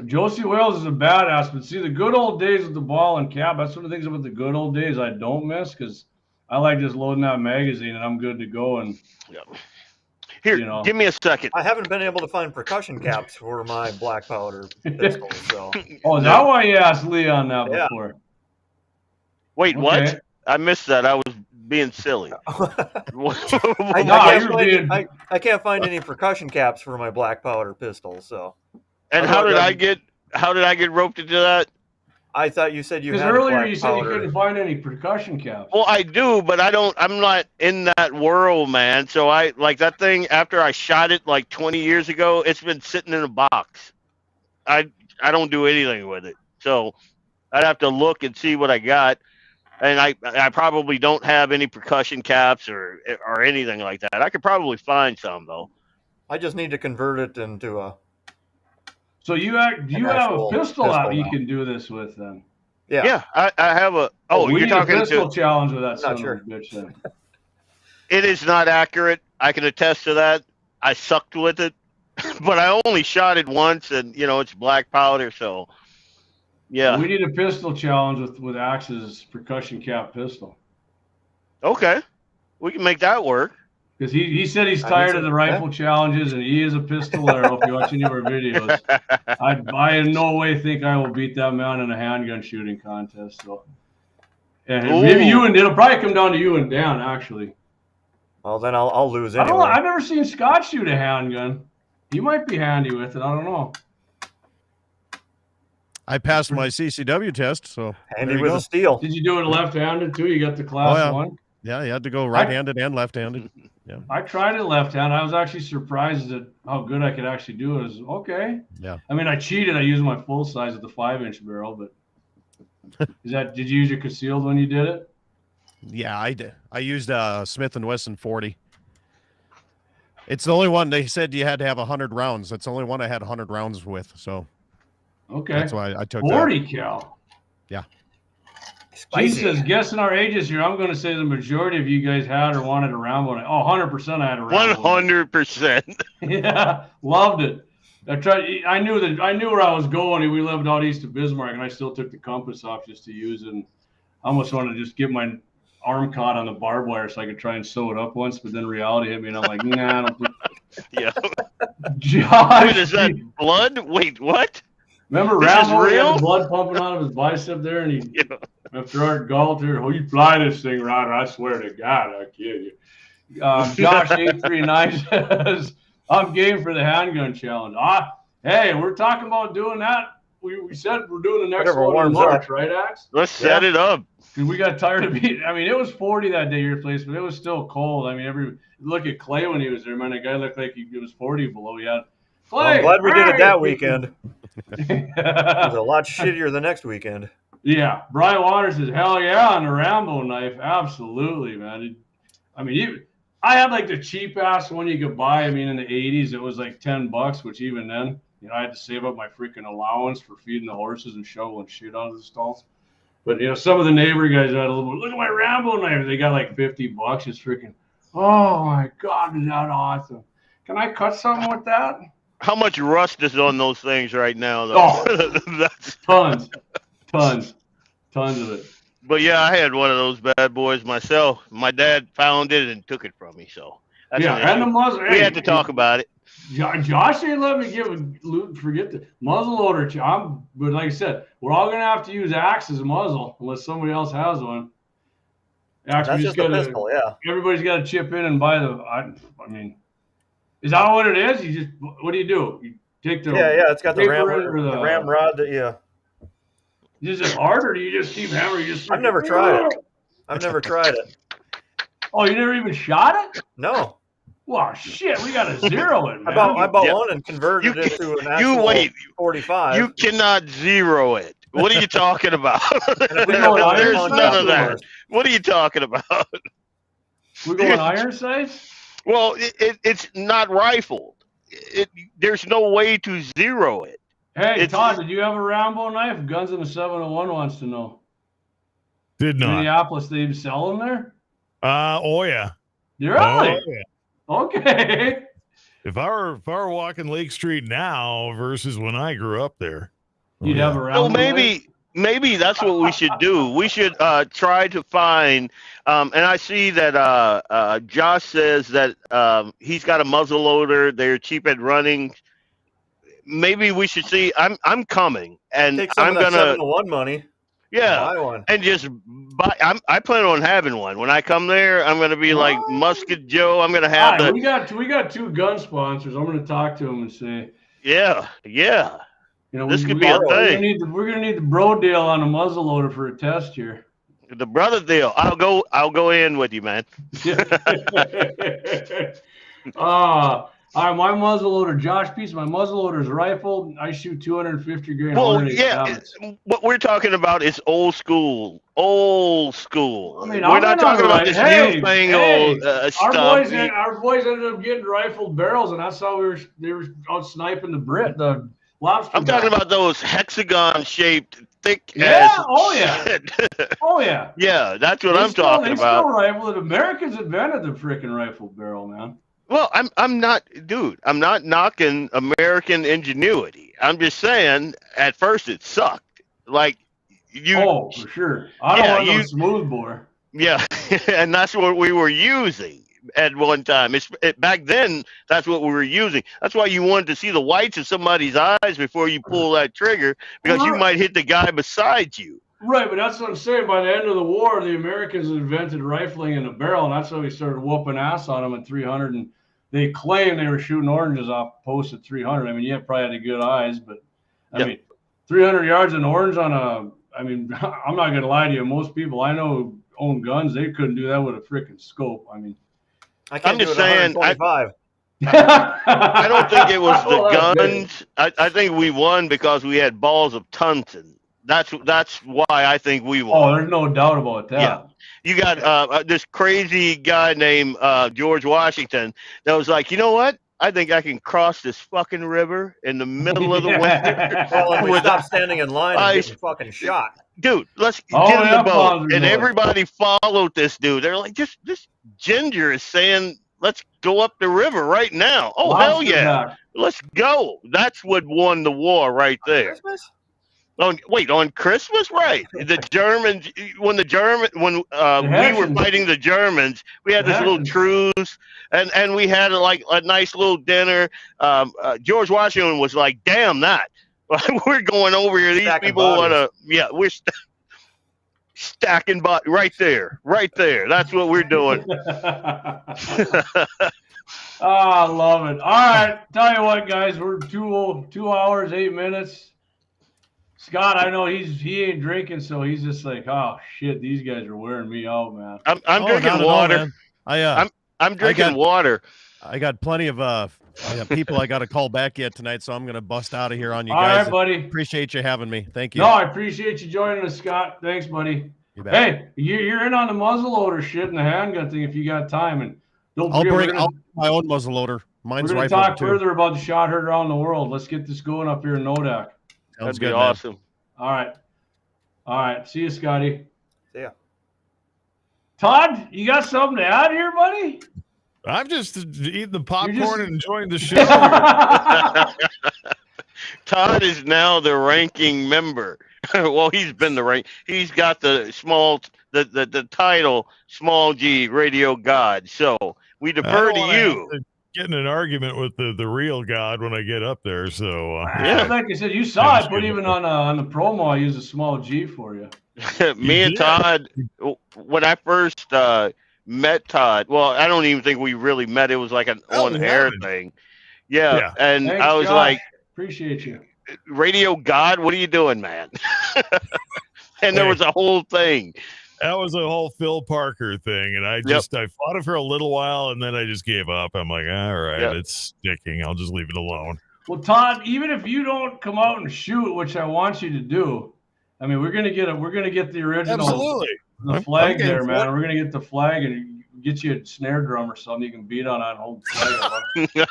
Josie Wales is a badass, but see, the good old days with the ball and cap, that's one of the things about the good old days I don't miss, because I like just loading that magazine and I'm good to go. And
here,
you know,
give me a second.
I haven't been able to find percussion caps for my black powder pistols. So.
Oh, is that why you asked Leon that before?
Wait,
Okay.
what? I missed that. I was being silly.
I can't find any percussion caps for my black powder pistols. So.
And how did I get roped into that?
I thought you said you had
earlier you said
powder.
you couldn't find any percussion caps.
Well, I do, but I'm not in that world, man. So I like that thing after I shot it like 20 years ago, it's been sitting in a box. I don't do anything with it. So I'd have to look and see what I got. And I probably don't have any percussion caps or anything like that. I could probably find some though.
I just need to convert it into a.
So you have a pistol out you can do this with then?
Yeah.
Yeah, I have a.
Oh,
you're talking
a pistol
to
challenge with that son
sure.
of a bitch then.
It is not accurate. I can attest to that. I sucked with it, but I only shot it once, and it's black powder, so. Yeah.
We need a pistol challenge with Axe's percussion cap pistol.
Okay. We can make that work.
Because he said he's tired of the rifle challenges, and he is a pistolero. If you watch any of our videos, I in no way think I will beat that man in a handgun shooting contest. So, and maybe it'll probably come down to you and Dan, actually.
Well, then I'll lose anyway.
I've never seen Scott shoot a handgun. He might be handy with it. I don't know.
I passed my CCW test, so
handy with a steel.
Did you do it left-handed too? You got the class 1?
Yeah, you had to go right-handed and left-handed. Yeah.
I tried it left-handed. I was actually surprised at how good I could actually do it. Okay.
Yeah.
I mean, I cheated. I used my full size with the 5-inch barrel, but did you use your concealed when you did it?
Yeah, I did. I used Smith & Wesson 40. It's the only one they said you had to have 100 rounds. That's the only one I had 100 rounds with, so.
Okay.
That's why I took
40 cal.
Yeah.
He says, guessing our ages here, I'm going to say the majority of you guys had or wanted a Rambo. 100% I had a Rambo.
100%.
Yeah, loved it. I knew where I was going. We lived out east of Bismarck, and I still took the compass off just to use it. And I almost wanted to just get my arm caught on the barbed wire so I could try and sew it up once, but then reality hit me, and I'm like, nah, I don't think.
Yeah.
Josh,
wait, is that blood? Wait, what?
Remember Rambo had the blood pumping out of his bicep there, and after our galt here, you fly this thing, Ryder. I swear to God, I kid you. Josh 839 says, I'm game for the handgun challenge. Hey, we're talking about doing that. We said we're doing the next one in March, right, Axe?
Let's set it up.
Because we got tired of being. I mean, it was 40 that day, your place, but it was still cold. I mean, look at Clay when he was there, man. The guy looked like it was 40 below. Yeah. Clay,
I'm glad we did it that weekend. It was a lot shittier the next weekend.
Yeah. Brian Waters says, hell yeah, on the Rambo knife. Absolutely, man. I had like the cheap ass one you could buy. I mean, in the 80s, it was like $10, which even then, I had to save up my freaking allowance for feeding the horses and shoveling shit out of the stalls. But, some of the neighbor guys had a little bit, look at my Rambo knife. They got like $50. It's freaking, oh my God, is that awesome. Can I cut something with that?
How much rust is on those things right now, though?
Oh, that's tons of it.
But yeah, I had one of those bad boys myself. My dad found it and took it from me, so that's
and the muzzle.
We had to talk about it.
Josh ain't let me forget the muzzle loader. But like I said, we're all gonna have to use Axe's muzzle unless somebody else has one.
That's just a pistol, yeah.
Everybody's got to chip in and buy the. I mean, is that what it is? What do? You take the
it's got the ramrod that
Is it hard, or do you just keep hammering?
I've never tried it. I've never tried it.
Oh, you never even shot it?
No.
Well, shit, we got to zero it, man.
I bought one and converted it into an actual 45.
You cannot zero it. What are you talking about? There's none of that. What are you talking about?
We're going iron sights?
Well, it's not rifled. There's no way to zero it.
Hey, Todd, did you have a Rambo knife? Guns in the 701 wants to know.
Did not.
Minneapolis, they even sell them there?
Oh, yeah.
Really?
Oh, yeah.
Okay.
If I were walking Lake Street now versus when I grew up there,
you'd have a round.
So maybe that's what we should do. We should try to find. And I see that Josh says that he's got a muzzle loader. They're cheap at running. Maybe we should see. I'm coming, and
Take some
I'm
of that
gonna
701 money.
Yeah,
Buy one.
and just buy. I plan on having one. When I come there, I'm gonna be like Musket Joe. I'm gonna have
All right, we got 2 gun sponsors. I'm gonna talk to them and say,
yeah.
You know,
This could be a thing.
We're gonna need the bro deal on a muzzle loader for a test here.
The brother deal. I'll go in with you, man.
All right, my muzzleloader, Josh Peace, my muzzleloader is rifled. I shoot 250 grain.
Well, yeah, what we're talking about is old school. I mean, we're not talking about this newfangled stuff.
Our boys ended up getting rifled barrels, and that's how they were out sniping the lobster.
I'm talking about those hexagon-shaped, thick.
Oh yeah.
Yeah, that's what I'm talking about.
Still rifle it. Americans invented the freaking rifle barrel, man.
Well, I'm not knocking American ingenuity. I'm just saying, at first it sucked. Like you.
Oh, for sure. I don't want no smooth bore.
Yeah, and that's what we were using at one time. Back then, that's what we were using. That's why you wanted to see the whites of somebody's eyes before you pull that trigger, because you might hit the guy beside you.
Right, but that's what I'm saying. By the end of the war, the Americans invented rifling in a barrel, and that's how we started whooping ass on them at 300. And they claim they were shooting oranges off posts at 300. I mean, you probably had good eyes, but I mean, 300 yards an orange on I'm not going to lie to you. Most people I know who own guns, they couldn't do that with a freaking scope. I mean,
I'm just saying, I don't think it was the guns. I think we won because we had balls of tungsten. That's why I think we won.
Oh, there's no doubt about that.
Yeah. You got this crazy guy named George Washington that was like, you know what? I think I can cross this fucking river in the middle of the winter.
Well, we stop standing in line and get fucking shot.
Dude, let's get in the boat. And everybody followed this dude. They're like, this ginger is saying, let's go up the river right now. Oh, hell yeah. Let's go. That's what won the war right there. Christmas? On Christmas, right? The Germans, when we were fighting the Germans, we had this little truce, and we had like a nice little dinner. George Washington was like, "Damn that, we're going over here. These people want to, we're stacking right there. That's what we're doing."
I love it. All right, tell you what, guys, we're 2 hours 8 minutes. Scott, I know he ain't drinking, so he's just like, oh shit, these guys are wearing me out, man.
I'm drinking water. I'm drinking water.
I got plenty of people I got to call back yet tonight, so I'm gonna bust out of here on you
All
guys.
right, buddy.
Appreciate you having me. Thank you.
No, I appreciate you joining us, Scott. Thanks, buddy. Hey, you're in on the muzzleloader shit and the handgun thing if you got time, and
I'll bring my own muzzleloader. Mine's
we're gonna talk further about the shot heard around the world. Let's get this going up here in Nodak.
That'd be awesome.
All right. See you, Scotty.
See ya.
Todd, you got something to add here, buddy?
I'm just eating the popcorn and enjoying the show.
Todd is now the ranking member. Well, he's been the rank. He's got the title Small G Radio God. So we defer to you.
Get in an argument with the real God when I get up there. So
like I said, you saw it, but even on the promo, I used a small G for you.
Me and Todd, when I first met Todd, well, I don't even think we really met. It was like an on-air thing. Yeah. And
thanks,
I was
Josh.
like,
appreciate you.
Radio God, what are you doing, man? And there was a whole thing.
That was a whole Phil Parker thing, and I fought it for a little while, and then I just gave up. I'm like, all right, it's sticking. I'll just leave it alone.
Well, Todd, even if you don't come out and shoot, which I want you to do, I mean, we're gonna get the original the flag there, man. We're gonna get the flag and get you a snare drum or something you can beat on and hold the flag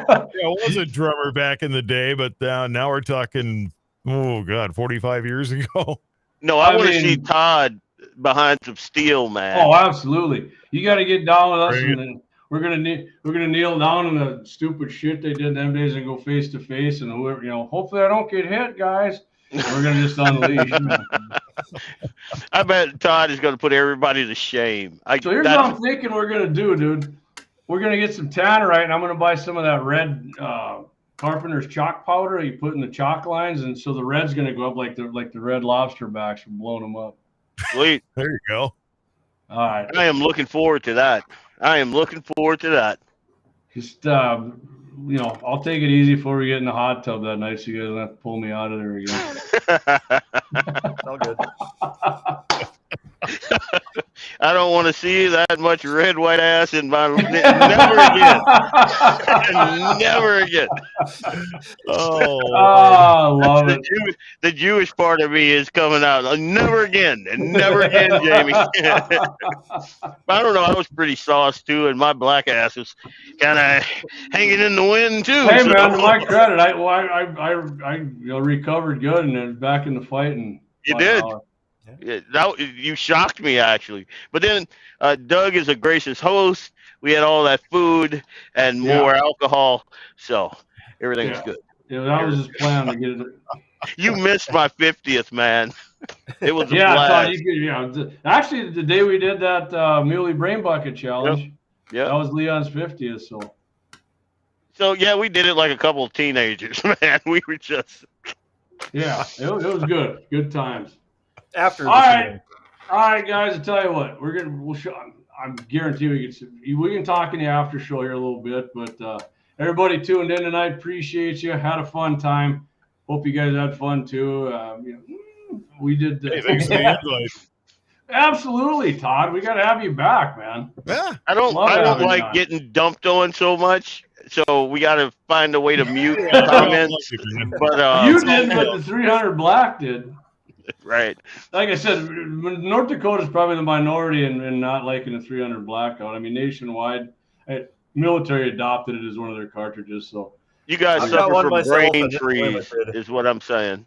up.
I was a drummer back in the day, but now we're talking, 45 years ago.
No, I want to see Todd behind some steel, man.
Oh, absolutely. You got to get down with us, and we're gonna kneel down in the stupid shit they did them days and go face to face, and whoever, hopefully I don't get hit, guys. We're gonna just unleash.
I bet Todd is gonna put everybody to shame.
So here's what I'm thinking we're gonna do, dude. We're gonna get some tannerite, and I'm gonna buy some of that red Carpenter's chalk powder you put in the chalk lines, and so the red's gonna go up like the Red Lobster backs from blowing them up.
Sweet.
There you go.
All right.
I am looking forward to that.
Just I'll take it easy before we get in the hot tub that night, so you guys don't have to pull me out of there again.
All good.
I don't want to see that much red, white ass in my never again. Never again.
I love it.
The Jewish part of me is coming out. Never again, and never again, Jamie. I don't know. I was pretty sauced too, and my black ass was kind of hanging in the wind too.
Hey man, to my credit, I recovered good and then back in the fight. And
you did. You shocked me actually, but then Doug is a gracious host. We had all that food and more alcohol, so everything was good.
Yeah, that was his plan to get it.
You missed my 50th, man. It was a
blast.
blast.
Actually, the day we did that Muley Brain Bucket Challenge, that was Leon's 50th.
So yeah, we did it like a couple of teenagers, man. We were just
it was good. Good times.
After
all right, guys. I tell you what, I'm guarantee we can talk in the after show here a little bit, but everybody tuned in tonight, appreciate you. Had a fun time. Hope you guys had fun too. We did.
Hey, thanks for the invite.
Absolutely, Todd. We got to have you back, man.
Yeah,
I don't like getting dumped on so much. So we got to find a way to mute comments. But
you did, but the 300 Black did.
Right.
Like I said, North Dakota is probably the minority in not liking the 300 Blackout. I mean, nationwide, military adopted it as one of their cartridges. So
you guys suffer from brain freeze, is what I'm saying.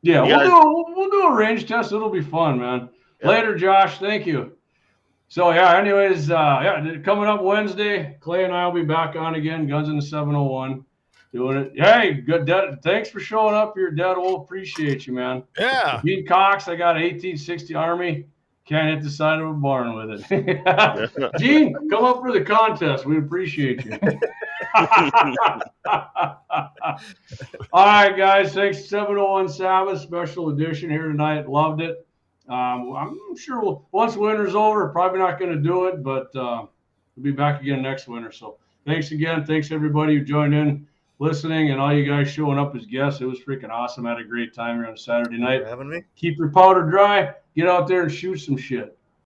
Yeah, we'll do a range test. It'll be fun, man. Yep. Later, Josh. Thank you. So anyways, coming up Wednesday, Clay and I will be back on again. Guns in the 701. Doing it. Hey, good. Thanks for showing up here, Dead Wolf. Appreciate you, man.
Yeah.
Gene Cox, I got an 1860 Army. Can't hit the side of a barn with it. Gene, come up for the contest. We appreciate you. All right, guys. Thanks. 701 Sabbath special edition here tonight. Loved it. I'm sure once winter's over, probably not going to do it, but we'll be back again next winter. So thanks again. Thanks everybody who joined in, listening, and all you guys showing up as guests. It was freaking awesome. I had a great time here on a Saturday night.
Thanks for having me.
Keep your powder dry. Get out there and shoot some shit.